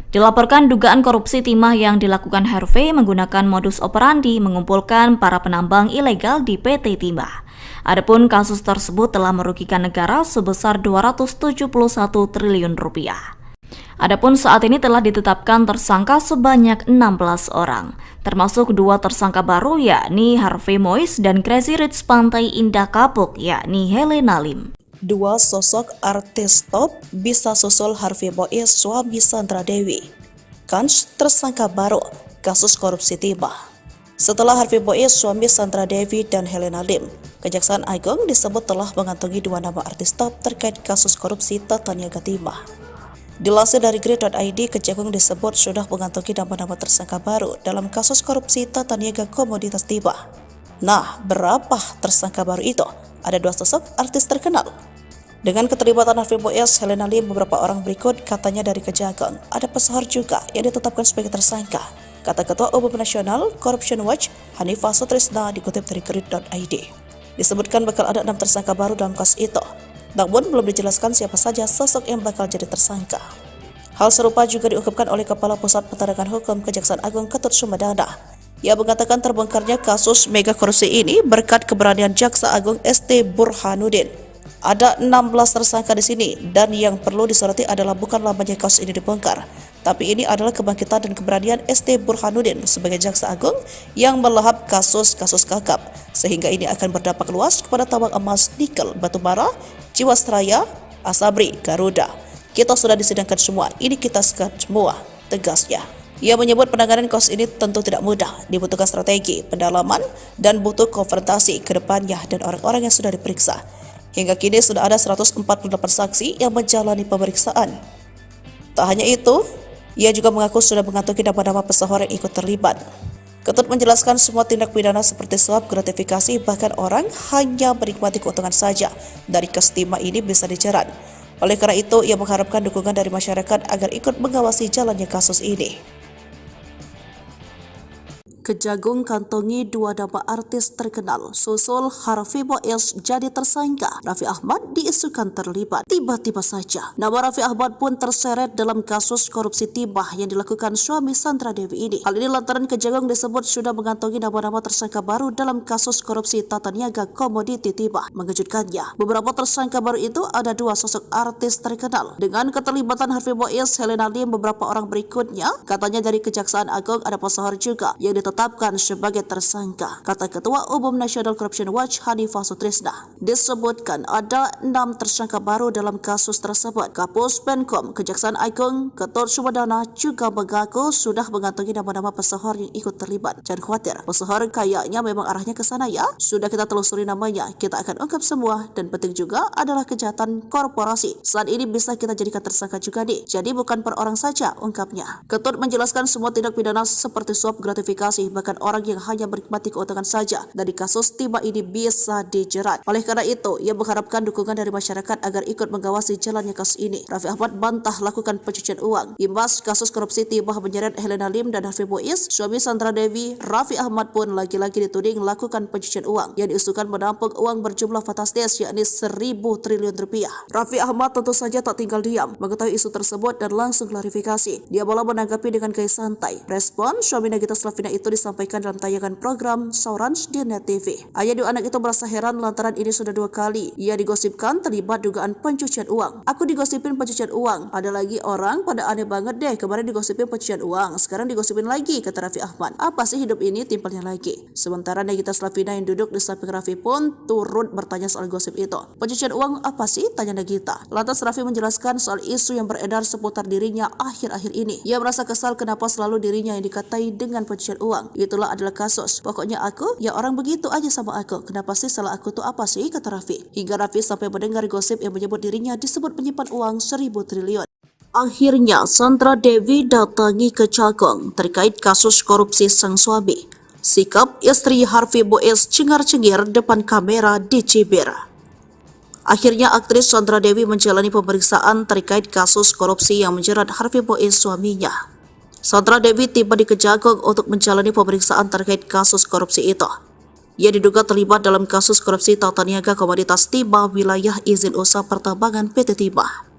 Dilaporkan dugaan korupsi timah yang dilakukan Harvey menggunakan modus operandi mengumpulkan para penambang ilegal di PT Timah. Adapun kasus tersebut telah merugikan negara sebesar 271 triliun rupiah. Adapun saat ini telah ditetapkan tersangka sebanyak 16 orang, termasuk dua tersangka baru yakni Harvey Mois dan Crazy Rich Pantai Indah Kapuk yakni Helena Lim. Dua sosok artis top bisa susul Harvey Mois suami Sandra Dewi. Kans tersangka baru kasus korupsi timah. Setelah Harvey Mois suami Sandra Dewi dan Helena Lim, Kejaksaan Agung disebut telah mengantongi dua nama artis top terkait kasus korupsi tata niaga timah. Dilansir dari Grid.id, Kejagung disebut sudah mengantongi nama-nama tersangka baru dalam kasus korupsi tata niaga komoditas timah. Nah, berapa tersangka baru itu? Ada dua sosok artis terkenal. Dengan keterlibatan Harvey Mois, Helena Lim, beberapa orang berikut katanya dari Kejagung. Ada pesohor juga yang ditetapkan sebagai tersangka, kata Ketua Umum Nasional Corruption Watch Hanifah Sutrisna dikutip dari Grid.id. Disebutkan bakal ada 6 tersangka baru dalam kasus itu, namun belum dijelaskan siapa saja sosok yang bakal jadi tersangka. Hal serupa juga diungkapkan oleh Kepala Pusat Penerangan Hukum Kejaksaan Agung Ketut Sumedana. Ia mengatakan terbongkarnya kasus mega korupsi ini berkat keberanian Jaksa Agung ST Burhanuddin. Ada 16 tersangka di sini dan yang perlu disoroti adalah bukan lamanya kasus ini dibongkar, tapi ini adalah kebangkitan dan keberanian ST Burhanuddin sebagai Jaksa Agung yang melahap kasus-kasus kakap, sehingga ini akan berdampak luas kepada tambang emas, nikel, batubara, Jiwasraya, Asabri, Garuda. Kita sudah disidangkan semua, ini kita sekat semua, tegasnya. Ia menyebut penanganan kasus ini tentu tidak mudah, dibutuhkan strategi, pendalaman, dan butuh konfrontasi ke depannya dan orang-orang yang sudah diperiksa. Hingga kini sudah ada 148 saksi yang menjalani pemeriksaan. Tak hanya itu, Ia juga mengaku sudah mengantongi nama-nama pesohor yang ikut terlibat. Ketut menjelaskan semua tindak pidana seperti suap, gratifikasi, bahkan orang hanya menikmati keuntungan saja dari kestima ini bisa dijerat. Oleh karena itu, ia mengharapkan dukungan dari masyarakat agar ikut mengawasi jalannya kasus ini. Kejagung kantongi dua nama artis terkenal, susul Harvey Mois jadi tersangka. Raffi Ahmad diisukan terlibat. Tiba-tiba saja, nama Raffi Ahmad pun terseret dalam kasus korupsi timah yang dilakukan suami Sandra Dewi ini. Hal ini lantaran Kejagung disebut sudah mengantongi nama-nama tersangka baru dalam kasus korupsi tata niaga komoditi timah. Mengejutkannya, beberapa tersangka baru itu ada dua sosok artis terkenal. Dengan keterlibatan Harvey Mois, Helena Lim, beberapa orang berikutnya, katanya dari Kejaksaan Agung ada pesohor juga yang ditetapkan sebagai tersangka, kata Ketua Umum National Corruption Watch Hanifah Sutrisna. Disebutkan ada 6 tersangka baru dalam kasus tersebut. Kapus Penkom Kejaksaan Agung Ketut Sumedana juga mengaku sudah mengantongi nama-nama pesohor yang ikut terlibat. Jangan khawatir, pesohor kayaknya memang arahnya ke sana ya. Sudah kita telusuri namanya, kita akan ungkap semua, dan penting juga adalah kejahatan korporasi. Saat ini bisa kita jadikan tersangka juga nih. Jadi bukan per orang saja, ungkapnya. Ketut menjelaskan semua tindak pidana seperti suap, gratifikasi, bahkan orang yang hanya menikmati keuntungan saja dari kasus timah ini bisa dijerat. Oleh karena itu, ia mengharapkan dukungan dari masyarakat agar ikut mengawasi jalannya kasus ini. Raffi Ahmad bantah lakukan pencucian uang. Imbas kasus korupsi timah menyeret Helena Lim dan Harvey Mois, suami Sandra Dewi, Raffi Ahmad pun lagi-lagi dituding melakukan pencucian uang yang diisukan menampung uang berjumlah fantastis yakni 1.000 triliun rupiah. Raffi Ahmad tentu saja tak tinggal diam mengetahui isu tersebut dan langsung klarifikasi. Dia malah menanggapi dengan gaya santai. Respon suami Nagita Slavina itu disampaikan dalam tayangan program Saurans di Net TV. Ayah dua anak itu merasa heran lantaran ini sudah 2 kali ia digosipkan terlibat dugaan pencucian uang. Aku digosipin pencucian uang. Ada lagi orang pada aneh banget deh, kemarin digosipin pencucian uang, sekarang digosipin lagi, kata Raffi Ahmad. Apa sih hidup ini, timpalnya lagi. Sementara Nagita Slavina yang duduk di samping Raffi pun turut bertanya soal gosip itu. Pencucian uang apa sih, tanya Nagita. Lantas Raffi menjelaskan soal isu yang beredar seputar dirinya akhir-akhir ini. Ia merasa kesal kenapa selalu dirinya yang dikatai dengan pencucian uang. Itulah adalah kasus. Pokoknya aku, ya orang begitu aja sama aku. Kenapa sih salah aku tuh apa sih, kata Raffi. Hingga Raffi sampai mendengar gosip yang menyebut dirinya disebut menyimpan uang 1.000 triliun. Akhirnya Sandra Dewi datangi Kejagung terkait kasus korupsi sang suami. Sikap istri Harvey Mois cengar-cengir depan kamera di Cibir. Akhirnya aktris Sandra Dewi menjalani pemeriksaan terkait kasus korupsi yang menjerat Harvey Mois suaminya. Sandra Dewi tiba di Kejagung untuk menjalani pemeriksaan terkait kasus korupsi itu. Ia diduga terlibat dalam kasus korupsi tata niaga komoditas timah wilayah izin usaha pertambangan PT Timah.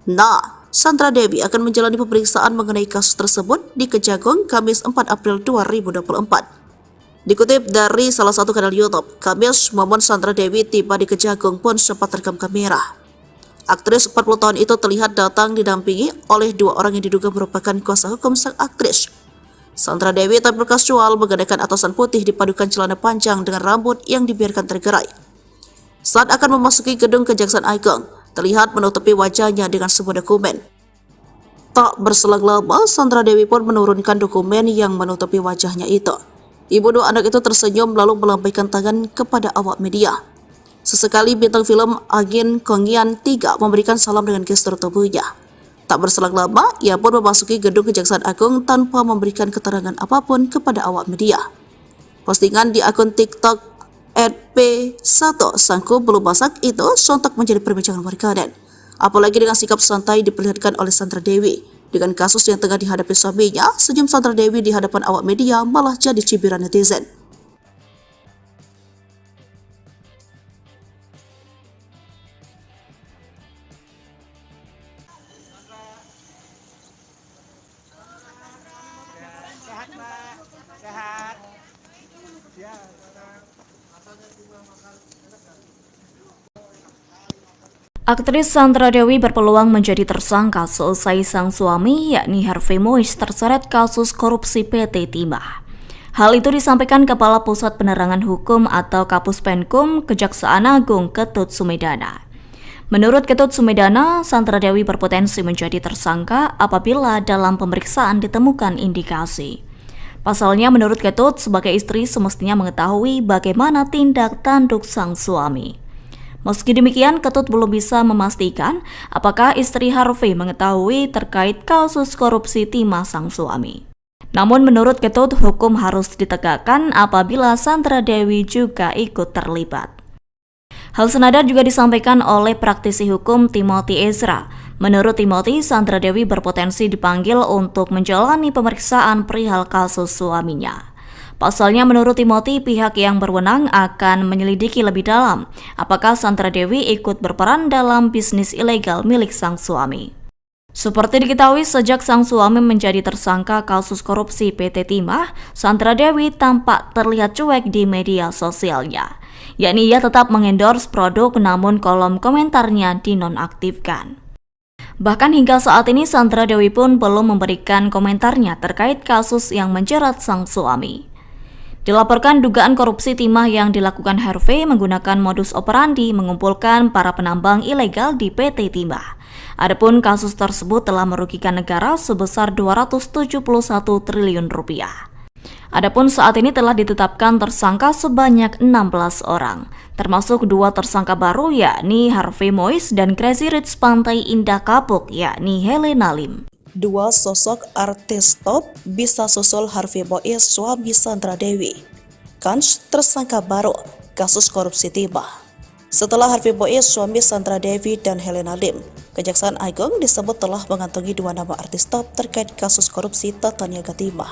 Nah, Sandra Dewi akan menjalani pemeriksaan mengenai kasus tersebut di Kejagung Kamis 4 April 2024. Dikutip dari salah satu kanal YouTube, Kamis momen Sandra Dewi tiba di Kejagung pun sempat terekam kamera. Aktris 40 tahun itu terlihat datang didampingi oleh 2 orang yang diduga merupakan kuasa hukum sang aktris. Sandra Dewi tampil kasual menggunakan atasan putih dipadukan celana panjang dengan rambut yang dibiarkan tergerai. Saat akan memasuki gedung Kejaksaan Agung, terlihat menutupi wajahnya dengan sebuah dokumen. Tak berselang lama, Sandra Dewi pun menurunkan dokumen yang menutupi wajahnya itu. Ibu 2 anak itu tersenyum lalu melambaikan tangan kepada awak media. Sesekali bintang film Agin Kongyan 3 memberikan salam dengan gestur tubuhnya. Tak berselang lama, ia pun memasuki gedung Kejaksaan Agung tanpa memberikan keterangan apapun kepada awak media. Postingan di akun TikTok @p1 Sangku belum masak itu sontak menjadi perbincangan warganet. Apalagi dengan sikap santai diperlihatkan oleh Sandra Dewi. Dengan kasus yang tengah dihadapi suaminya, senyum Sandra Dewi di hadapan awak media malah jadi cibiran netizen. Sehat, Mbak. Sehat. Ya. Aktris Sandra Dewi berpeluang menjadi tersangka selesai sang suami yakni Harvey Mois terseret kasus korupsi PT Timah. Hal itu disampaikan Kepala Pusat Penerangan Hukum atau Kapus Penkum Kejaksaan Agung Ketut Sumedana. Menurut Ketut Sumedana, Sandra Dewi berpotensi menjadi tersangka apabila dalam pemeriksaan ditemukan indikasi. Pasalnya menurut Ketut, sebagai istri semestinya mengetahui bagaimana tindak tanduk sang suami. Meski demikian, Ketut belum bisa memastikan apakah istri Harvey mengetahui terkait kasus korupsi timah sang suami. Namun menurut Ketut, hukum harus ditegakkan apabila Sandra Dewi juga ikut terlibat. Hal senada juga disampaikan oleh praktisi hukum Timothy Ezra. Menurut Timothy, Sandra Dewi berpotensi dipanggil untuk menjalani pemeriksaan perihal kasus suaminya. Pasalnya menurut Timothy, pihak yang berwenang akan menyelidiki lebih dalam apakah Sandra Dewi ikut berperan dalam bisnis ilegal milik sang suami. Seperti diketahui, sejak sang suami menjadi tersangka kasus korupsi PT Timah, Sandra Dewi tampak terlihat cuek di media sosialnya. Yakni ia tetap mengendorse produk namun kolom komentarnya dinonaktifkan. Bahkan hingga saat ini Sandra Dewi pun belum memberikan komentarnya terkait kasus yang menjerat sang suami. Dilaporkan dugaan korupsi timah yang dilakukan Harvey menggunakan modus operandi mengumpulkan para penambang ilegal di PT Timah. Adapun kasus tersebut telah merugikan negara sebesar 271 triliun rupiah. Adapun saat ini telah ditetapkan tersangka sebanyak 16 orang, termasuk 2 tersangka baru yakni Harvey Mois dan Crazy Rich Pantai Indah Kapuk yakni Helena Lim. 2 sosok artis top bisa susul Harvey Mois suami Sandra Dewi. Kans tersangka baru kasus korupsi timah. Setelah Harvey Mois suami Sandra Dewi dan Helena Lim, Kejaksaan Agung disebut telah mengantongi 2 nama artis top terkait kasus korupsi tata niaga timah.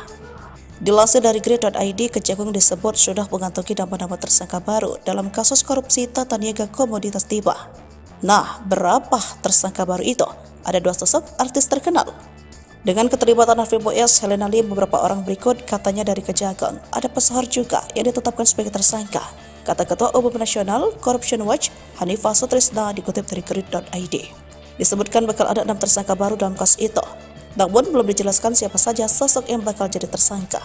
Dilansir dari Grid.id, Kejagung disebut sudah mengantongi nama-nama tersangka baru dalam kasus korupsi tata niaga komoditas timah. Nah, berapa tersangka baru itu? Ada 2 sosok artis terkenal. Dengan keterlibatan Harvey Mois, Helena Lim, beberapa orang berikut katanya dari Kejagung. Ada pesohor juga yang ditetapkan sebagai tersangka, kata Ketua Umum Nasional Corruption Watch Hanifah Sutrisna dikutip dari Grid.id. Disebutkan bakal ada 6 tersangka baru dalam kasus itu. Namun belum dijelaskan siapa saja sosok yang bakal jadi tersangka.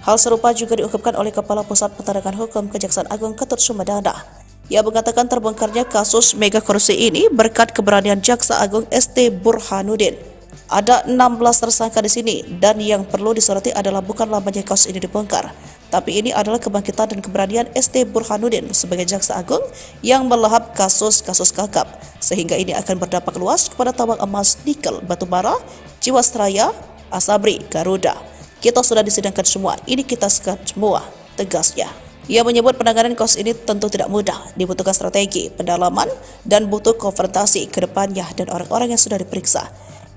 Hal serupa juga diungkapkan oleh Kepala Pusat Penerangan Hukum Kejaksaan Agung Ketut Sumedana. Ia mengatakan terbongkarnya kasus mega korupsi ini berkat keberanian Jaksa Agung ST Burhanuddin. Ada 16 tersangka di sini dan yang perlu disoroti adalah bukan lamanya kasus ini dibongkar, tapi ini adalah kebangkitan dan keberanian ST Burhanuddin sebagai Jaksa Agung yang melahap kasus-kasus kakap, sehingga ini akan berdampak luas kepada tambang emas, nikel, batubara, Jiwasraya, Asabri, Garuda. Kita sudah disidangkan semua, ini kita sekat semua, tegasnya. Ia menyebut penanganan kasus ini tentu tidak mudah, dibutuhkan strategi, pendalaman, dan butuh konfrontasi ke depannya dan orang-orang yang sudah diperiksa.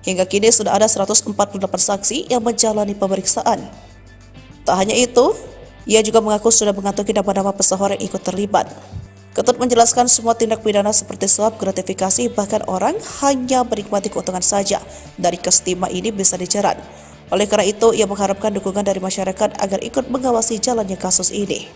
Hingga kini sudah ada 148 saksi yang menjalani pemeriksaan. Tak hanya itu, ia juga mengaku sudah mengantongi nama-nama pesohor yang ikut terlibat. Ketut menjelaskan semua tindak pidana seperti suap, gratifikasi, bahkan orang hanya menikmati keuntungan saja dari kasus timah ini bisa dijerat. Oleh karena itu, ia mengharapkan dukungan dari masyarakat agar ikut mengawasi jalannya kasus ini.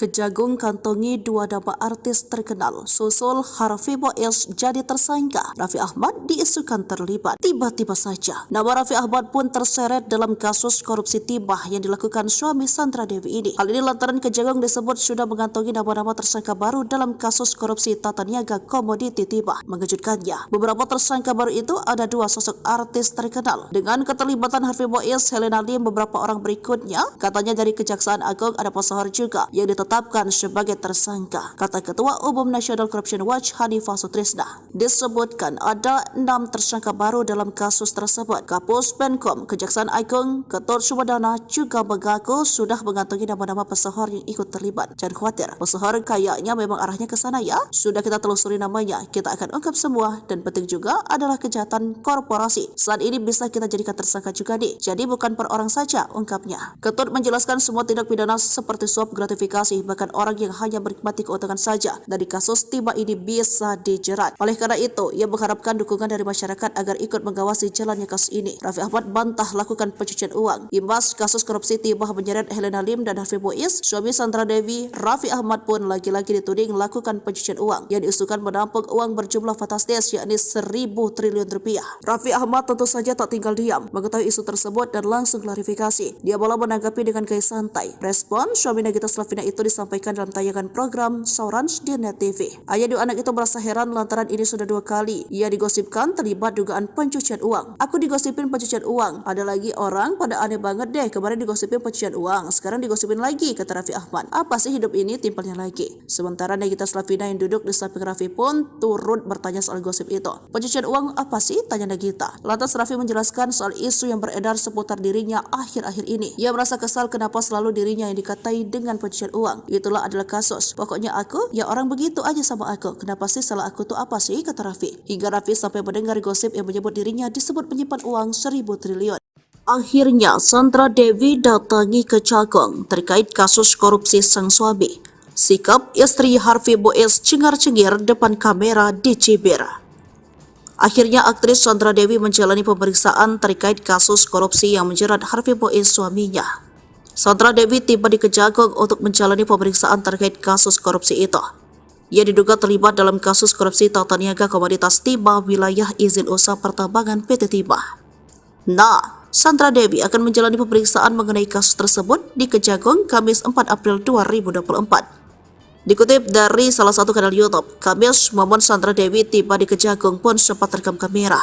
Kejagung kantongi 2 nama artis terkenal, susul Harvey Mois jadi tersangka. Raffi Ahmad diisukan terlibat. Tiba-tiba saja, nama Raffi Ahmad pun terseret dalam kasus korupsi timah yang dilakukan suami Sandra Dewi ini. Hal ini lantaran Kejagung disebut sudah mengantongi nama-nama tersangka baru dalam kasus korupsi tata niaga komoditi timah. Mengejutkannya, beberapa tersangka baru itu ada 2 sosok artis terkenal. Dengan keterlibatan Harvey Mois, Helena Lim, beberapa orang berikutnya, katanya dari Kejaksaan Agung ada pesohor juga yang ditetapkan sebagai tersangka, kata Ketua Umum Nasional Corruption Watch Hanifah Sutrisna. Disebutkan ada 6 tersangka baru dalam kasus tersebut. Kapus Penkom Kejaksaan Agung Ketut Sumedana juga mengaku sudah mengantongi nama-nama pesohor yang ikut terlibat. Jangan khawatir, pesohor kayaknya memang arahnya ke sana ya. Sudah kita telusuri namanya, kita akan ungkap semua, dan penting juga adalah kejahatan korporasi. Saat ini bisa kita jadikan tersangka juga nih. Jadi bukan per orang saja, ungkapnya. Ketut menjelaskan semua tindak pidana seperti suap, gratifikasi, bahkan orang yang hanya menikmati keuntungan saja dari kasus timah ini bisa dijerat. Oleh karena itu, ia mengharapkan dukungan dari masyarakat agar ikut mengawasi jalannya kasus ini. Raffi Ahmad bantah lakukan pencucian uang. Imbas kasus korupsi timah menyeret Helena Lim dan Harvey Mois, suami Sandra Dewi, Raffi Ahmad pun lagi-lagi dituding melakukan pencucian uang yang diisukan menampung uang berjumlah fantastis yakni 1.000 triliun rupiah. Raffi Ahmad tentu saja tak tinggal diam mengetahui isu tersebut dan langsung klarifikasi. Dia malah menanggapi dengan gaya santai. Respon suami Nagita Slavina itu disampaikan dalam tayangan program Saurans di Net TV. Ayah dua anak itu merasa heran lantaran ini sudah 2 kali ia digosipkan terlibat dugaan pencucian uang. Aku digosipin pencucian uang. Ada lagi orang pada aneh banget deh, kemarin digosipin pencucian uang, sekarang digosipin lagi, kata Raffi Ahmad. Apa sih hidup ini, timpalnya lagi. Sementara Nagita Slavina yang duduk di samping Raffi pun turut bertanya soal gosip itu. Pencucian uang apa sih, tanya Nagita. Lantas Raffi menjelaskan soal isu yang beredar seputar dirinya akhir-akhir ini. Ia merasa kesal kenapa selalu dirinya yang dikatai dengan pencucian uang. Itulah adalah kasus. Pokoknya aku, ya orang begitu aja sama aku. Kenapa sih salah aku tuh apa sih, kata Raffi. Hingga Raffi sampai mendengar gosip yang menyebut dirinya disebut menyimpan uang 1.000 triliun. Akhirnya Sandra Dewi datangi Kejagung terkait kasus korupsi sang suami. Sikap istri Harvey Boez cengar-cengir depan kamera di Cibir. Akhirnya aktris Sandra Dewi menjalani pemeriksaan terkait kasus korupsi yang menjerat Harvey Boez suaminya. Sandra Dewi tiba di Kejagung untuk menjalani pemeriksaan terkait kasus korupsi itu. Ia diduga terlibat dalam kasus korupsi tata niaga komoditas timah wilayah izin usaha pertambangan PT Timah. Nah, Sandra Dewi akan menjalani pemeriksaan mengenai kasus tersebut di Kejagung Kamis 4 April 2024. Dikutip dari salah satu kanal YouTube, Kamis momen Sandra Dewi tiba di Kejagung pun sempat terekam kamera.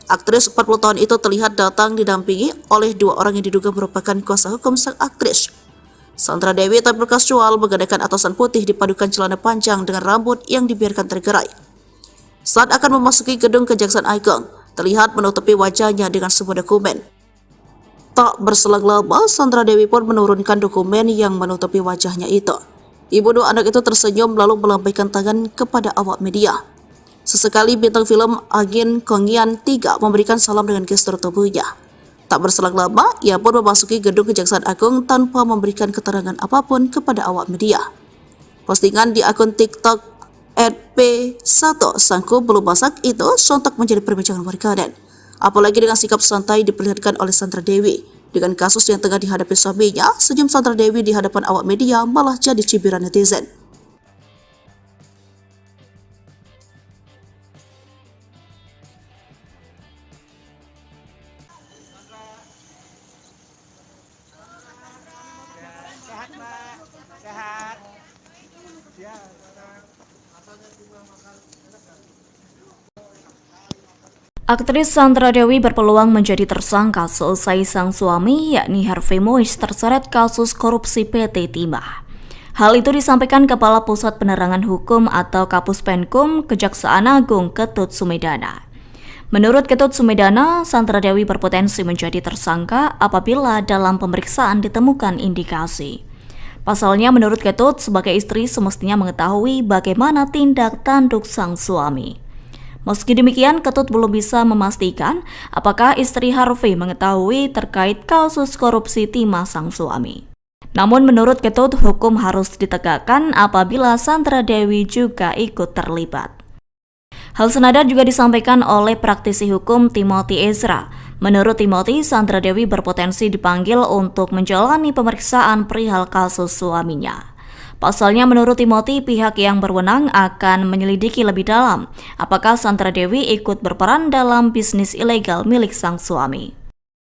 Aktris 40 tahun itu terlihat datang didampingi oleh 2 orang yang diduga merupakan kuasa hukum sang aktris. Sandra Dewi tampil kasual menggunakan atasan putih dipadukan celana panjang dengan rambut yang dibiarkan tergerai. Saat akan memasuki gedung Kejaksaan Agung, terlihat menutupi wajahnya dengan sebuah dokumen. Tak berselang lama, Sandra Dewi pun menurunkan dokumen yang menutupi wajahnya itu. Ibu 2 anak itu tersenyum lalu melambaikan tangan kepada awak media. Sesekali bintang film Agin Kongyan 3 memberikan salam dengan gestur tubuhnya. Tak berselang lama, ia pun memasuki gedung Kejaksaan Agung tanpa memberikan keterangan apapun kepada awak media. Postingan di akun TikTok @p1 sangku belum masak itu sontak menjadi perbincangan warganet. Apalagi dengan sikap santai diperlihatkan oleh Sandra Dewi. Dengan kasus yang tengah dihadapi suaminya, senyum Sandra Dewi di hadapan awak media malah jadi cibiran netizen. Sehat, Mbak. Sehat. Ya. Aktris Sandra Dewi berpeluang menjadi tersangka seusai sang suami yakni Harvey Boez terseret kasus korupsi PT Timah. Hal itu disampaikan Kepala Pusat Penerangan Hukum atau Kapus Penkum Kejaksaan Agung Ketut Sumedana. Menurut Ketut Sumedana, Sandra Dewi berpotensi menjadi tersangka apabila dalam pemeriksaan ditemukan indikasi. Pasalnya menurut Ketut, sebagai istri semestinya mengetahui bagaimana tindak tanduk sang suami. Meski demikian, Ketut belum bisa memastikan apakah istri Harvey mengetahui terkait kasus korupsi timah sang suami. Namun menurut Ketut, hukum harus ditegakkan apabila Sandra Dewi juga ikut terlibat. Hal senada juga disampaikan oleh praktisi hukum Timothy Ezra. Menurut Timothy, Sandra Dewi berpotensi dipanggil untuk menjalani pemeriksaan perihal kasus suaminya. Pasalnya menurut Timothy, pihak yang berwenang akan menyelidiki lebih dalam apakah Sandra Dewi ikut berperan dalam bisnis ilegal milik sang suami.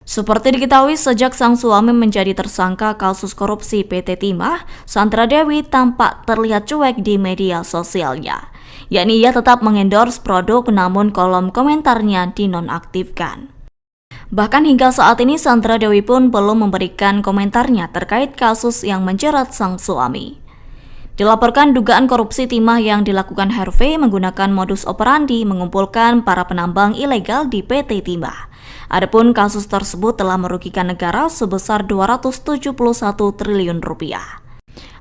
Seperti diketahui, sejak sang suami menjadi tersangka kasus korupsi PT Timah, Sandra Dewi tampak terlihat cuek di media sosialnya. Yakni ia tetap mengendorse produk namun kolom komentarnya dinonaktifkan. Bahkan hingga saat ini Sandra Dewi pun belum memberikan komentarnya terkait kasus yang menjerat sang suami. Dilaporkan dugaan korupsi timah yang dilakukan Harvey menggunakan modus operandi mengumpulkan para penambang ilegal di PT Timah. Adapun kasus tersebut telah merugikan negara sebesar 271 triliun rupiah.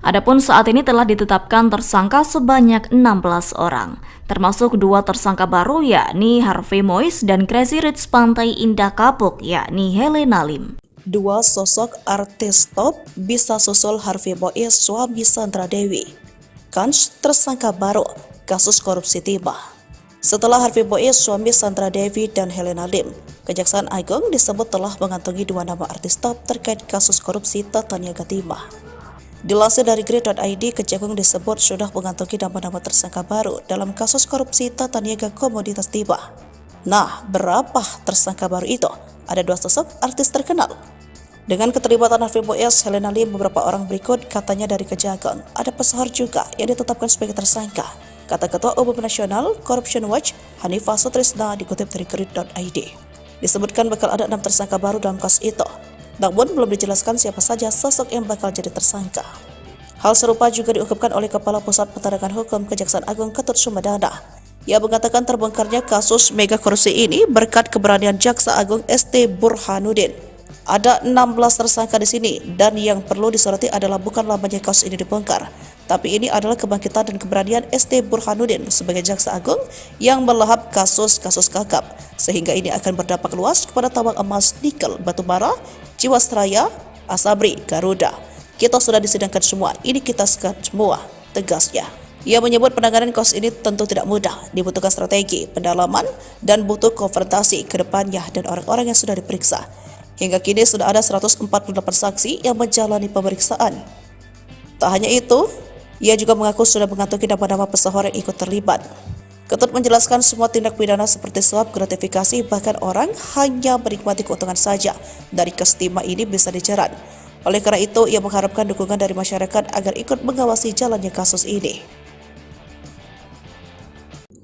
Adapun saat ini telah ditetapkan tersangka sebanyak 16 orang, termasuk 2 tersangka baru yakni Harvey Boez dan Crazy Rich Pantai Indah Kapuk yakni Helena Lim. 2 sosok artis top bisa susul Harvey Boez suami Sandra Dewi. Kans tersangka baru kasus korupsi timah. Setelah Harvey Boez suami Sandra Dewi dan Helena Lim, Kejaksaan Agung disebut telah mengantongi 2 nama artis top terkait kasus korupsi tata niaga timah. Dilansir dari Grid.id, Kejagung disebut sudah mengantongi nama-nama tersangka baru dalam kasus korupsi tata niaga komoditas timah. Nah, berapa tersangka baru itu? Ada 2 sosok artis terkenal. Dengan keterlibatan Harvey Boaz, Helena Lim, beberapa orang berikut katanya dari Kejagung. Ada pesohor juga yang ditetapkan sebagai tersangka, kata Ketua Umum Nasional Corruption Watch Hanifah Sutrisna dikutip dari Grid.id. Disebutkan bakal ada 6 tersangka baru dalam kasus itu, namun belum dijelaskan siapa saja sosok yang bakal jadi tersangka. Hal serupa juga diungkapkan oleh Kepala Pusat Penerangan Hukum Kejaksaan Agung Ketut Sumedana. Ia mengatakan terbongkarnya kasus mega korupsi ini berkat keberanian Jaksa Agung ST Burhanuddin. Ada 16 tersangka di sini, dan yang perlu disoroti adalah bukan lamanya kasus ini dibongkar, tapi ini adalah kebangkitan dan keberanian ST Burhanuddin sebagai Jaksa Agung yang melahap kasus-kasus kakap, sehingga ini akan berdampak luas kepada tambang emas, nikel, batu bara, Jiwasraya, Asabri, Garuda. Kita sudah disidangkan semua, ini kita sekat semua, tegasnya. Ia menyebut penanganan kasus ini tentu tidak mudah, dibutuhkan strategi, pendalaman, dan butuh konfrontasi ke depannya dan orang-orang yang sudah diperiksa. Hingga kini sudah ada 148 saksi yang menjalani pemeriksaan. Tak hanya itu, ia juga mengaku sudah mengantongi nama-nama pesohor yang ikut terlibat. Ketut menjelaskan semua tindak pidana seperti suap, gratifikasi, bahkan orang hanya menikmati keuntungan saja dari kestima ini bisa dijerat. Oleh karena itu, ia mengharapkan dukungan dari masyarakat agar ikut mengawasi jalannya kasus ini.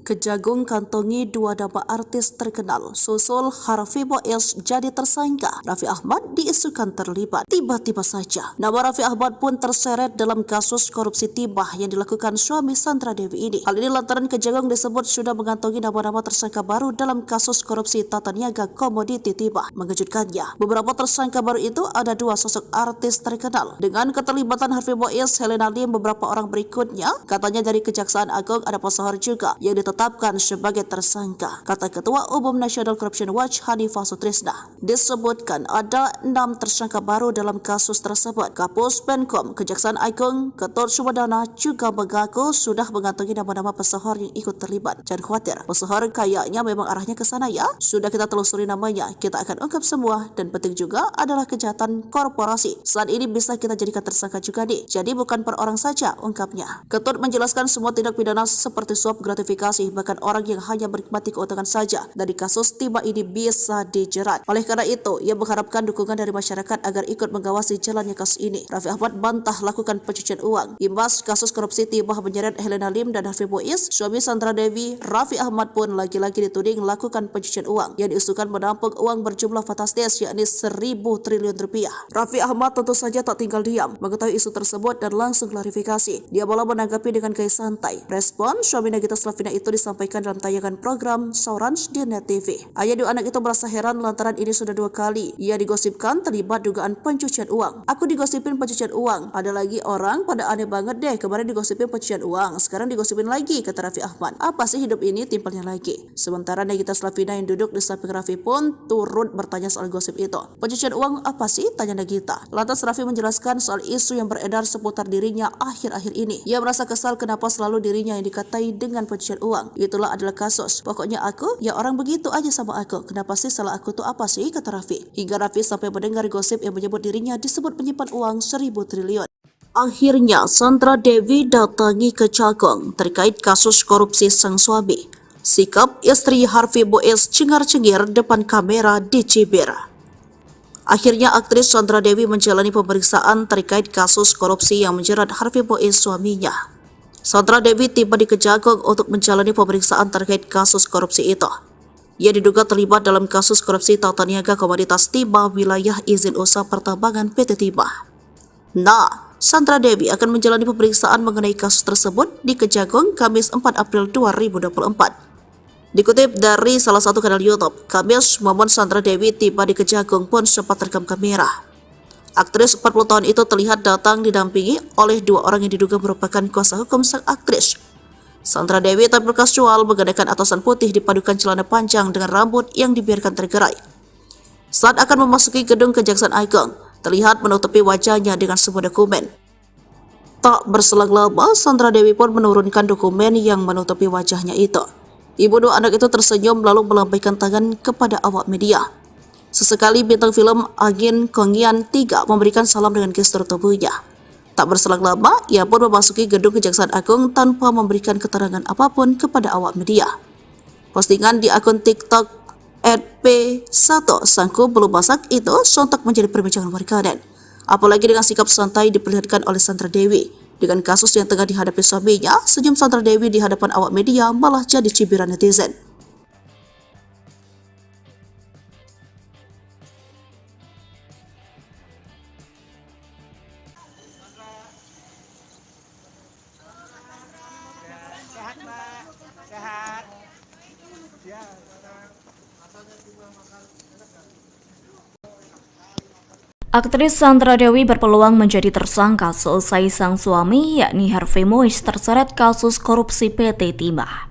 Kejagung kantongi 2 nama artis terkenal, susul Harvey Boaz jadi tersangka. Raffi Ahmad diisukan terlibat. Tiba-tiba saja, nama Raffi Ahmad pun terseret dalam kasus korupsi timah yang dilakukan suami Sandra Dewi ini. Hal ini lantaran Kejagung disebut sudah mengantongi nama-nama tersangka baru dalam kasus korupsi tata niaga komoditi timah. Mengejutkannya, beberapa tersangka baru itu ada 2 sosok artis terkenal. Dengan keterlibatan Harvey Boaz, Helena Lim, beberapa orang berikutnya, katanya dari Kejaksaan Agung ada pesohor juga yang ditetapkan sebagai tersangka, kata Ketua Umum Nasional Corruption Watch Hanifah Sutrisna. Disebutkan ada 6 tersangka baru dalam kasus tersebut. Kapus Penkom Kejaksaan Agung Ketut Sumedana juga mengaku sudah mengantongi nama-nama pesohor yang ikut terlibat. Jangan khawatir, pesohor kayaknya memang arahnya ke sana ya. Sudah kita telusuri namanya, kita akan ungkap semua, dan penting juga adalah kejahatan korporasi. Saat ini bisa kita jadikan tersangka juga nih. Jadi bukan per orang saja, ungkapnya. Ketut menjelaskan semua tindak pidana seperti suap, gratifikasi, bahkan orang yang hanya menikmati keuntungan saja dari kasus timah ini bisa dijerat. Oleh karena itu, ia mengharapkan dukungan dari masyarakat agar ikut mengawasi jalannya kasus ini. Raffi Ahmad bantah lakukan pencucian uang. Imbas kasus korupsi timah menyeret Helena Lim dan Harvey Boaz, suami Sandra Dewi, Raffi Ahmad pun lagi-lagi dituding melakukan pencucian uang yang diisukan menampung uang berjumlah fantastis yakni 1.000 triliun rupiah. Raffi Ahmad tentu saja tak tinggal diam mengetahui isu tersebut dan langsung klarifikasi. Dia malah menanggapi dengan gaya santai. Respon suami Nagita Slavina itu disampaikan dalam tayangan program Saurans di Net TV. Ayah dua anak itu merasa heran lantaran ini sudah 2 kali ia digosipkan terlibat dugaan pencucian uang. Aku digosipin pencucian uang. Ada lagi orang pada aneh banget deh, kemarin digosipin pencucian uang, sekarang digosipin lagi, kata Raffi Ahmad. Apa sih hidup ini, timpalnya lagi. Sementara Nagita Slavina yang duduk di samping Raffi pun turut bertanya soal gosip itu. Pencucian uang apa sih, tanya Nagita. Lantas Raffi menjelaskan soal isu yang beredar seputar dirinya akhir-akhir ini. Ia merasa kesal kenapa selalu dirinya yang dikatai dengan pencucian uang. Itulah adalah kasus. Pokoknya aku, ya orang begitu aja sama aku. Kenapa sih salah aku tuh apa sih, kata Raffi. Hingga Raffi sampai mendengar gosip yang menyebut dirinya disebut menyimpan uang 1.000 triliun. Akhirnya Sandra Dewi datangi Kejagung terkait kasus korupsi sang suami. Sikap istri Harvey Boaz cengar-cengir depan kamera di Cibir. Akhirnya aktris Sandra Dewi menjalani pemeriksaan terkait kasus korupsi yang menjerat Harvey Boaz suaminya. Sandra Dewi tiba di Kejagung untuk menjalani pemeriksaan terkait kasus korupsi itu. Ia diduga terlibat dalam kasus korupsi tata niaga komoditas timah wilayah izin usaha pertambangan PT Timah. Nah, Sandra Dewi akan menjalani pemeriksaan mengenai kasus tersebut di Kejagung Kamis 4 April 2024. Dikutip dari salah satu kanal YouTube, Kamis momen Sandra Dewi tiba di Kejagung pun sempat terekam kamera. Aktris 40 tahun itu terlihat datang didampingi oleh 2 orang yang diduga merupakan kuasa hukum sang aktris. Sandra Dewi tampil kasual menggunakan atasan putih dipadukan celana panjang dengan rambut yang dibiarkan tergerai. Saat akan memasuki gedung Kejaksaan Agung, terlihat menutupi wajahnya dengan sebuah dokumen. Tak berselang lama, Sandra Dewi pun menurunkan dokumen yang menutupi wajahnya itu. Ibu 2 anak itu tersenyum lalu melambaikan tangan kepada awak media. Sesekali bintang film Agin Kongyan 3 memberikan salam dengan gestur tubuhnya. Tak berselang lama, ia pun memasuki gedung Kejaksaan Agung tanpa memberikan keterangan apapun kepada awak media. Postingan di akun TikTok @p1 sangku belum masak itu sontak menjadi perbincangan warganet. Apalagi dengan sikap santai diperlihatkan oleh Sandra Dewi. Dengan kasus yang tengah dihadapi suaminya, senyum Sandra Dewi di hadapan awak media malah jadi cibiran netizen. Sehat, Mbak. Sehat. Ya. Aktris Sandra Dewi berpeluang menjadi tersangka seusai sang suami yakni Harvey Mois terseret kasus korupsi PT Timah.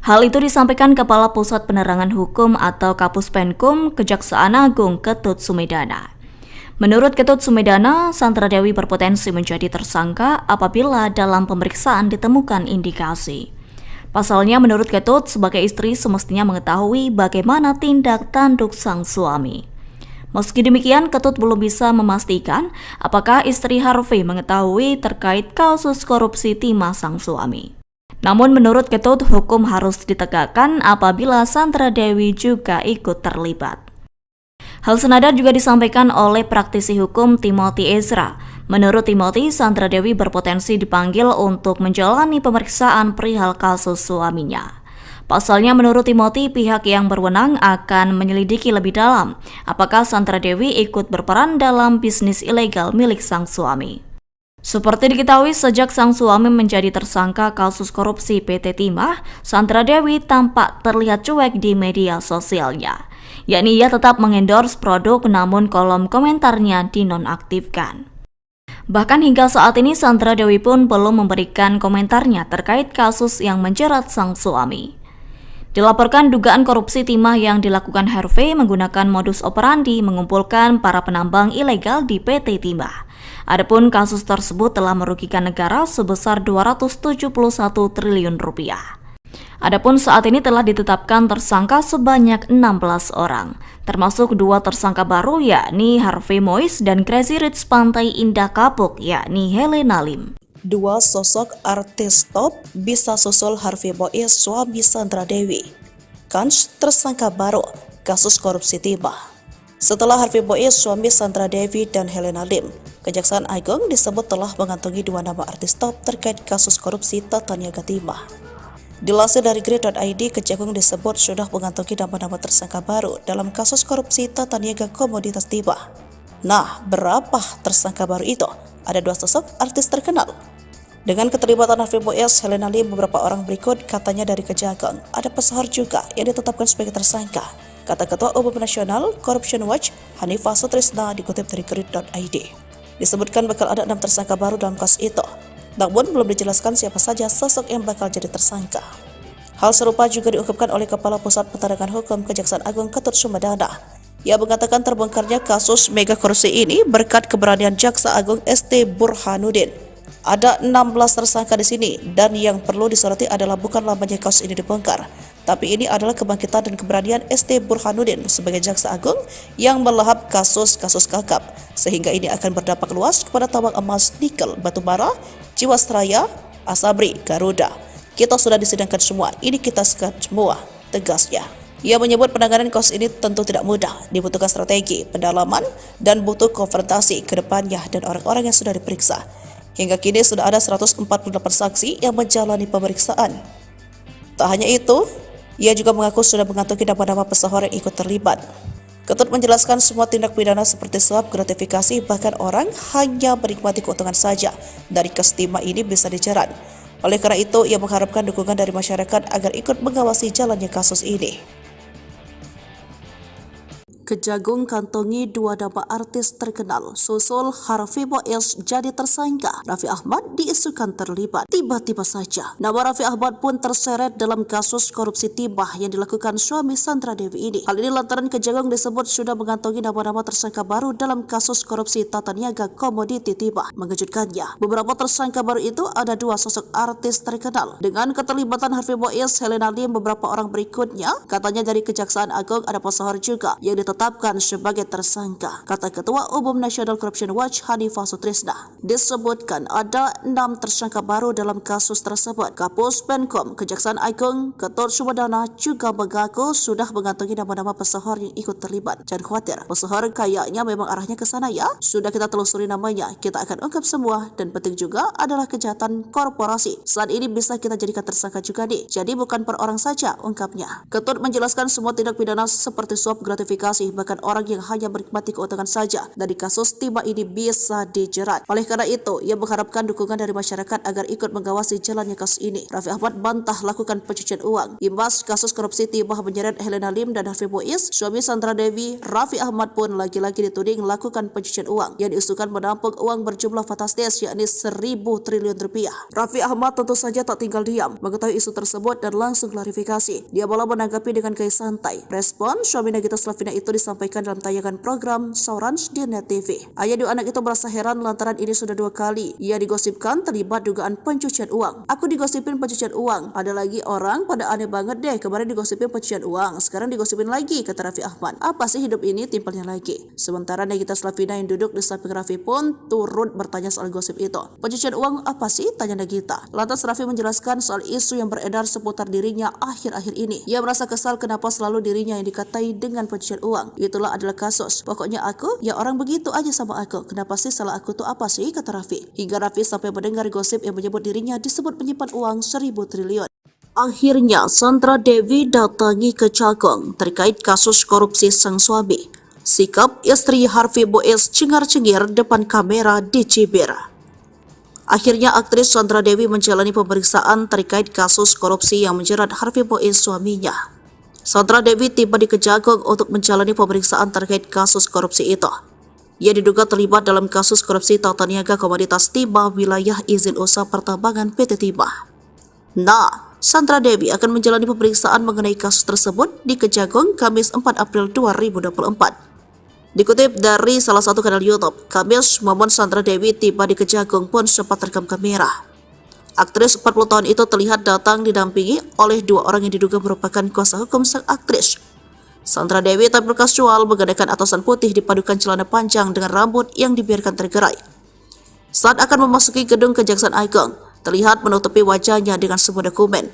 Hal itu disampaikan Kepala Pusat Penerangan Hukum atau Kapus Penkum Kejaksaan Agung Ketut Sumedana. Menurut Ketut Sumedana, Sandra Dewi berpotensi menjadi tersangka apabila dalam pemeriksaan ditemukan indikasi. Pasalnya menurut Ketut, sebagai istri semestinya mengetahui bagaimana tindak tanduk sang suami. Meski demikian, Ketut belum bisa memastikan apakah istri Harvey mengetahui terkait kasus korupsi timah sang suami. Namun menurut Ketut, hukum harus ditegakkan apabila Sandra Dewi juga ikut terlibat. Hal senada juga disampaikan oleh praktisi hukum Timothy Ezra. Menurut Timothy, Sandra Dewi berpotensi dipanggil untuk menjalani pemeriksaan perihal kasus suaminya. Pasalnya menurut Timothy, pihak yang berwenang akan menyelidiki lebih dalam apakah Sandra Dewi ikut berperan dalam bisnis ilegal milik sang suami. Seperti diketahui, sejak sang suami menjadi tersangka kasus korupsi PT Timah, Sandra Dewi tampak terlihat cuek di media sosialnya. Yakni ia tetap mengendorse produk namun kolom komentarnya dinonaktifkan. Bahkan hingga saat ini Sandra Dewi pun belum memberikan komentarnya terkait kasus yang menjerat sang suami. Dilaporkan dugaan korupsi timah yang dilakukan Harvey menggunakan modus operandi mengumpulkan para penambang ilegal di PT Timah. Adapun kasus tersebut telah merugikan negara sebesar 271 triliun rupiah. Adapun saat ini telah ditetapkan tersangka sebanyak 16 orang, termasuk 2 tersangka baru yakni Harvey Mois dan Crazy Rich Pantai Indah Kapuk yakni Helena Lim. 2 sosok artis top bisa susul Harvey Mois suami Sandra Dewi. Kans tersangka baru kasus korupsi timah. Setelah Harvey Mois suami Sandra Dewi dan Helena Lim, Kejaksaan Agung disebut telah mengantongi 2 nama artis top terkait kasus korupsi tata niaga timah. Dilansir dari Grid.id, Kejagung disebut sudah mengantongi nama-nama tersangka baru dalam kasus korupsi tata niaga komoditas timah. Nah, berapa tersangka baru itu? Ada 2 sosok artis terkenal. Dengan keterlibatan Harvey Mois, Helena Lim, beberapa orang berikut katanya dari Kejagung. Ada pesohor juga yang ditetapkan sebagai tersangka, kata Ketua Umum Nasional Corruption Watch Hanifah Sutrisna dikutip dari Grid.id. Disebutkan bakal ada 6 tersangka baru dalam kasus itu, namun belum dijelaskan siapa saja sosok yang bakal jadi tersangka. Hal serupa juga diungkapkan oleh Kepala Pusat Penerangan Hukum Kejaksaan Agung Ketut Sumedana. Ia mengatakan terbongkarnya kasus mega korupsi ini berkat keberanian Jaksa Agung ST Burhanuddin. Ada 16 tersangka di sini dan yang perlu disoroti adalah bukan lamanya kasus ini dibongkar, tapi ini adalah kebangkitan dan keberanian ST Burhanuddin sebagai Jaksa Agung yang melahap kasus-kasus kakap, sehingga ini akan berdampak luas kepada tambang emas, nikel, batubara, Jiwasraya, Asabri, Garuda. Kita sudah disidangkan semua, ini kita sekat semua, tegasnya. Ia menyebut penanganan kasus ini tentu tidak mudah, dibutuhkan strategi, pendalaman, dan butuh konfrontasi ke depannya dan orang-orang yang sudah diperiksa. Hingga kini sudah ada 148 saksi yang menjalani pemeriksaan. Tak hanya itu, ia juga mengaku sudah mengantongi nama-nama pesohor yang ikut terlibat. Ketut menjelaskan semua tindak pidana seperti suap, gratifikasi, bahkan orang hanya menikmati keuntungan saja dari kasus timah ini bisa dijerat. Oleh karena itu, ia mengharapkan dukungan dari masyarakat agar ikut mengawasi jalannya kasus ini. Kejagung kantongi 2 nama artis terkenal, susul Harvey Mois jadi tersangka. Raffi Ahmad diisukan terlibat. Tiba-tiba saja, nama Raffi Ahmad pun terseret dalam kasus korupsi timah yang dilakukan suami Sandra Dewi ini. Hal ini lantaran Kejagung disebut sudah mengantongi nama-nama tersangka baru dalam kasus korupsi tata niaga komoditi timah. Mengejutkannya, beberapa tersangka baru itu ada 2 sosok artis terkenal. Dengan keterlibatan Harvey Mois, Helena Lim, beberapa orang berikutnya, katanya dari Kejaksaan Agung ada pesohor juga yang ditetapkan ditetapkan sebagai tersangka, kata Ketua Umum National Corruption Watch Hanifah Sutrisna. Disebutkan ada 6 tersangka baru dalam kasus tersebut. Kapus Penkom, Kejaksaan Agung, Ketut Sumedana juga mengaku sudah mengantongi nama-nama pesohor yang ikut terlibat. Jangan khawatir, pesohor kayaknya memang arahnya ke sana ya. Sudah kita telusuri namanya, kita akan ungkap semua, dan penting juga adalah kejahatan korporasi. Saat ini bisa kita jadikan tersangka juga nih. Jadi bukan per orang saja, ungkapnya. Ketut menjelaskan semua tindak pidana seperti suap gratifikasi, bahkan orang yang hanya menikmati keuntungan saja dari kasus timah ini bisa dijerat. Oleh karena itu, ia mengharapkan dukungan dari masyarakat agar ikut mengawasi jalannya kasus ini. Raffi Ahmad bantah lakukan pencucian uang. Imbas kasus korupsi timah menyeret Helena Lim dan Harvey Mois, suami Sandra Dewi, Raffi Ahmad pun lagi-lagi dituding melakukan pencucian uang yang diusulkan menampung uang berjumlah fantastis yakni 1.000 triliun rupiah. Raffi Ahmad tentu saja tak tinggal diam mengetahui isu tersebut dan langsung klarifikasi. Dia malah menanggapi dengan gaya santai. Respon suami Nagita Slavina itu disampaikan dalam tayangan program Saurans di Net TV. Ayah dua anak itu merasa heran lantaran ini sudah 2 kali ia digosipkan terlibat dugaan pencucian uang. Aku digosipin pencucian uang. Ada lagi orang pada aneh banget deh, kemarin digosipin pencucian uang, sekarang digosipin lagi, kata Raffi Ahmad. Apa sih hidup ini, timpalnya lagi. Sementara Nagita Slavina yang duduk di samping Raffi pun turut bertanya soal gosip itu. Pencucian uang apa sih, tanya Nagita. Lantas Raffi menjelaskan soal isu yang beredar seputar dirinya akhir-akhir ini. Ia merasa kesal kenapa selalu dirinya yang dikatai dengan pencucian uang. Itulah adalah kasus. Pokoknya aku, ya orang begitu aja sama aku. Kenapa sih salah aku tuh apa sih, kata Raffi. Hingga Raffi sampai mendengar gosip yang menyebut dirinya disebut menyimpan uang 1.000 triliun. Akhirnya Sandra Dewi datangi Kejagung terkait kasus korupsi sang suami. Sikap istri Harvey Mois cengar-cengir depan kamera di Cibir. Akhirnya aktris Sandra Dewi menjalani pemeriksaan terkait kasus korupsi yang menjerat Harvey Mois suaminya. Sandra Dewi tiba di Kejagung untuk menjalani pemeriksaan terkait kasus korupsi itu. Ia diduga terlibat dalam kasus korupsi tata niaga komoditas timah wilayah izin usaha pertambangan PT Timah. Nah, Sandra Dewi akan menjalani pemeriksaan mengenai kasus tersebut di Kejagung Kamis 4 April 2024. Dikutip dari salah satu kanal YouTube, Kamis momen Sandra Dewi tiba di Kejagung pun sempat terekam kamera. Aktris 40 tahun itu terlihat datang didampingi oleh 2 orang yang diduga merupakan kuasa hukum sang aktris. Sandra Dewi tampil kasual menggunakan atasan putih dipadukan celana panjang dengan rambut yang dibiarkan tergerai. Saat akan memasuki gedung Kejaksaan Agung, terlihat menutupi wajahnya dengan sebuah dokumen.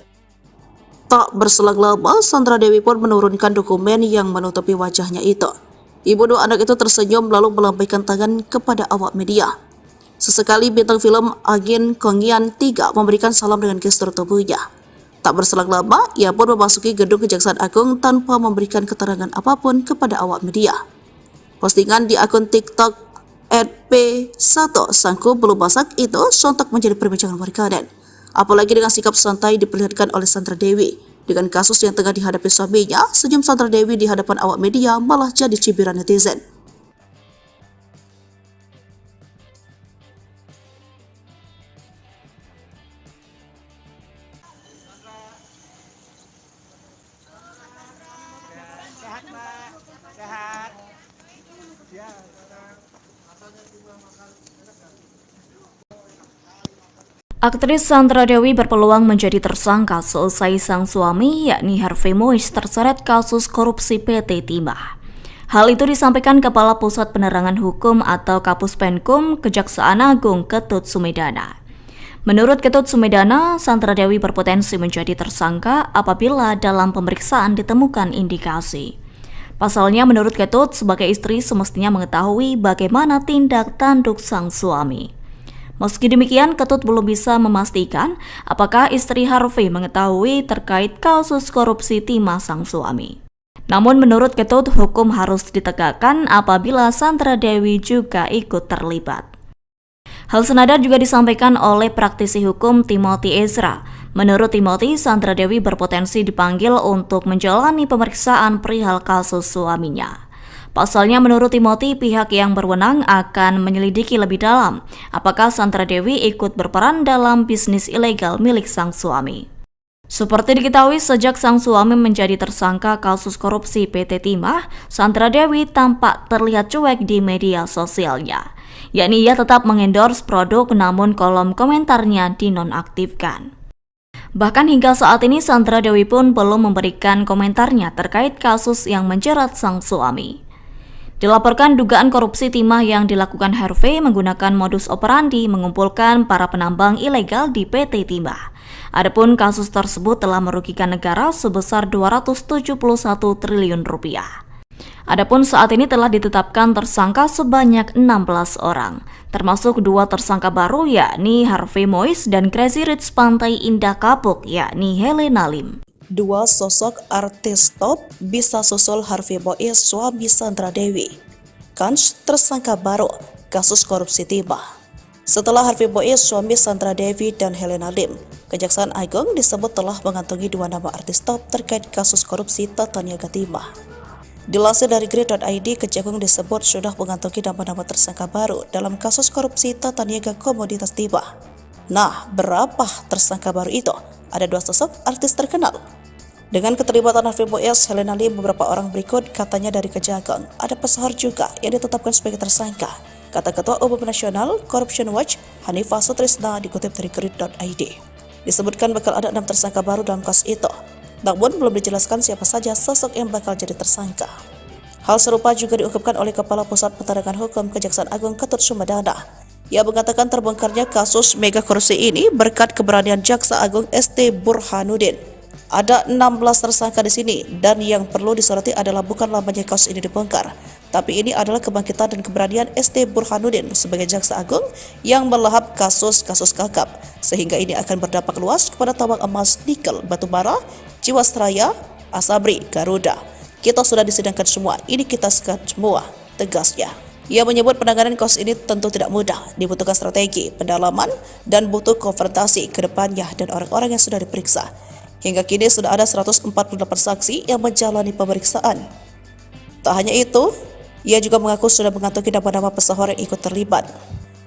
Tak berselang lama, Sandra Dewi pun menurunkan dokumen yang menutupi wajahnya itu. Ibu 2 anak itu tersenyum lalu melambaikan tangan kepada awak media. Sesekali bintang film Agin Kongian 3 memberikan salam dengan gestur tubuhnya. Tak berselang lama, ia pun memasuki gedung Kejaksaan Agung tanpa memberikan keterangan apapun kepada awak media. Postingan di akun TikTok @p1 sangku belum masak itu sontak menjadi perbincangan warganet. Apalagi dengan sikap santai diperlihatkan oleh Sandra Dewi. Dengan kasus yang tengah dihadapi suaminya, senyum Sandra Dewi di hadapan awak media malah jadi cibiran netizen. Sehat, Mbak. Sehat. Ya. Aktris Sandra Dewi berpeluang menjadi tersangka selesai sang suami yakni Harvey Mois terseret kasus korupsi PT Timah. Hal itu disampaikan Kepala Pusat Penerangan Hukum atau Kapus Penkum Kejaksaan Agung Ketut Sumedana. Menurut Ketut Sumedana, Sandra Dewi berpotensi menjadi tersangka apabila dalam pemeriksaan ditemukan indikasi. Pasalnya menurut Ketut, sebagai istri semestinya mengetahui bagaimana tindak tanduk sang suami. Meski demikian, Ketut belum bisa memastikan apakah istri Harvey mengetahui terkait kasus korupsi timah sang suami. Namun menurut Ketut, hukum harus ditegakkan apabila Sandra Dewi juga ikut terlibat. Hal senada juga disampaikan oleh praktisi hukum Timothy Ezra. Menurut Timothy, Sandra Dewi berpotensi dipanggil untuk menjalani pemeriksaan perihal kasus suaminya. Pasalnya menurut Timothy, pihak yang berwenang akan menyelidiki lebih dalam apakah Sandra Dewi ikut berperan dalam bisnis ilegal milik sang suami. Seperti diketahui, sejak sang suami menjadi tersangka kasus korupsi PT Timah, Sandra Dewi tampak terlihat cuek di media sosialnya. Yakni ia tetap mengendorse produk namun kolom komentarnya dinonaktifkan. Bahkan hingga saat ini Sandra Dewi pun belum memberikan komentarnya terkait kasus yang menjerat sang suami. Dilaporkan dugaan korupsi timah yang dilakukan Harvey menggunakan modus operandi mengumpulkan para penambang ilegal di PT Timah. Adapun kasus tersebut telah merugikan negara sebesar 271 triliun rupiah. Adapun saat ini telah ditetapkan tersangka sebanyak 16 orang, termasuk 2 tersangka baru yakni Harvey Mois dan Crazy Rich Pantai Indah Kapuk yakni Helena Lim. 2 sosok artis top bisa susul Harvey Mois suami Sandra Dewi. Kans tersangka baru kasus korupsi timah. Setelah Harvey Mois suami Sandra Dewi dan Helena Lim, Kejaksaan Agung disebut telah mengantongi 2 nama artis top terkait kasus korupsi tata niaga timah. Dilansir dari Grid.id, Kejagung disebut sudah mengantongi nama-nama tersangka baru dalam kasus korupsi tata niaga komoditas timah. Nah, berapa tersangka baru itu? Ada 2 sosok artis terkenal. Dengan keterlibatan Harvey Mois, Helena Lim, beberapa orang berikut katanya dari Kejagung. Ada pesohor juga yang ditetapkan sebagai tersangka, kata Ketua Umum Nasional Corruption Watch Hanifah Sutrisna dikutip dari Grid.id. Disebutkan bakal ada 6 tersangka baru dalam kasus itu. Namun belum dijelaskan siapa saja sosok yang bakal jadi tersangka. Hal serupa juga diungkapkan oleh Kepala Pusat Penerangan Hukum Kejaksaan Agung Ketut Sumedana. Ia mengatakan terbongkarnya kasus mega korupsi ini berkat keberanian Jaksa Agung ST Burhanuddin. Ada 16 tersangka di sini dan yang perlu disoroti adalah bukan lamanya kasus ini dibongkar, tapi ini adalah kebangkitan dan keberanian ST Burhanuddin sebagai Jaksa Agung yang melahap kasus-kasus kakap, sehingga ini akan berdampak luas kepada tambang emas, nikel, batubara, Jiwasraya, Asabri, Garuda. Kita sudah disidangkan semua, ini kita sekat semua, tegasnya. Ia menyebut penanganan kasus ini tentu tidak mudah, dibutuhkan strategi, pendalaman, dan butuh konfrontasi ke depannya dan orang-orang yang sudah diperiksa. Hingga kini sudah ada 148 saksi yang menjalani pemeriksaan. Tak hanya itu, ia juga mengaku sudah mengantongi nama-nama pesohor yang ikut terlibat.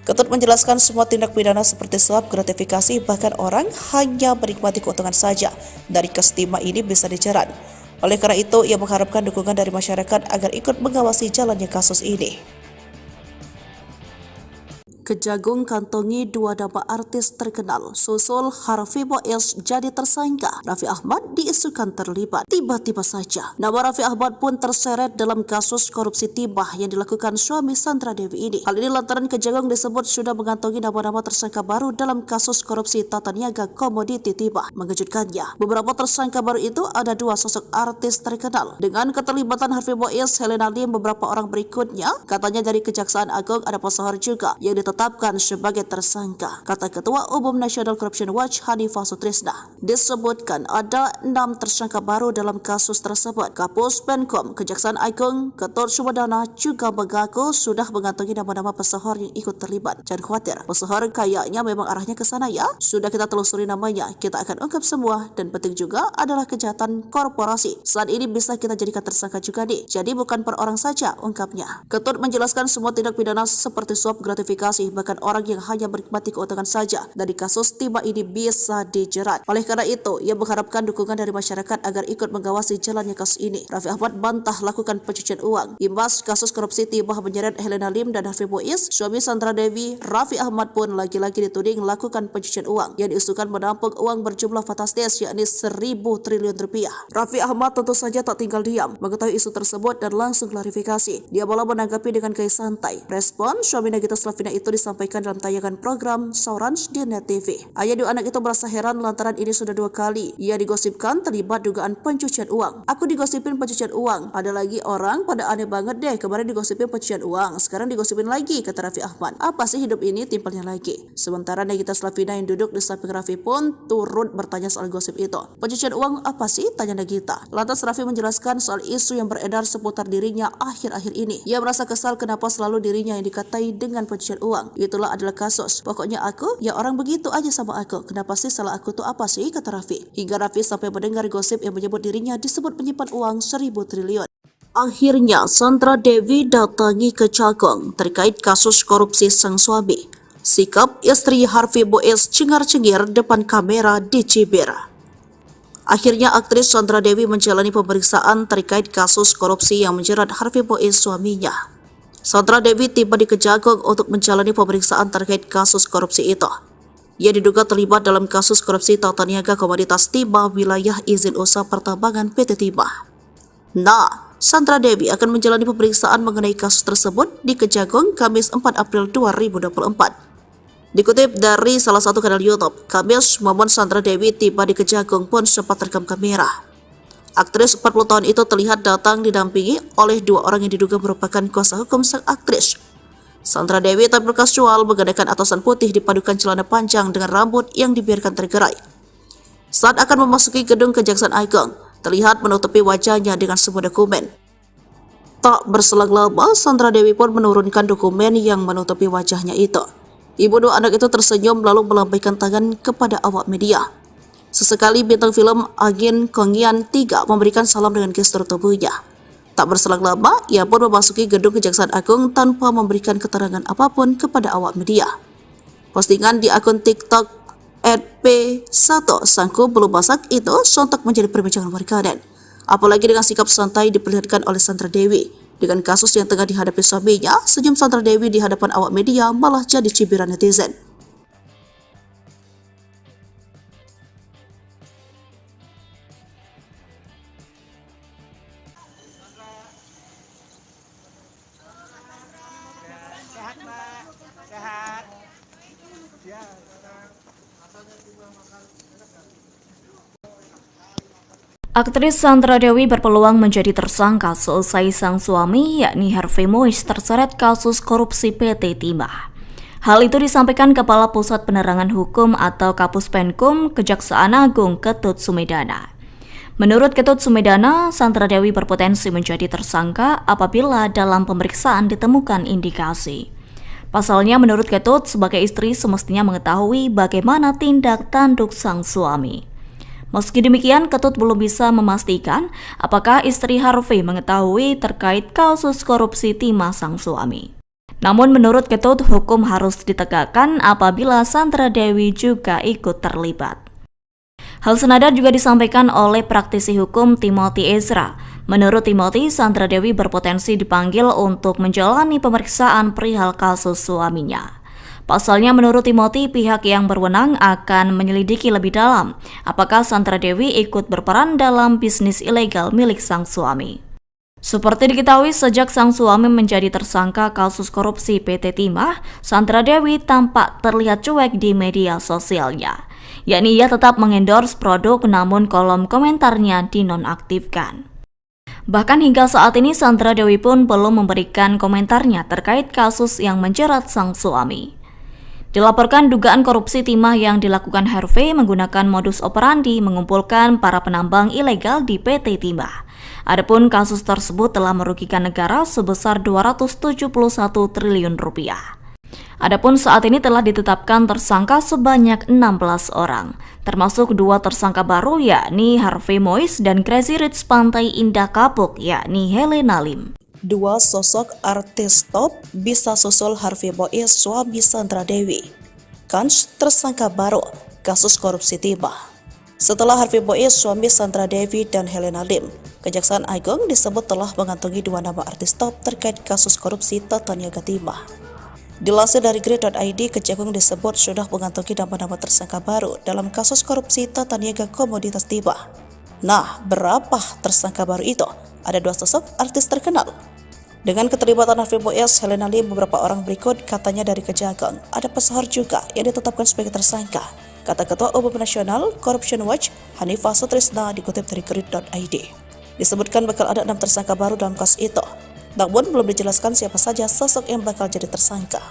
Ketut menjelaskan semua tindak pidana seperti suap, gratifikasi, bahkan orang hanya menikmati keuntungan saja dari kasus timah ini bisa dijerat. Oleh karena itu, ia mengharapkan dukungan dari masyarakat agar ikut mengawasi jalannya kasus ini. Kejagung kantongi 2 nama artis terkenal, susul Harvey Mois jadi tersangka. Raffi Ahmad diisukan terlibat. Tiba-tiba saja, nama Raffi Ahmad pun terseret dalam kasus korupsi timah yang dilakukan suami Sandra Dewi ini. Hal ini lantaran Kejagung disebut sudah mengantongi nama-nama tersangka baru dalam kasus korupsi tata niaga komoditi timah. Mengejutkannya, beberapa tersangka baru itu ada 2 sosok artis terkenal. Dengan keterlibatan Harvey Mois, Helena Lim, beberapa orang berikutnya, katanya dari Kejaksaan Agung ada pesohor juga yang ditetapkan sebagai tersangka, kata Ketua Umum Nasional Corruption Watch Hanifah Sutrisna. Disebutkan ada 6 tersangka baru dalam kasus tersebut. Kapus Penkom Kejaksaan Agung Ketut Sumedana juga mengaku sudah mengantongi nama-nama pesohor yang ikut terlibat. Jangan khawatir, pesohor kayaknya memang arahnya ke sana ya. Sudah kita telusuri namanya, kita akan ungkap semua, dan penting juga adalah kejahatan korporasi. Saat ini bisa kita jadikan tersangka juga nih. Jadi bukan per orang saja, ungkapnya. Ketut menjelaskan semua tindak pidana seperti suap, gratifikasi, bahkan orang yang hanya menikmati keuntungan saja dari kasus timah ini bisa dijerat. Oleh karena itu, ia mengharapkan dukungan dari masyarakat agar ikut mengawasi jalannya kasus ini. Raffi Ahmad bantah lakukan pencucian uang. Imbas kasus korupsi timah menyeret Helena Lim dan Harvey Mois, suami Sandra Dewi, Raffi Ahmad pun lagi-lagi dituding melakukan pencucian uang yang diisukan menampung uang berjumlah fantastis yakni 1.000 triliun rupiah. Raffi Ahmad tentu saja tak tinggal diam mengetahui isu tersebut dan langsung klarifikasi. Dia malah menanggapi dengan gaya santai. Respon suami Nagita Slavina itu disampaikan dalam tayangan program Saurans di Net TV. Ayah dua anak itu merasa heran lantaran ini sudah 2 kali ia digosipkan terlibat dugaan pencucian uang. Aku digosipin pencucian uang, ada lagi orang pada aneh banget deh, kemarin digosipin pencucian uang, sekarang digosipin lagi, kata Raffi Ahmad. Apa sih hidup ini, timpalnya lagi. Sementara Nagita Slavina yang duduk di samping Raffi pun turut bertanya soal gosip itu. Pencucian uang apa sih, tanya Nagita. Lantas Raffi menjelaskan soal isu yang beredar seputar dirinya akhir-akhir ini. Ia merasa kesal kenapa selalu dirinya yang dikatai dengan pencucian uang. Itulah adalah kasus. Pokoknya aku, ya orang begitu aja sama aku. Kenapa sih salah aku tuh apa sih, kata Raffi. Hingga Raffi sampai mendengar gosip yang menyebut dirinya disebut menyimpan uang 1.000 triliun. Akhirnya Sandra Dewi datangi Kejagung terkait kasus korupsi sang suami. Sikap istri Harvey Mois cengar-cengir depan kamera di Cibir. Akhirnya aktris Sandra Dewi menjalani pemeriksaan terkait kasus korupsi yang menjerat Harvey Mois suaminya. Sandra Dewi tiba di Kejagung untuk menjalani pemeriksaan terkait kasus korupsi itu. Ia diduga terlibat dalam kasus korupsi tata niaga komoditas timah wilayah izin usaha pertambangan PT Timah. Nah, Sandra Dewi akan menjalani pemeriksaan mengenai kasus tersebut di Kejagung Kamis 4 April 2024. Dikutip dari salah satu kanal YouTube, Kamis momen Sandra Dewi tiba di Kejagung pun sempat terekam kamera. Aktris 40 tahun itu terlihat datang didampingi oleh dua orang yang diduga merupakan kuasa hukum sang aktris. Sandra Dewi tampil kasual menggunakan atasan putih dipadukan celana panjang dengan rambut yang dibiarkan tergerai. Saat akan memasuki gedung Kejaksaan Agung, terlihat menutupi wajahnya dengan sebuah dokumen. Tak berselang lama, Sandra Dewi pun menurunkan dokumen yang menutupi wajahnya itu. Ibu dua anak itu tersenyum lalu melambaikan tangan kepada awak media. Sesekali bintang film Agin Kongian 3 memberikan salam dengan gestur tubuhnya. Tak berselang lama, ia pun memasuki gedung Kejaksaan Agung tanpa memberikan keterangan apapun kepada awak media. Postingan di akun TikTok @p1 Sangku belum masak itu sontak menjadi perbincangan warganet. Apalagi dengan sikap santai diperlihatkan oleh Sandra Dewi. Dengan kasus yang tengah dihadapi suaminya, senyum Sandra Dewi di hadapan awak media malah jadi cibiran netizen. Sehat, Mbak. Sehat. Dia Aktris Sandra Dewi berpeluang menjadi tersangka seusai sang suami yakni Harvey Mois terseret kasus korupsi PT Timah. Hal itu disampaikan Kepala Pusat Penerangan Hukum atau Kapus Penkum Kejaksaan Agung Ketut Sumedana. Menurut Ketut Sumedana, Sandra Dewi berpotensi menjadi tersangka apabila dalam pemeriksaan ditemukan indikasi. Pasalnya menurut Ketut, sebagai istri semestinya mengetahui bagaimana tindak tanduk sang suami. Meski demikian, Ketut belum bisa memastikan apakah istri Harvey mengetahui terkait kasus korupsi timah sang suami. Namun menurut Ketut, hukum harus ditegakkan apabila Sandra Dewi juga ikut terlibat. Hal senada juga disampaikan oleh praktisi hukum Timothy Ezra. Menurut Timothy, Sandra Dewi berpotensi dipanggil untuk menjalani pemeriksaan perihal kasus suaminya. Pasalnya menurut Timothy, pihak yang berwenang akan menyelidiki lebih dalam apakah Sandra Dewi ikut berperan dalam bisnis ilegal milik sang suami. Seperti diketahui, sejak sang suami menjadi tersangka kasus korupsi PT Timah, Sandra Dewi tampak terlihat cuek di media sosialnya. Yakni ia tetap mengendorse produk namun kolom komentarnya dinonaktifkan. Bahkan hingga saat ini Sandra Dewi pun belum memberikan komentarnya terkait kasus yang menjerat sang suami. Dilaporkan dugaan korupsi timah yang dilakukan Harvey menggunakan modus operandi mengumpulkan para penambang ilegal di PT Timah. Adapun kasus tersebut telah merugikan negara sebesar 271 triliun rupiah. Adapun saat ini telah ditetapkan tersangka sebanyak 16 orang, termasuk dua tersangka baru yakni Harvey Mois dan Crazy Rich Pantai Indah Kapuk yakni Helena Lim. Dua sosok artis top bisa susul Harvey Mois suami Sandra Dewi. Kans tersangka baru kasus korupsi timah. Setelah Harvey Mois suami Sandra Dewi dan Helena Lim, Kejaksaan Agung disebut telah mengantongi dua nama artis top terkait kasus korupsi tata niaga timah. Dilansir dari Grid.id, Kejagung disebut sudah mengantongi nama-nama tersangka baru dalam kasus korupsi tata niaga komoditas timah. Nah, berapa tersangka baru itu? Ada dua sosok artis terkenal. Dengan keterlibatan Harvey Mois, Helena Lim, beberapa orang berikut katanya dari Kejagung. Ada pesohor juga yang ditetapkan sebagai tersangka, kata Ketua Umum Nasional Corruption Watch Hanifah Sutrisna dikutip dari Grid.id. Disebutkan bakal ada 6 tersangka baru dalam kasus itu, namun belum dijelaskan siapa saja sosok yang bakal jadi tersangka.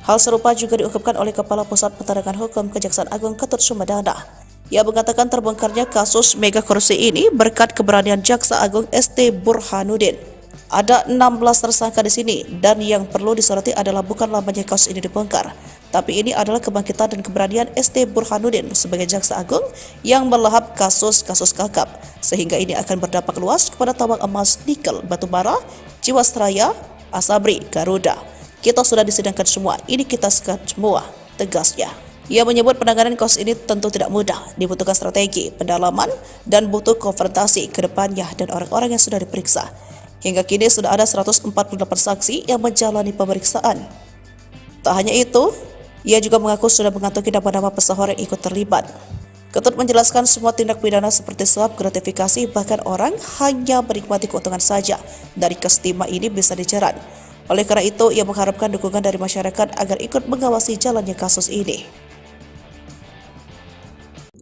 Hal serupa juga diungkapkan oleh Kepala Pusat Penerangan Hukum Kejaksaan Agung Ketut Sumedana. Ia mengatakan terbongkarnya kasus mega korupsi ini berkat keberanian Jaksa Agung ST Burhanuddin. Ada 16 tersangka di sini dan yang perlu disoroti adalah bukan lamanya kasus ini dibongkar, tapi ini adalah kebangkitan dan keberanian ST Burhanuddin sebagai Jaksa Agung yang melahap kasus-kasus kakap, sehingga ini akan berdampak luas kepada tambang emas, nikel, batubara, Jiwasraya, Asabri, Garuda. Kita sudah disidangkan semua, ini kita sekat semua, tegasnya. Ia menyebut penanganan kasus ini tentu tidak mudah, dibutuhkan strategi, pendalaman, dan butuh konfrontasi ke depannya dan orang-orang yang sudah diperiksa. Hingga kini sudah ada 148 saksi yang menjalani pemeriksaan. Tak hanya itu, ia juga mengaku sudah mengantongi nama-nama pesohor yang ikut terlibat. Ketut menjelaskan semua tindak pidana seperti suap, gratifikasi, bahkan orang hanya menikmati keuntungan saja dari kasus timah ini bisa dijerat. Oleh karena itu, ia mengharapkan dukungan dari masyarakat agar ikut mengawasi jalannya kasus ini.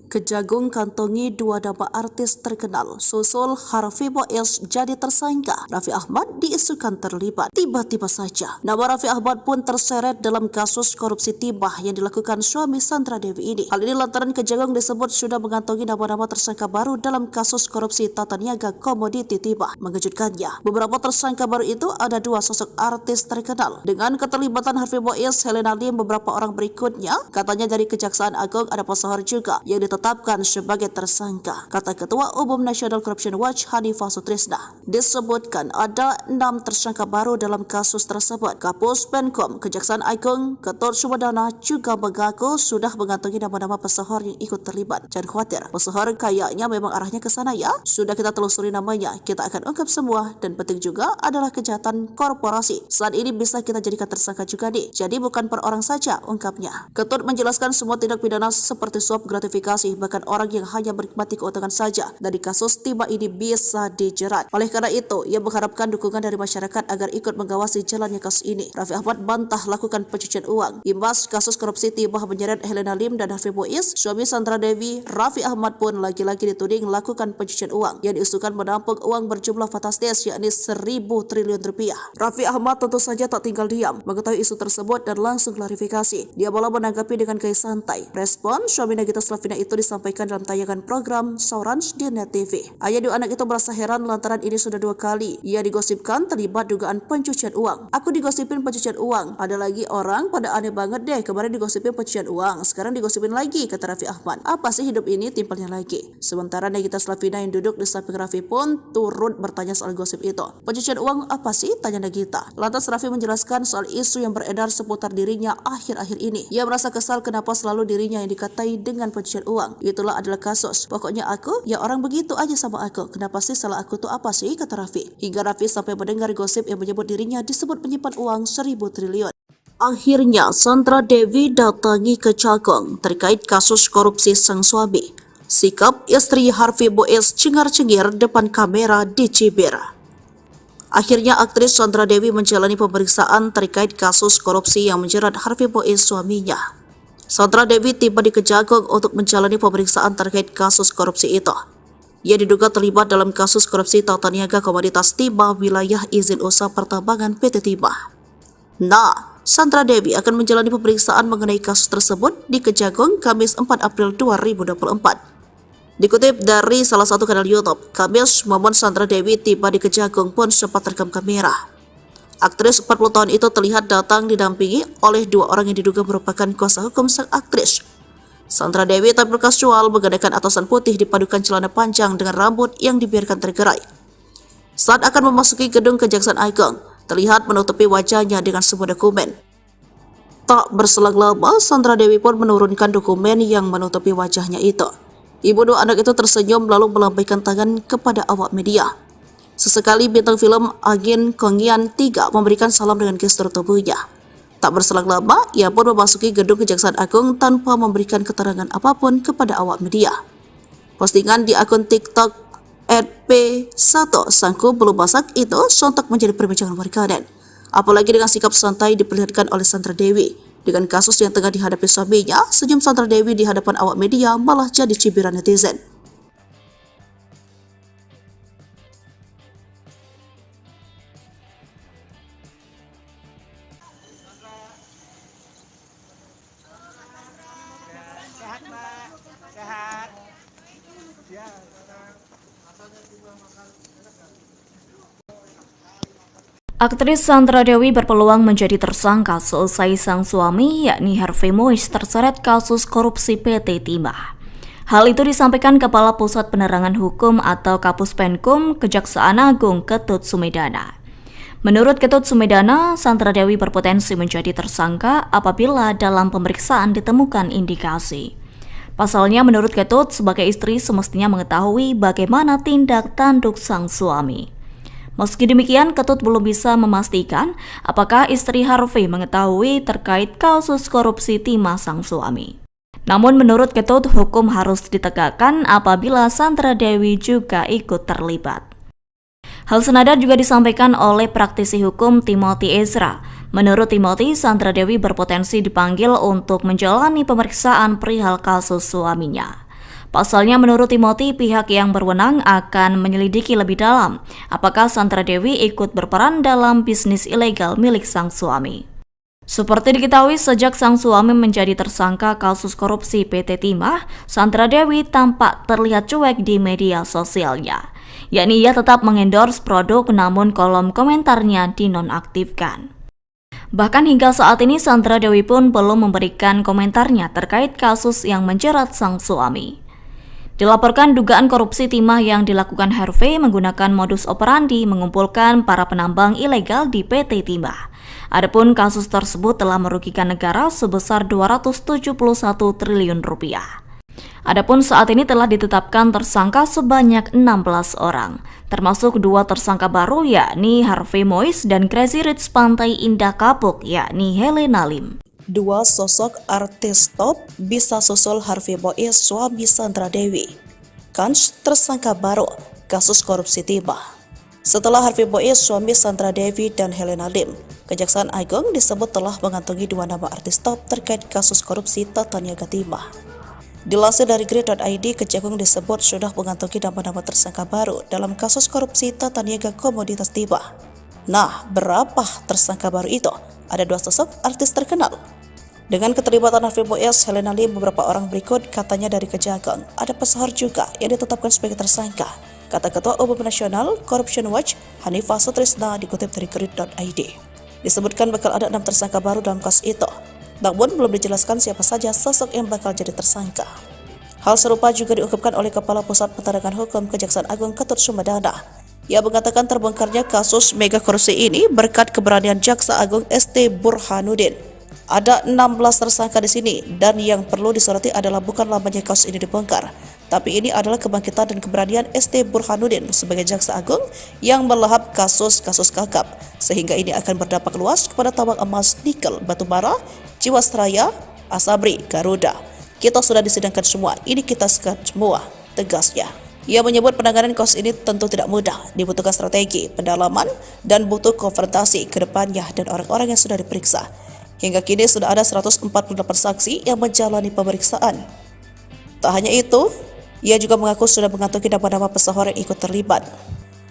Kejagung kantongi dua nama artis terkenal. Susul Harvey Mois jadi tersangka, Raffi Ahmad diisukan terlibat. Tiba-tiba saja, nama Raffi Ahmad pun terseret dalam kasus korupsi timah yang dilakukan suami Sandra Dewi ini. Hal ini lantaran Kejagung disebut sudah mengantongi nama-nama tersangka baru dalam kasus korupsi tata niaga komoditi timah. Mengejutkannya, beberapa tersangka baru itu ada dua sosok artis terkenal. Dengan keterlibatan Harvey Mois, Helena Lim, beberapa orang berikutnya, katanya dari Kejaksaan Agung ada pesohor juga yang ditetapkan sebagai tersangka, kata Ketua Umum National Corruption Watch Hanifah Sutrisna. Disebutkan ada 6 tersangka baru dalam kasus tersebut. Kapus Penkom Kejaksaan Agung Ketut Sumedana juga mengaku sudah mengantongi nama-nama pesohor yang ikut terlibat. Jangan khawatir, pesohor kayaknya memang arahnya ke sana ya. Sudah kita telusuri namanya, kita akan ungkap semua, dan penting juga adalah kejahatan korporasi. Saat ini bisa kita jadikan tersangka juga nih. Jadi bukan per orang saja, ungkapnya. Ketut menjelaskan semua tindak pidana seperti suap, gratifikasi, bahkan orang yang hanya menikmati keuntungan saja dari kasus timah ini bisa dijerat. Oleh karena itu, ia mengharapkan dukungan dari masyarakat agar ikut mengawasi jalannya kasus ini. Raffi Ahmad bantah lakukan pencucian uang. Imbas kasus korupsi timah menyeret Helena Lim dan Harvey Mois, suami Sandra Dewi, Raffi Ahmad pun lagi-lagi dituding melakukan pencucian uang yang diusulkan menampung uang berjumlah fantastis yakni 1.000 triliun rupiah. Raffi Ahmad tentu saja tak tinggal diam mengetahui isu tersebut dan langsung klarifikasi. Dia malah menanggapi dengan gaya santai. Respon suami Nagita Slavina itu disampaikan dalam tayangan program Saurans di Net TV. Ayah dua anak itu merasa heran lantaran ini sudah 2 kali ia digosipkan terlibat dugaan pencucian uang. Aku digosipin pencucian uang, ada lagi orang pada aneh banget deh, kemarin digosipin pencucian uang, sekarang digosipin lagi, kata Raffi Ahmad. Apa sih hidup ini, timpalnya lagi. Sementara Nagita Slavina yang duduk di samping Raffi pun turut bertanya soal gosip itu. Pencucian uang apa sih, tanya Nagita. Lantas Raffi menjelaskan soal isu yang beredar seputar dirinya akhir-akhir ini. Ia merasa kesal kenapa selalu dirinya yang dikatai dengan pencucian uang. Itulah adalah kasus. Pokoknya aku, ya orang begitu aja sama aku. Kenapa sih salah aku tuh apa sih, kata Raffi. Hingga Raffi sampai mendengar gosip yang menyebut dirinya disebut menyimpan uang 1.000 triliun. Akhirnya Sandra Dewi datangi Kejagung terkait kasus korupsi sang suami. Sikap istri Harvey Mois cengar-cengir depan kamera di Cibir. Akhirnya aktris Sandra Dewi menjalani pemeriksaan terkait kasus korupsi yang menjerat Harvey Mois suaminya. Sandra Dewi tiba di Kejagung untuk menjalani pemeriksaan terkait kasus korupsi itu. Ia diduga terlibat dalam kasus korupsi tata niaga komoditas timah wilayah izin usaha pertambangan PT Timah. Nah, Sandra Dewi akan menjalani pemeriksaan mengenai kasus tersebut di Kejagung Kamis 4 April 2024. Dikutip dari salah satu kanal YouTube, Kamis momen Sandra Dewi tiba di Kejagung pun sempat terekam kamera. Aktris 40 tahun itu terlihat datang didampingi oleh 2 orang yang diduga merupakan kuasa hukum sang aktris. Sandra Dewi tampil kasual menggunakan atasan putih dipadukan celana panjang dengan rambut yang dibiarkan tergerai. Saat akan memasuki gedung Kejaksaan Agung, terlihat menutupi wajahnya dengan sebuah dokumen. Tak berselang lama, Sandra Dewi pun menurunkan dokumen yang menutupi wajahnya itu. Ibu 2 anak itu tersenyum lalu melambaikan tangan kepada awak media. Sesekali bintang film Agin Kongian 3 memberikan salam dengan gestur tubuhnya. Tak berselang lama, ia pun memasuki gedung Kejaksaan Agung tanpa memberikan keterangan apapun kepada awak media. Postingan di akun TikTok @p1 sangku belum masak itu sontak menjadi perbincangan warganet. Apalagi dengan sikap santai diperlihatkan oleh Sandra Dewi. Dengan kasus yang tengah dihadapi suaminya, senyum Sandra Dewi di hadapan awak media malah jadi cibiran netizen. Sehat, Mbak. Sehat. Ya. Aktris Sandra Dewi berpeluang menjadi tersangka selesai sang suami yakni Harvey Mois terseret kasus korupsi PT Timah. Hal itu disampaikan Kepala Pusat Penerangan Hukum atau Kapus Penkum Kejaksaan Agung Ketut Sumedana. Menurut Ketut Sumedana, Sandra Dewi berpotensi menjadi tersangka apabila dalam pemeriksaan ditemukan indikasi. Pasalnya menurut Ketut, sebagai istri semestinya mengetahui bagaimana tindak tanduk sang suami. Meski demikian, Ketut belum bisa memastikan apakah istri Harvey mengetahui terkait kasus korupsi timah sang suami. Namun menurut Ketut, hukum harus ditegakkan apabila Sandra Dewi juga ikut terlibat. Hal senada juga disampaikan oleh praktisi hukum Timothy Ezra. Menurut Timothy, Sandra Dewi berpotensi dipanggil untuk menjalani pemeriksaan perihal kasus suaminya. Pasalnya menurut Timothy, pihak yang berwenang akan menyelidiki lebih dalam apakah Sandra Dewi ikut berperan dalam bisnis ilegal milik sang suami. Seperti diketahui, sejak sang suami menjadi tersangka kasus korupsi PT Timah, Sandra Dewi tampak terlihat cuek di media sosialnya. Yakni ia tetap mengendorse produk namun kolom komentarnya dinonaktifkan. Bahkan hingga saat ini Sandra Dewi pun belum memberikan komentarnya terkait kasus yang menjerat sang suami. Dilaporkan dugaan korupsi timah yang dilakukan Harvey menggunakan modus operandi mengumpulkan para penambang ilegal di PT Timah. Adapun kasus tersebut telah merugikan negara sebesar 271 triliun rupiah. Adapun saat ini telah ditetapkan tersangka sebanyak 16 orang, termasuk 2 tersangka baru yakni Harvey Mois dan Crazy Rich Pantai Indah Kapuk yakni Helena Lim. 2 sosok artis top bisa susul Harvey Mois suami Sandra Dewi. Kans tersangka baru kasus korupsi Timah. Setelah Harvey Mois suami Sandra Dewi dan Helena Lim, Kejaksaan Agung disebut telah mengantongi 2 nama artis top terkait kasus korupsi Tata Niaga Timah. Dilansir dari Grid.id, Kejagung disebut sudah mengantongi nama-nama tersangka baru dalam kasus korupsi Tata Niaga Komoditas Timah. Nah, berapa tersangka baru itu? Ada 2 sosok artis terkenal. Dengan keterlibatan Harvey Mois, Helena Lim, beberapa orang berikut katanya dari Kejagung. Ada pesohor juga yang ditetapkan sebagai tersangka, kata Ketua Umum Nasional Corruption Watch Hanifah Sutrisna dikutip dari Grid.id. Disebutkan bakal ada 6 tersangka baru dalam kasus itu, namun belum dijelaskan siapa saja sosok yang bakal jadi tersangka. Hal serupa juga diungkapkan oleh Kepala Pusat Penerangan Hukum Kejaksaan Agung Ketut Sumedana. Ia mengatakan terbongkarnya kasus mega korupsi ini berkat keberanian Jaksa Agung ST Burhanuddin. Ada 16 tersangka di sini dan yang perlu disoroti adalah bukan lamanya kasus ini dibongkar, tapi ini adalah kebangkitan dan keberanian ST Burhanuddin sebagai Jaksa Agung yang melahap kasus-kasus kakap, sehingga ini akan berdampak luas kepada tambang emas, nikel, batubara, Jiwasraya, Asabri, Garuda. Kita sudah disidangkan semua, ini kita sekat semua, tegasnya. Ia menyebut penanganan kasus ini tentu tidak mudah, dibutuhkan strategi, pendalaman, dan butuh konfrontasi ke depannya dan orang-orang yang sudah diperiksa. Hingga kini sudah ada 148 saksi yang menjalani pemeriksaan. Tak hanya itu, ia juga mengaku sudah mengantongi nama-nama pesohor yang ikut terlibat.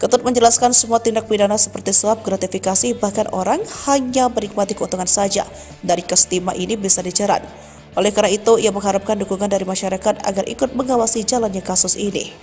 Ketut menjelaskan semua tindak pidana seperti suap, gratifikasi, bahkan orang hanya menikmati keuntungan saja dari kasus timah ini bisa dijerat. Oleh karena itu, ia mengharapkan dukungan dari masyarakat agar ikut mengawasi jalannya kasus ini.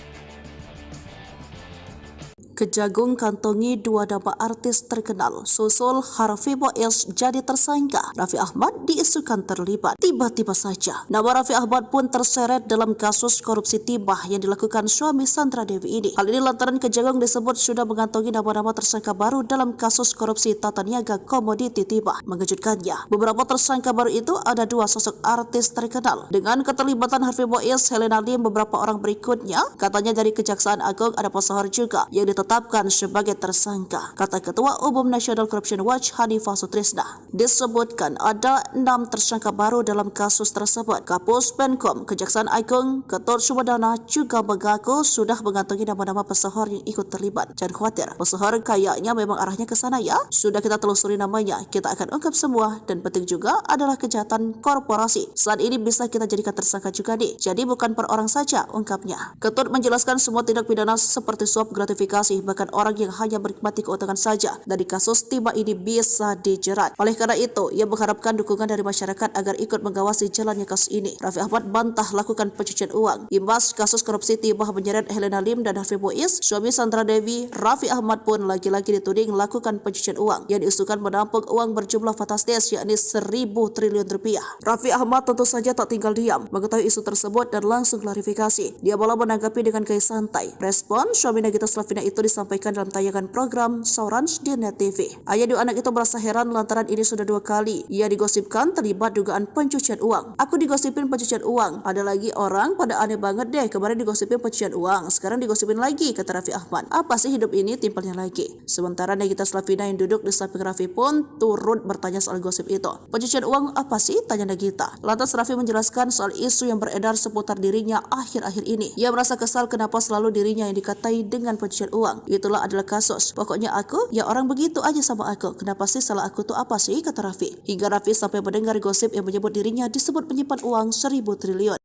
Kejagung kantongi 2 nama artis terkenal, susul Harvey Mois jadi tersangka. Raffi Ahmad diisukan terlibat. Tiba-tiba saja, nama Raffi Ahmad pun terseret dalam kasus korupsi timah yang dilakukan suami Sandra Dewi ini. Hal ini lantaran Kejagung disebut sudah mengantongi nama-nama tersangka baru dalam kasus korupsi Tata Niaga Komoditi Timah. Mengejutkannya, beberapa tersangka baru itu ada 2 sosok artis terkenal. Dengan keterlibatan Harvey Mois, Helena Lim, beberapa orang berikutnya, katanya dari Kejaksaan Agung ada pesohor juga yang ditetapkan sebagai tersangka, kata Ketua Umum Nasional Corruption Watch Hanifah Sutrisna. Disebutkan ada 6 tersangka baru dalam kasus tersebut. Kapus Penkom Kejaksaan Agung Ketut Sumedana juga mengaku sudah mengantongi nama-nama pesohor yang ikut terlibat. Jangan khawatir, pesohor kayaknya memang arahnya ke sana ya. Sudah kita telusuri namanya, kita akan ungkap semua, dan penting juga adalah kejahatan korporasi. Saat ini bisa kita jadikan tersangka juga nih. Jadi bukan per orang saja, ungkapnya. Ketut menjelaskan semua tindak pidana seperti suap, gratifikasi, bahkan orang yang hanya menikmati keuntungan saja dari kasus timah ini bisa dijerat. Oleh karena itu, ia mengharapkan dukungan dari masyarakat agar ikut mengawasi jalannya kasus ini. Raffi Ahmad bantah lakukan pencucian uang. Imbas kasus korupsi timah menyeret Helena Lim dan Harvey Mois, suami Sandra Dewi, Raffi Ahmad pun lagi-lagi dituding melakukan pencucian uang yang diisukan menampung uang berjumlah fantastis yakni 1.000 triliun rupiah. Raffi Ahmad tentu saja tak tinggal diam mengetahui isu tersebut dan langsung klarifikasi. Dia malah menanggapi dengan gaya santai. Respon suami Nagita Slavina itu itu disampaikan dalam tayangan program Saurans di Net TV. Ayah dua anak itu merasa heran lantaran ini sudah 2 kali ia digosipkan terlibat dugaan pencucian uang. Aku digosipin pencucian uang. Ada lagi orang pada aneh banget deh, kemarin digosipin pencucian uang, sekarang digosipin lagi, kata Raffi Ahmad. Apa sih hidup ini, timpalnya lagi. Sementara Nagita Slavina yang duduk di samping Raffi pun turut bertanya soal gosip itu. Pencucian uang apa sih, tanya Nagita. Lantas Raffi menjelaskan soal isu yang beredar seputar dirinya akhir-akhir ini. Ia merasa kesal kenapa selalu dirinya yang dikatai dengan pencucian uang. Itulah adalah kasus. Pokoknya aku, ya orang begitu aja sama aku. Kenapa sih salah aku tuh apa sih, kata Raffi. Hingga Raffi sampai mendengar gosip yang menyebut dirinya disebut menyimpan uang 1.000 triliun.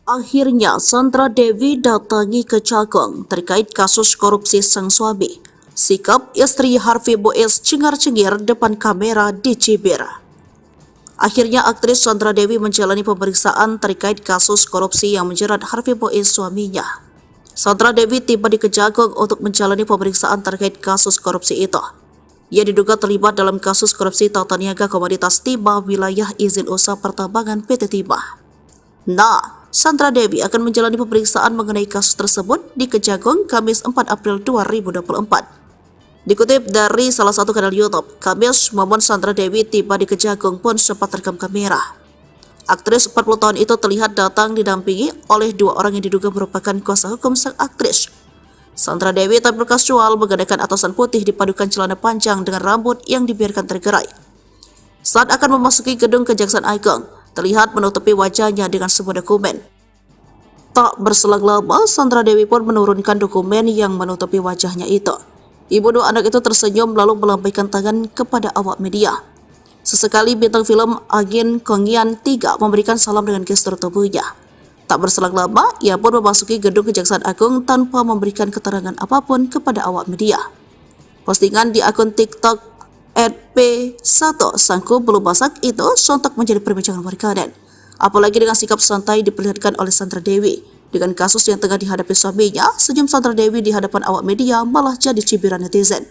Akhirnya Sandra Dewi datangi Kejagung terkait kasus korupsi sang suami. Sikap istri Harvey Boez cengar-cengir depan kamera di Cibir. Akhirnya aktris Sandra Dewi menjalani pemeriksaan terkait kasus korupsi yang menjerat Harvey Boez suaminya. Sandra Dewi tiba di Kejagung untuk menjalani pemeriksaan terkait kasus korupsi itu. Ia diduga terlibat dalam kasus korupsi Tata Niaga Komoditas Timah wilayah izin usaha pertambangan PT Timah. Nah, Sandra Dewi akan menjalani pemeriksaan mengenai kasus tersebut di Kejagung Kamis 4 April 2024. Dikutip dari salah satu kanal YouTube, Kamis momen Sandra Dewi tiba di Kejagung pun sempat terekam kamera. Aktris 40 tahun itu terlihat datang didampingi oleh 2 orang yang diduga merupakan kuasa hukum sang aktris. Sandra Dewi tampil kasual menggunakan atasan putih dipadukan celana panjang dengan rambut yang dibiarkan tergerai. Saat akan memasuki gedung Kejaksaan Agung, terlihat menutupi wajahnya dengan sebuah dokumen. Tak berselang lama, Sandra Dewi pun menurunkan dokumen yang menutupi wajahnya itu. Ibu 2 anak itu tersenyum lalu melambaikan tangan kepada awak media. Sesekali bintang film Agin Kongyan 3 memberikan salam dengan gestur tubuhnya. Tak berselang lama, ia pun memasuki gedung Kejaksaan Agung tanpa memberikan keterangan apapun kepada awak media. Postingan di akun TikTok @p1 sangku belum masak itu sontak menjadi perbincangan warganet. Apalagi dengan sikap santai diperlihatkan oleh Sandra Dewi. Dengan kasus yang tengah dihadapi suaminya, senyum Sandra Dewi di hadapan awak media malah jadi cibiran netizen.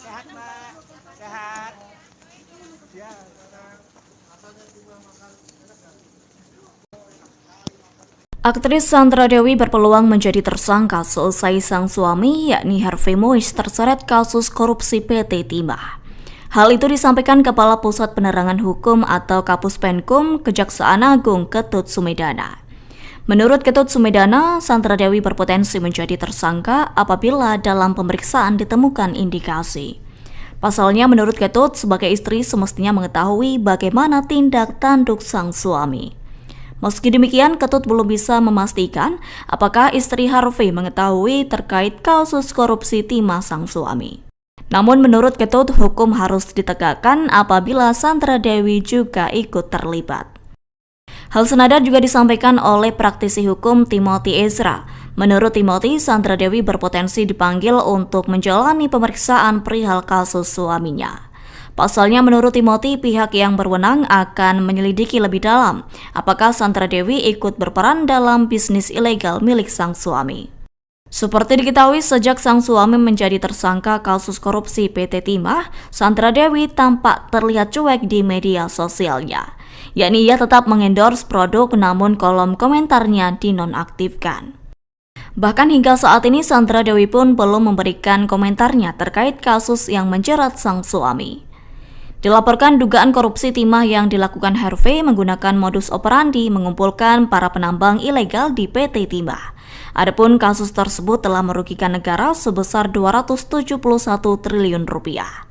Sehat, Mbak. Sehat. Ya. Aktris Sandra Dewi berpeluang menjadi tersangka selesai sang suami yakni Harvey Mois terseret kasus korupsi PT Timah. Hal itu disampaikan Kepala Pusat Penerangan Hukum atau Kapus Penkum Kejaksaan Agung Ketut Sumedana. Menurut Ketut Sumedana, Sandra Dewi berpotensi menjadi tersangka apabila dalam pemeriksaan ditemukan indikasi. Pasalnya menurut Ketut, sebagai istri semestinya mengetahui bagaimana tindak tanduk sang suami. Meski demikian, Ketut belum bisa memastikan apakah istri Harvey mengetahui terkait kasus korupsi timah sang suami. Namun menurut Ketut, hukum harus ditegakkan apabila Sandra Dewi juga ikut terlibat. Hal senada juga disampaikan oleh praktisi hukum Timothy Ezra. Menurut Timothy, Sandra Dewi berpotensi dipanggil untuk menjalani pemeriksaan perihal kasus suaminya. Pasalnya menurut Timothy, pihak yang berwenang akan menyelidiki lebih dalam apakah Sandra Dewi ikut berperan dalam bisnis ilegal milik sang suami. Seperti diketahui, sejak sang suami menjadi tersangka kasus korupsi PT Timah, Sandra Dewi tampak terlihat cuek di media sosialnya. Yakni ia tetap mengendorse produk namun kolom komentarnya dinonaktifkan. Bahkan hingga saat ini Sandra Dewi pun belum memberikan komentarnya terkait kasus yang menjerat sang suami. Dilaporkan dugaan korupsi timah yang dilakukan Harvey menggunakan modus operandi mengumpulkan para penambang ilegal di PT Timah. Adapun kasus tersebut telah merugikan negara sebesar 271 triliun rupiah.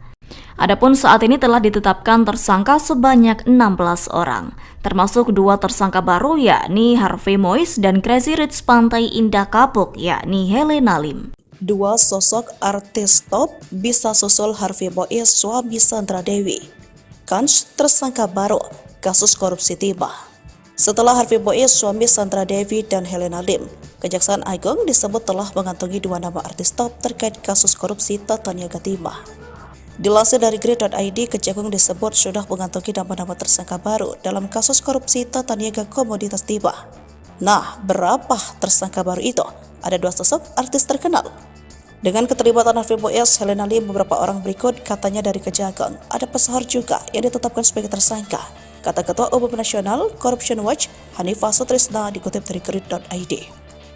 Adapun saat ini telah ditetapkan tersangka sebanyak 16 orang, termasuk 2 tersangka baru yakni Harvey Mois dan Crazy Rich Pantai Indah Kapuk yakni Helena Lim. 2 sosok artis top bisa susul Harvey Boez suami Sandra Dewi. Kans tersangka baru kasus korupsi timah. Setelah Harvey Boez suami Sandra Dewi dan Helena Lim, Kejaksaan Agung disebut telah mengantongi 2 nama artis top terkait kasus korupsi Tata Niaga Timah. Dilansir dari Grid.id, Kejagung disebut sudah mengantongi nama-nama tersangka baru dalam kasus korupsi Tata Niaga Komoditas Timah. Nah, berapa tersangka baru itu? Ada 2 sosok artis terkenal. Dengan keterlibatan Harvey Boaz, Helena Lim, beberapa orang berikut katanya dari Kejagung. Ada pesohor juga yang ditetapkan sebagai tersangka, kata Ketua Umum Nasional Corruption Watch Hanifah Sutrisna dikutip dari Grid.id.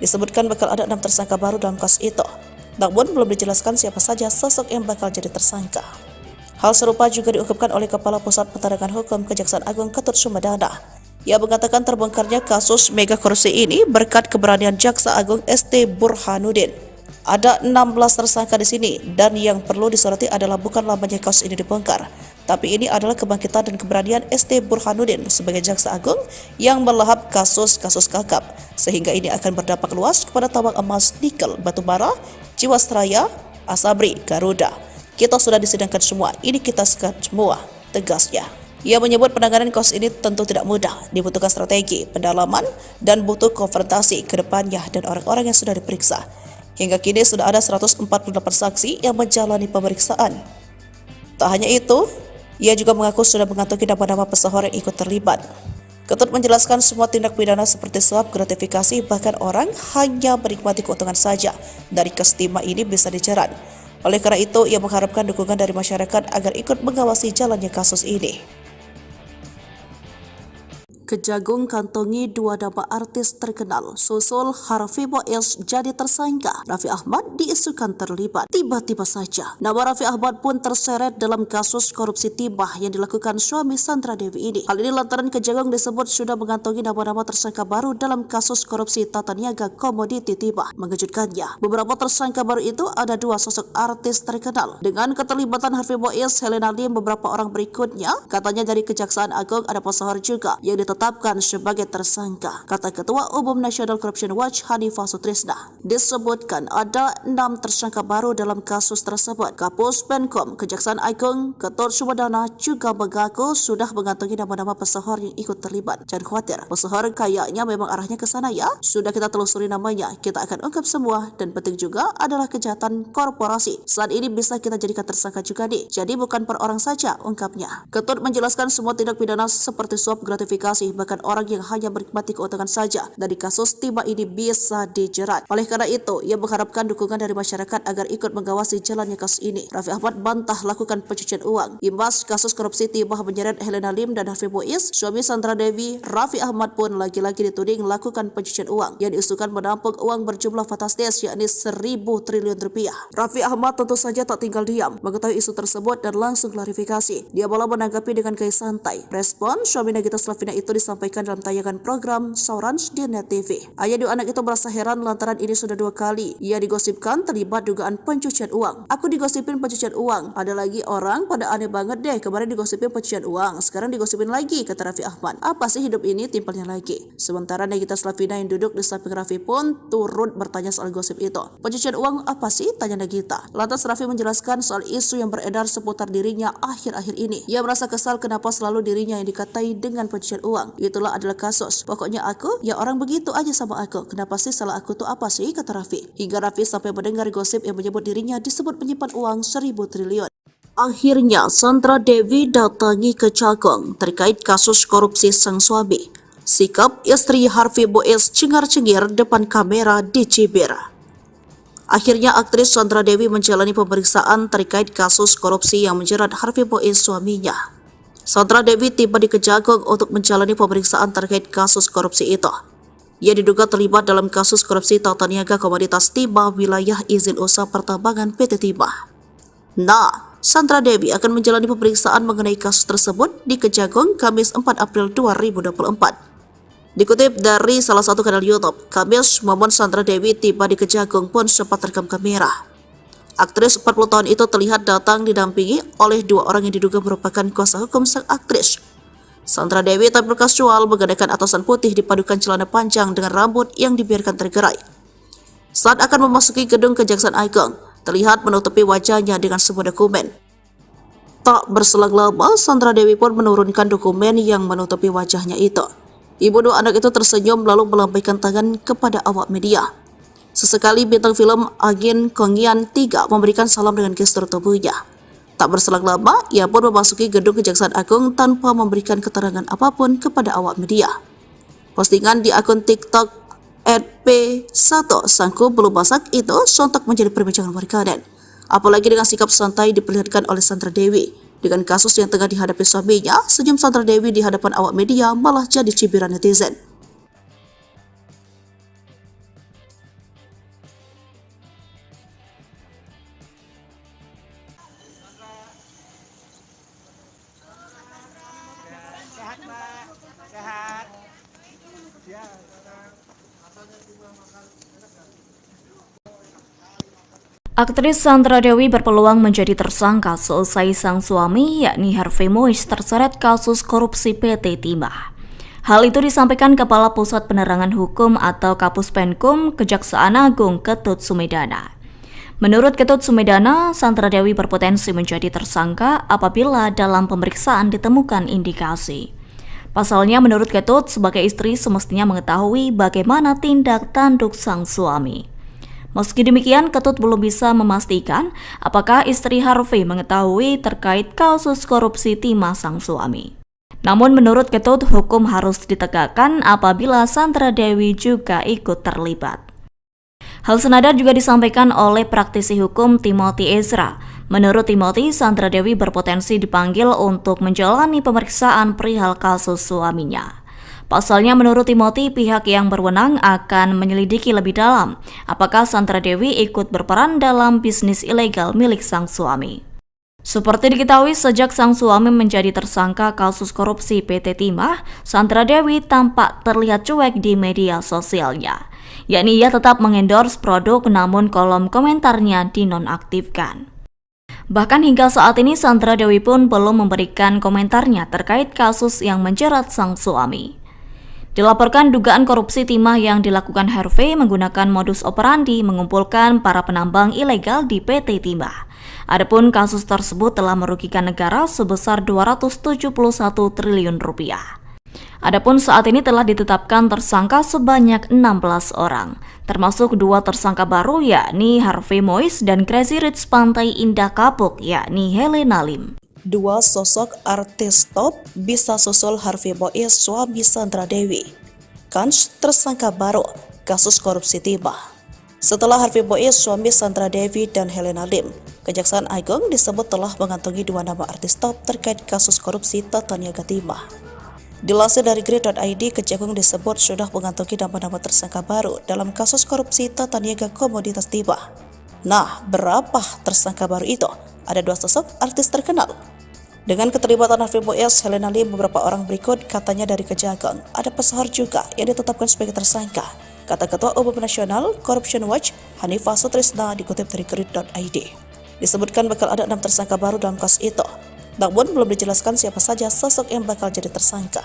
Disebutkan bakal ada 6 tersangka baru dalam kasus itu, namun belum dijelaskan siapa saja sosok yang bakal jadi tersangka. Hal serupa juga diungkapkan oleh Kepala Pusat Penerangan Hukum Kejaksaan Agung Ketut Sumedana. Ia mengatakan terbongkarnya kasus mega korupsi ini berkat keberanian Jaksa Agung ST Burhanuddin. Ada 16 tersangka di sini, dan yang perlu disoroti adalah bukan lamanya kasus ini dibongkar, tapi ini adalah kebangkitan dan keberanian ST Burhanuddin sebagai Jaksa Agung yang melahap kasus-kasus kakap, sehingga ini akan berdampak luas kepada tambang emas, nikel, batubara, Jiwasraya, Asabri, Garuda. Kita sudah disidangkan semua, ini kita sekat semua, tegasnya. Ia menyebut penanganan kasus ini tentu tidak mudah, dibutuhkan strategi, pendalaman, dan butuh konfrontasi ke depannya dan orang-orang yang sudah diperiksa. Hingga kini sudah ada 148 saksi yang menjalani pemeriksaan. Tak hanya itu, ia juga mengaku sudah mengantongi nama-nama pesohor yang ikut terlibat. Ketut menjelaskan semua tindak pidana seperti suap, gratifikasi, bahkan orang hanya menikmati keuntungan saja dari kestima ini bisa dijerat. Oleh karena itu, ia mengharapkan dukungan dari masyarakat agar ikut mengawasi jalannya kasus ini. Kejagung kantongi 2 nama artis terkenal, susul Harvey Boaz jadi tersangka. Raffi Ahmad diisukan terlibat. Tiba-tiba saja, nama Raffi Ahmad pun terseret dalam kasus korupsi timah yang dilakukan suami Sandra Dewi ini. Hal ini lantaran Kejagung disebut sudah mengantongi nama-nama tersangka baru dalam kasus korupsi tata niaga komoditi timah. Mengejutkannya, beberapa tersangka baru itu ada 2 sosok artis terkenal. Dengan keterlibatan Harvey Boaz, Helena Lim, beberapa orang berikutnya, katanya dari Kejaksaan Agung ada pesohor juga yang ditetapkan sebagai tersangka, kata Ketua Umum Nasional Corruption Watch Hanifah Sutrisna. Disebutkan ada 6 tersangka baru dalam kasus tersebut. Kapus Penkom Kejaksaan Agung Ketut Sumedana juga mengaku sudah mengantongi nama-nama pesohor yang ikut terlibat. Jangan khawatir, pesohor kayaknya memang arahnya ke sana ya. Sudah kita telusuri namanya, kita akan ungkap semua, dan penting juga adalah kejahatan korporasi. Saat ini bisa kita jadikan tersangka juga nih. Jadi bukan per orang saja, ungkapnya. Ketut menjelaskan semua tindak pidana seperti suap, gratifikasi, bahkan orang yang hanya menikmati keuntungan saja dari kasus timah ini bisa dijerat. Oleh karena itu, ia mengharapkan dukungan dari masyarakat agar ikut mengawasi jalannya kasus ini. Raffi Ahmad bantah lakukan pencucian uang. Imbas kasus korupsi timah menyeret Helena Lim dan Harvey Boaz, suami Sandra Dewi, Raffi Ahmad pun lagi-lagi dituding melakukan pencucian uang yang diisukan menampung uang berjumlah fantastis yakni 1.000 triliun rupiah. Raffi Ahmad tentu saja tak tinggal diam mengetahui isu tersebut dan langsung klarifikasi. Dia malah menanggapi dengan gaya santai. Respon suami Nagita Slavina itu disampaikan dalam tayangan program Saurans di Net TV. Ayah dua anak itu merasa heran lantaran ini sudah 2 kali ia digosipkan terlibat dugaan pencucian uang. Aku digosipin pencucian uang, ada lagi orang pada aneh banget deh, kemarin digosipin pencucian uang, sekarang digosipin lagi, kata Raffi Ahmad. Apa sih hidup ini, timpalnya lagi. Sementara Nagita Slavina yang duduk di samping Raffi pun turut bertanya soal gosip itu. Pencucian uang apa sih, tanya Nagita. Lantas Raffi menjelaskan soal isu yang beredar seputar dirinya akhir-akhir ini. Ia merasa kesal kenapa selalu dirinya yang dikatai dengan pencucian uang. Itulah adalah kasus. Pokoknya aku, ya orang begitu aja sama aku. Kenapa sih salah aku tuh apa sih, kata Raffi. Hingga Raffi sampai mendengar gosip yang menyebut dirinya disebut menyimpan uang 1.000 triliun. Akhirnya Sandra Dewi datangi Kejagung terkait kasus korupsi sang suami. Sikap istri Harvey Boaz cengar-cengir depan kamera di Cibir. Akhirnya aktris Sandra Dewi menjalani pemeriksaan terkait kasus korupsi yang menjerat Harvey Boaz suaminya. Sandra Dewi tiba di Kejagung untuk menjalani pemeriksaan terkait kasus korupsi itu. Ia diduga terlibat dalam kasus korupsi tata niaga komoditas timah wilayah izin usaha pertambangan PT Timah. Nah, Sandra Dewi akan menjalani pemeriksaan mengenai kasus tersebut di Kejagung Kamis 4 April 2024. Dikutip dari salah satu kanal YouTube, Kamis momen Sandra Dewi tiba di Kejagung pun sempat terekam kamera. Aktris 40 tahun itu terlihat datang didampingi oleh 2 orang yang diduga merupakan kuasa hukum sang aktris. Sandra Dewi tampil kasual menggunakan atasan putih dipadukan celana panjang dengan rambut yang dibiarkan tergerai. Saat akan memasuki gedung Kejaksaan Agung, terlihat menutupi wajahnya dengan sebuah dokumen. Tak berselang lama, Sandra Dewi pun menurunkan dokumen yang menutupi wajahnya itu. Ibu 2 anak itu tersenyum lalu melambaikan tangan kepada awak media. Sesekali bintang film Agin Kongian 3 memberikan salam dengan gestur tubuhnya. Tak berselang lama, ia pun memasuki gedung Kejaksaan Agung tanpa memberikan keterangan apapun kepada awak media. Postingan di akun TikTok @p1 sangku belum masak itu sontak menjadi perbincangan warganet. Apalagi dengan sikap santai diperlihatkan oleh Sandra Dewi. Dengan kasus yang tengah dihadapi suaminya, senyum Sandra Dewi di hadapan awak media malah jadi cibiran netizen. Sehat, Mbak. Sehat. Dia Aktris Sandra Dewi berpeluang menjadi tersangka seusai sang suami yakni Harvey Mois terseret kasus korupsi PT Timah. Hal itu disampaikan Kepala Pusat Penerangan Hukum atau Kapus Penkum Kejaksaan Agung Ketut Sumedana. Menurut Ketut Sumedana, Sandra Dewi berpotensi menjadi tersangka apabila dalam pemeriksaan ditemukan indikasi. Pasalnya menurut Ketut, sebagai istri semestinya mengetahui bagaimana tindak tanduk sang suami. Meski demikian, Ketut belum bisa memastikan apakah istri Harvey mengetahui terkait kasus korupsi timah sang suami. Namun menurut Ketut, hukum harus ditegakkan apabila Sandra Dewi juga ikut terlibat. Hal senada juga disampaikan oleh praktisi hukum Timothy Ezra. Menurut Timothy, Sandra Dewi berpotensi dipanggil untuk menjalani pemeriksaan perihal kasus suaminya. Pasalnya menurut Timothy, pihak yang berwenang akan menyelidiki lebih dalam apakah Sandra Dewi ikut berperan dalam bisnis ilegal milik sang suami. Seperti diketahui, sejak sang suami menjadi tersangka kasus korupsi PT Timah, Sandra Dewi tampak terlihat cuek di media sosialnya. Yakni ia tetap mengendorse produk namun kolom komentarnya dinonaktifkan. Bahkan hingga saat ini Sandra Dewi pun belum memberikan komentarnya terkait kasus yang menjerat sang suami. Dilaporkan dugaan korupsi timah yang dilakukan Harvey menggunakan modus operandi mengumpulkan para penambang ilegal di PT Timah. Adapun kasus tersebut telah merugikan negara sebesar 271 triliun rupiah. Adapun saat ini telah ditetapkan tersangka sebanyak 16 orang, termasuk 2 tersangka baru yakni Harvey Mois dan Crazy Rich Pantai Indah Kapuk yakni Helena Lim. 2 sosok artis top bisa susul Harvey Mois suami Sandra Dewi. Kans tersangka baru kasus korupsi timah. Setelah Harvey Mois suami Sandra Dewi dan Helena Lim, Kejaksaan Agung disebut telah mengantongi 2 nama artis top terkait kasus korupsi tata niaga timah. Dilansir dari Grid.id, Kejagung disebut sudah mengantongi nama-nama tersangka baru dalam kasus korupsi tata niaga komoditas timah. Nah, berapa tersangka baru itu? Ada 2 sosok artis terkenal. Dengan keterlibatan Harvey Mois, Helena Lim, beberapa orang berikut katanya dari Kejagung. Ada pesohor juga yang ditetapkan sebagai tersangka, kata Ketua Umum Nasional Corruption Watch Hanifah Sutrisna dikutip dari Grid.id. Disebutkan bakal ada 6 tersangka baru dalam kasus itu, namun belum dijelaskan siapa saja sosok yang bakal jadi tersangka.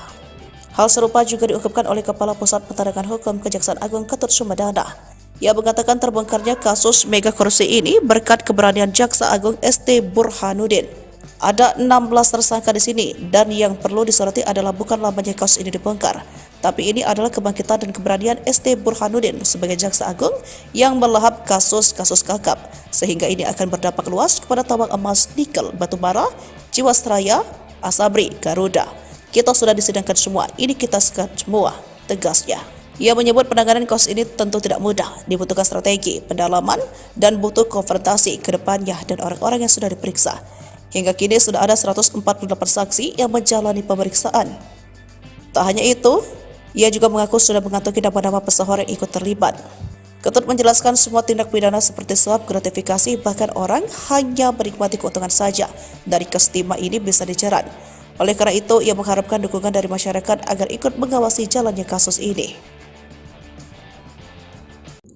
Hal serupa juga diungkapkan oleh Kepala Pusat Penerangan Hukum Kejaksaan Agung Ketut Sumedana. Ia mengatakan terbongkarnya kasus mega korupsi ini berkat keberanian Jaksa Agung ST Burhanuddin. Ada 16 tersangka di sini dan yang perlu disoroti adalah bukan lamanya kasus ini dibongkar, tapi ini adalah kebangkitan dan keberanian ST Burhanuddin sebagai Jaksa Agung yang melahap kasus-kasus kakap, sehingga ini akan berdampak luas kepada tambang emas, nikel, batubara, Jiwasraya, Asabri, Garuda. Kita sudah disidangkan semua, ini kita sekat semua, tegasnya. Ia menyebut penanganan kasus ini tentu tidak mudah, dibutuhkan strategi, pendalaman, dan butuh konfrontasi ke depannya dan orang-orang yang sudah diperiksa. Hingga kini sudah ada 148 saksi yang menjalani pemeriksaan. Tak hanya itu, ia juga mengaku sudah mengantongi nama-nama pesohor yang ikut terlibat. Ketut menjelaskan semua tindak pidana seperti suap, gratifikasi, bahkan orang hanya menikmati keuntungan saja dari kasus timah ini bisa dijerat. Oleh karena itu, ia mengharapkan dukungan dari masyarakat agar ikut mengawasi jalannya kasus ini.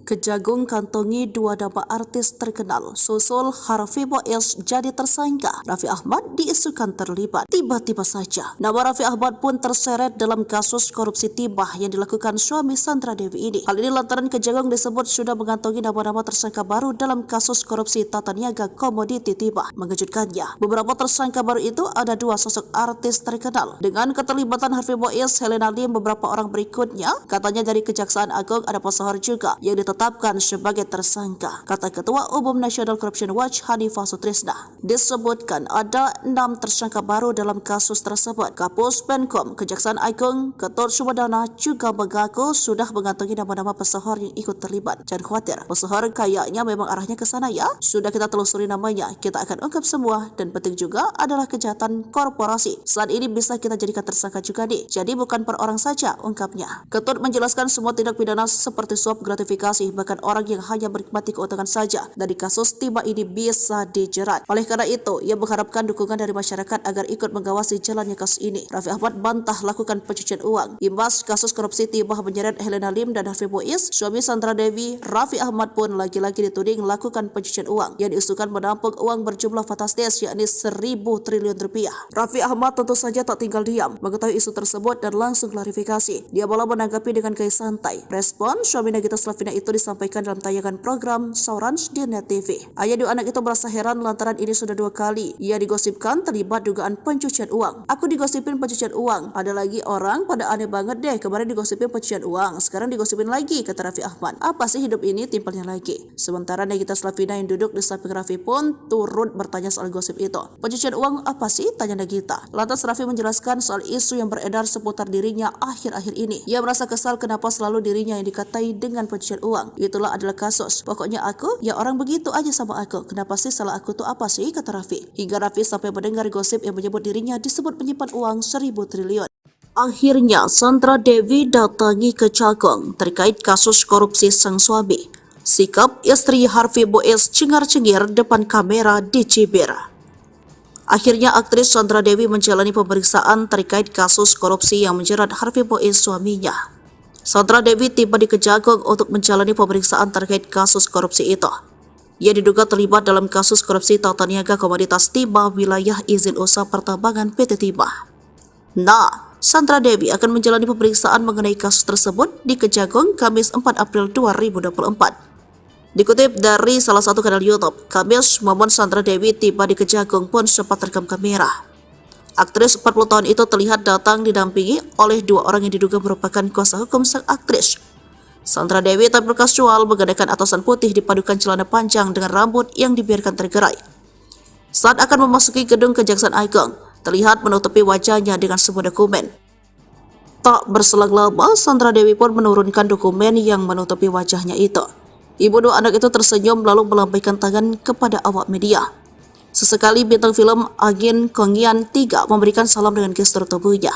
Kejagung kantongi 2 nama artis terkenal, susul Harvey Mois jadi tersangka. Raffi Ahmad diisukan terlibat. Tiba-tiba saja, nama Raffi Ahmad pun terseret dalam kasus korupsi timah yang dilakukan suami Sandra Dewi ini. Hal ini lantaran Kejagung disebut sudah mengantongi nama-nama tersangka baru dalam kasus korupsi tata niaga komoditi timah. Mengejutkannya, beberapa tersangka baru itu ada 2 sosok artis terkenal. Dengan keterlibatan Harvey Mois, Helena Lim, beberapa orang berikutnya, katanya dari Kejaksaan Agung ada pesohor juga yang ditetapkan ditetapkan sebagai tersangka, kata Ketua Umum National Corruption Watch Hanifah Sutrisna. Disebutkan ada 6 tersangka baru dalam kasus tersebut. Kapus Penkom, Kejaksaan Agung, Ketut Sumedana juga mengaku sudah mengantongi nama-nama pesohor yang ikut terlibat. Jangan khawatir, pesohor kayaknya memang arahnya ke sana ya. Sudah kita telusuri namanya, kita akan ungkap semua, dan penting juga adalah kejahatan korporasi. Saat ini bisa kita jadikan tersangka juga nih. Jadi bukan per orang saja, ungkapnya. Ketut menjelaskan semua tindak pidana seperti suap gratifikasi, bahkan orang yang hanya menikmati keuntungan saja dari kasus timah ini bisa dijerat. Oleh karena itu, ia mengharapkan dukungan dari masyarakat agar ikut mengawasi jalannya kasus ini. Raffi Ahmad bantah lakukan pencucian uang. Imbas kasus korupsi timah menyeret Helena Lim dan Harvey Mois, suami Sandra Dewi, Raffi Ahmad pun lagi-lagi dituding melakukan pencucian uang yang diusulkan menampung uang berjumlah fantastis yakni 1.000 triliun rupiah. Raffi Ahmad tentu saja tak tinggal diam mengetahui isu tersebut dan langsung klarifikasi. Dia malah menanggapi dengan gaya santai. Respon suami Nagita Slavina itu disampaikan dalam tayangan program Saurans di Net TV. Ayah dua anak itu merasa heran lantaran ini sudah 2 kali ia digosipkan terlibat dugaan pencucian uang. Aku digosipin pencucian uang. Ada lagi orang pada aneh banget deh, kemarin digosipin pencucian uang, sekarang digosipin lagi, kata Raffi Ahmad. Apa sih hidup ini, timpalnya lagi. Sementara Nagita Slavina yang duduk di samping Raffi pun turut bertanya soal gosip itu. Pencucian uang apa sih, tanya Nagita. Lantas Raffi menjelaskan soal isu yang beredar seputar dirinya akhir-akhir ini. Ia merasa kesal kenapa selalu dirinya yang dikatai dengan pencucian uang. Itulah adalah kasus. Pokoknya aku, ya orang begitu aja sama aku. Kenapa sih salah aku tuh apa sih, kata Raffi. Hingga Raffi sampai mendengar gosip yang menyebut dirinya disebut menyimpan uang 1.000 triliun. Akhirnya Sandra Dewi datangi Kejagung terkait kasus korupsi sang suami. Sikap istri Harvey Mois cengar-cengir depan kamera di Cibir. Akhirnya aktris Sandra Dewi menjalani pemeriksaan terkait kasus korupsi yang menjerat Harvey Mois suaminya. Sandra Dewi tiba di Kejagung untuk menjalani pemeriksaan terkait kasus korupsi itu. Ia diduga terlibat dalam kasus korupsi tata niaga komoditas timah wilayah izin usaha pertambangan PT Timah. Nah, Sandra Dewi akan menjalani pemeriksaan mengenai kasus tersebut di Kejagung Kamis 4 April 2024. Dikutip dari salah satu kanal YouTube, Kamis momen Sandra Dewi tiba di Kejagung pun sempat terekam kamera. Aktris 40 tahun itu terlihat datang didampingi oleh 2 orang yang diduga merupakan kuasa hukum sang aktris. Sandra Dewi tampil kasual menggunakan atasan putih dipadukan celana panjang dengan rambut yang dibiarkan tergerai. Saat akan memasuki gedung Kejaksaan Agung, terlihat menutupi wajahnya dengan sebuah dokumen. Tak berselang lama, Sandra Dewi pun menurunkan dokumen yang menutupi wajahnya itu. Ibu 2 anak itu tersenyum lalu melambaikan tangan kepada awak media. Sesekali bintang film Agin Kongian 3 memberikan salam dengan gestur tubuhnya.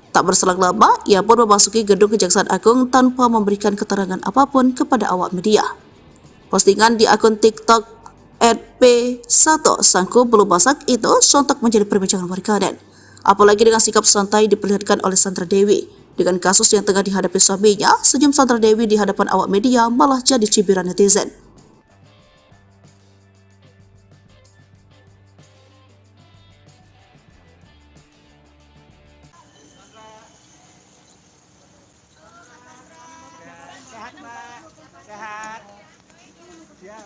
Tak berselang lama, ia pun memasuki gedung Kejaksaan Agung tanpa memberikan keterangan apapun kepada awak media. Postingan di akun TikTok @p1 sangku belum masak itu sontak menjadi perbincangan warganet. Apalagi dengan sikap santai diperlihatkan oleh Sandra Dewi. Dengan kasus yang tengah dihadapi suaminya, senyum Sandra Dewi di hadapan awak media malah jadi cibiran netizen. Sehat, Mbak. Sehat. Dia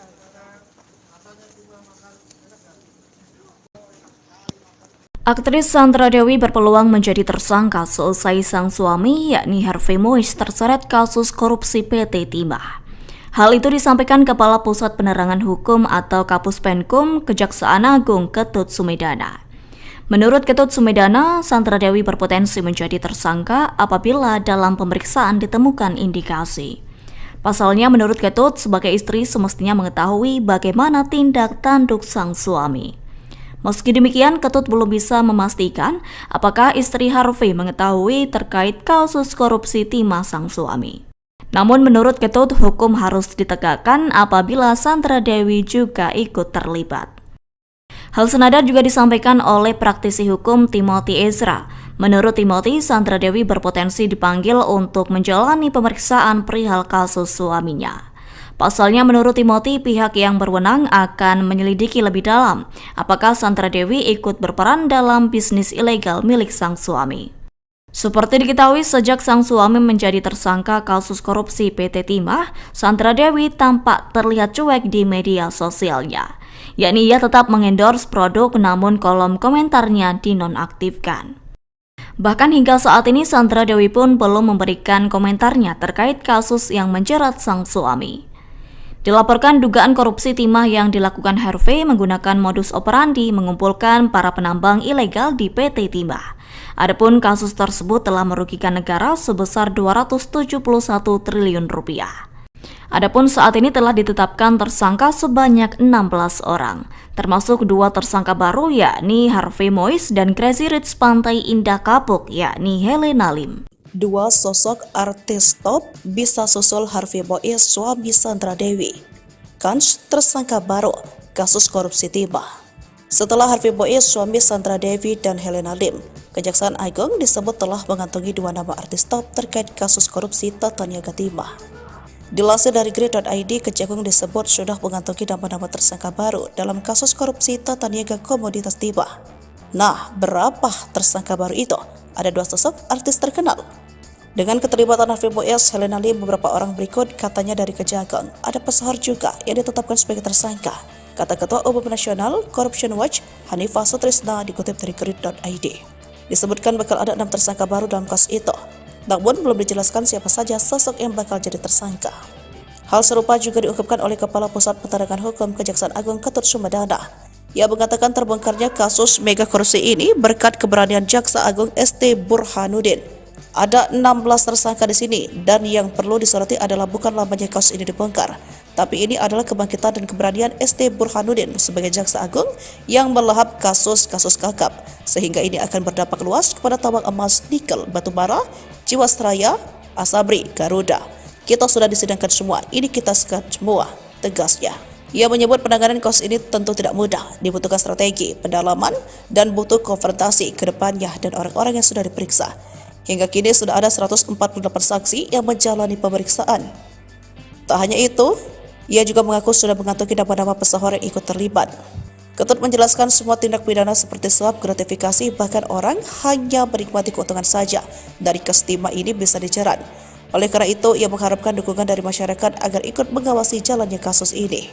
Aktris Sandra Dewi berpeluang menjadi tersangka seusai sang suami yakni Harvey Mois terseret kasus korupsi PT Timah. Hal itu disampaikan Kepala Pusat Penerangan Hukum atau Kapus Penkum Kejaksaan Agung Ketut Sumedana. Menurut Ketut Sumedana, Sandra Dewi berpotensi menjadi tersangka apabila dalam pemeriksaan ditemukan indikasi. Pasalnya menurut Ketut, sebagai istri semestinya mengetahui bagaimana tindak tanduk sang suami. Meski demikian, Ketut belum bisa memastikan apakah istri Harvey mengetahui terkait kasus korupsi timah sang suami. Namun menurut Ketut, hukum harus ditegakkan apabila Sandra Dewi juga ikut terlibat. Hal senada juga disampaikan oleh praktisi hukum Timothy Ezra. Menurut Timothy, Sandra Dewi berpotensi dipanggil untuk menjalani pemeriksaan perihal kasus suaminya. Pasalnya menurut Timothy, pihak yang berwenang akan menyelidiki lebih dalam apakah Sandra Dewi ikut berperan dalam bisnis ilegal milik sang suami. Seperti diketahui, sejak sang suami menjadi tersangka kasus korupsi PT Timah, Sandra Dewi tampak terlihat cuek di media sosialnya. Yakni ia tetap mengendorse produk namun kolom komentarnya dinonaktifkan. Bahkan hingga saat ini Sandra Dewi pun belum memberikan komentarnya terkait kasus yang menjerat sang suami. Dilaporkan dugaan korupsi timah yang dilakukan Harvey menggunakan modus operandi mengumpulkan para penambang ilegal di PT Timah. Adapun kasus tersebut telah merugikan negara sebesar 271 triliun rupiah. Adapun saat ini telah ditetapkan tersangka sebanyak 16 orang, termasuk 2 tersangka baru yakni Harvey Mois dan Crazy Rich Pantai Indah Kapuk yakni Helena Lim. 2 sosok artis top bisa susul Harvey Mois suami Sandra Dewi. Kans tersangka baru kasus korupsi timah. Setelah Harvey Mois suami Sandra Dewi dan Helena Lim, Kejaksaan Agung disebut telah mengantongi 2 nama artis top terkait kasus korupsi tata niaga timah. Dilansir dari Grid.id, Kejagung disebut sudah mengantongi nama-nama tersangka baru dalam kasus korupsi tata niaga komoditas timah. Nah, berapa tersangka baru itu? Ada 2 sosok artis terkenal. Dengan keterlibatan Harvey Mois, Helena Lim, beberapa orang berikut katanya dari Kejagung. Ada pesohor juga yang ditetapkan sebagai tersangka, kata Ketua Umum Nasional Corruption Watch Hanifah Sutrisna dikutip dari Grid.id. Disebutkan bakal ada 6 tersangka baru dalam kasus itu, namun belum dijelaskan siapa saja sosok yang bakal jadi tersangka. Hal serupa juga diungkapkan oleh Kepala Pusat Penerangan Hukum Kejaksaan Agung Ketut Sumedana. Ia mengatakan terbongkarnya kasus mega korupsi ini berkat keberanian Jaksa Agung ST Burhanuddin. Ada 16 tersangka di sini, dan yang perlu disoroti adalah bukan lamanya kasus ini dibongkar, tapi ini adalah kebangkitan dan keberanian ST Burhanuddin sebagai Jaksa Agung yang melahap kasus-kasus kakap, sehingga ini akan berdampak luas kepada tambang emas, nikel, batubara, Jiwasraya, Asabri, Garuda. Kita sudah disidangkan semua, ini kita sekat semua, tegasnya. Ia menyebut penanganan kasus ini tentu tidak mudah, dibutuhkan strategi, pendalaman, dan butuh konfrontasi ke depannya dan orang-orang yang sudah diperiksa. Hingga kini sudah ada 148 saksi yang menjalani pemeriksaan. Tak hanya itu, ia juga mengaku sudah mengantongi nama-nama pesohor yang ikut terlibat. Ketut menjelaskan semua tindak pidana seperti suap, gratifikasi, bahkan orang hanya menikmati keuntungan saja dari kasus timah ini bisa dijerat. Oleh karena itu, ia mengharapkan dukungan dari masyarakat agar ikut mengawasi jalannya kasus ini.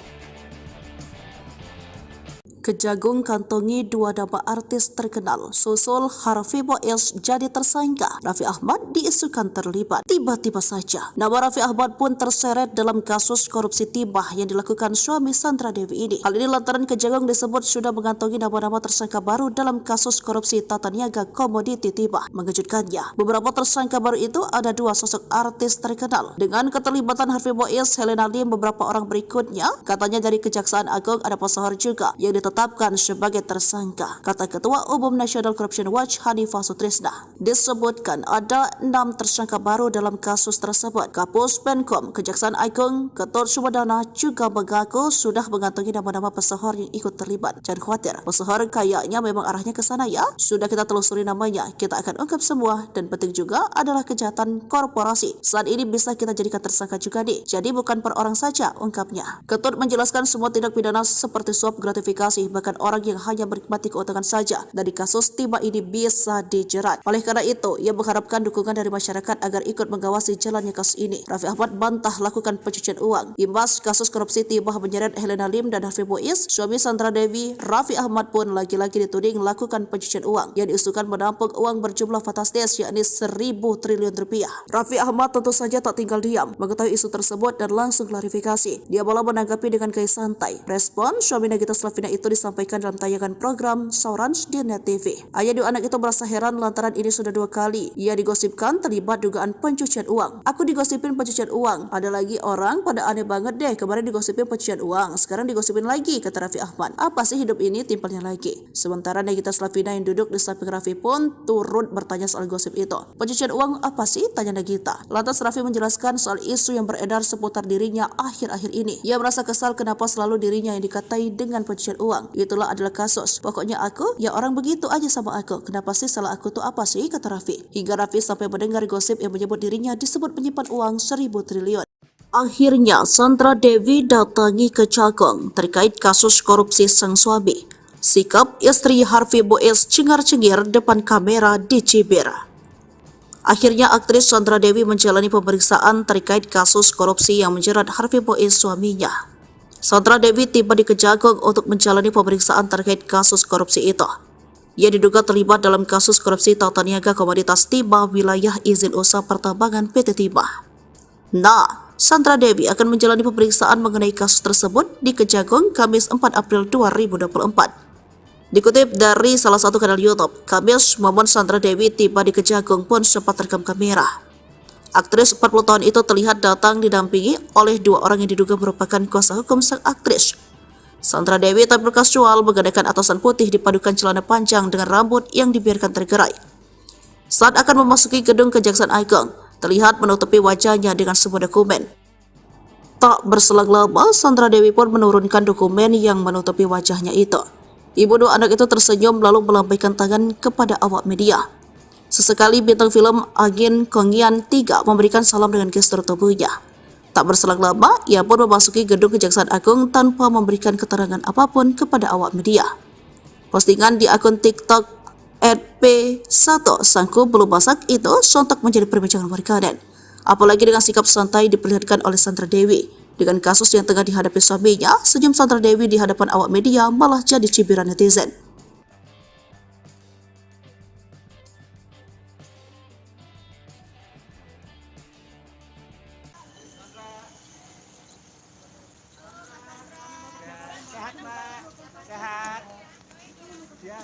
Kejagung kantongi 2 nama artis terkenal, susul Harvey Mois jadi tersangka. Raffi Ahmad diisukan terlibat. Tiba-tiba saja, nama Raffi Ahmad pun terseret dalam kasus korupsi timah yang dilakukan suami Sandra Dewi ini. Hal ini lantaran Kejagung disebut sudah mengantongi nama-nama tersangka baru dalam kasus korupsi tata niaga komoditi timah. Mengejutkannya, beberapa tersangka baru itu ada 2 sosok artis terkenal. Dengan keterlibatan Harvey Mois, Helena Lim, beberapa orang berikutnya, katanya dari Kejaksaan Agung ada pesohor juga yang ditetapkan sebagai tersangka, kata Ketua Umum Nasional Corruption Watch Hanifah Sutrisna. Disebutkan ada 6 tersangka baru dalam kasus tersebut. Kapus Penkom Kejaksaan Agung Ketut Sumedana juga mengaku sudah mengantongi nama-nama pesohor yang ikut terlibat. Jangan khawatir, pesohor kayaknya memang arahnya ke sana ya. Sudah kita telusuri namanya, kita akan ungkap semua, dan penting juga adalah kejahatan korporasi. Saat ini bisa kita jadikan tersangka juga nih. Jadi bukan per orang saja, ungkapnya. Ketut menjelaskan semua tindak pidana seperti suap, gratifikasi, bahkan orang yang hanya menikmati keuntungan saja dari kasus timah ini bisa dijerat. Oleh karena itu, ia mengharapkan dukungan dari masyarakat agar ikut mengawasi jalannya kasus ini. Raffi Ahmad bantah lakukan pencucian uang. Imbas kasus korupsi timah menyeret Helena Lim dan Harvey Mois, suami Sandra Dewi, Raffi Ahmad pun lagi-lagi dituding melakukan pencucian uang yang diisukan menampung uang berjumlah fantastis yakni 1.000 triliun rupiah. Raffi Ahmad tentu saja tak tinggal diam mengetahui isu tersebut dan langsung klarifikasi. Dia malah menanggapi dengan gaya santai. Respon suami Nagita Slavina itu disampaikan dalam tayangan program Saurans di Net TV. Ayah dua anak itu merasa heran lantaran ini sudah 2 kali ia digosipkan terlibat dugaan pencucian uang. Aku digosipin pencucian uang. Ada lagi orang pada aneh banget deh, kemarin digosipin pencucian uang, sekarang digosipin lagi, kata Raffi Ahmad. Apa sih hidup ini, timpalnya lagi. Sementara Nagita Slavina yang duduk di samping Raffi pun turut bertanya soal gosip itu. Pencucian uang apa sih, tanya Nagita. Lantas Raffi menjelaskan soal isu yang beredar seputar dirinya akhir-akhir ini. Ia merasa kesal kenapa selalu dirinya yang dikatai dengan pencucian uang. Itulah adalah kasus. Pokoknya aku, ya orang begitu aja sama aku. Kenapa sih salah aku tuh apa sih, kata Raffi. Hingga Raffi sampai mendengar gosip yang menyebut dirinya disebut menyimpan uang 1.000 triliun. Akhirnya Sandra Dewi datangi Kejagung terkait kasus korupsi sang suami. Sikap istri Harvey Mois cengar-cengir depan kamera di Cibir. Akhirnya aktris Sandra Dewi menjalani pemeriksaan terkait kasus korupsi yang menjerat Harvey Mois suaminya. Sandra Dewi tiba di Kejagung untuk menjalani pemeriksaan terkait kasus korupsi itu. Ia diduga terlibat dalam kasus korupsi tata niaga komoditas timah wilayah izin usaha pertambangan PT Timah. Nah, Sandra Dewi akan menjalani pemeriksaan mengenai kasus tersebut di Kejagung Kamis 4 April 2024. Dikutip dari salah satu kanal YouTube, Kamis momen Sandra Dewi tiba di Kejagung pun sempat terekam kamera. Aktris 40 tahun itu terlihat datang didampingi oleh dua orang yang diduga merupakan kuasa hukum sang aktris. Sandra Dewi tampil kasual menggunakan atasan putih dipadukan celana panjang dengan rambut yang dibiarkan tergerai. Saat akan memasuki gedung Kejaksaan Agung, terlihat menutupi wajahnya dengan sebuah dokumen. Tak berselang lama, Sandra Dewi pun menurunkan dokumen yang menutupi wajahnya itu. Ibu dua anak itu tersenyum lalu melambaikan tangan kepada awak media. Sesekali bintang film Agin Kongyan 3 memberikan salam dengan gestur tubuhnya. Tak berselang lama, ia pun memasuki gedung Kejaksaan Agung tanpa memberikan keterangan apapun kepada awak media. Postingan di akun TikTok @p1 Sangku belum masak itu sontak menjadi perbincangan warganet. Apalagi dengan sikap santai diperlihatkan oleh Sandra Dewi. Dengan kasus yang tengah dihadapi suaminya, senyum Sandra Dewi di hadapan awak media malah jadi cibiran netizen. Sehat, Mbak. Sehat. Dia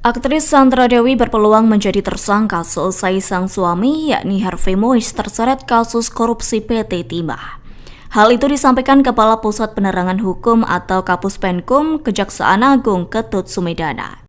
Aktris Sandra Dewi berpeluang menjadi tersangka seusai sang suami yakni Harvey Mois terseret kasus korupsi PT Timah. Hal itu disampaikan Kepala Pusat Penerangan Hukum atau Kapus Penkum Kejaksaan Agung Ketut Sumedana.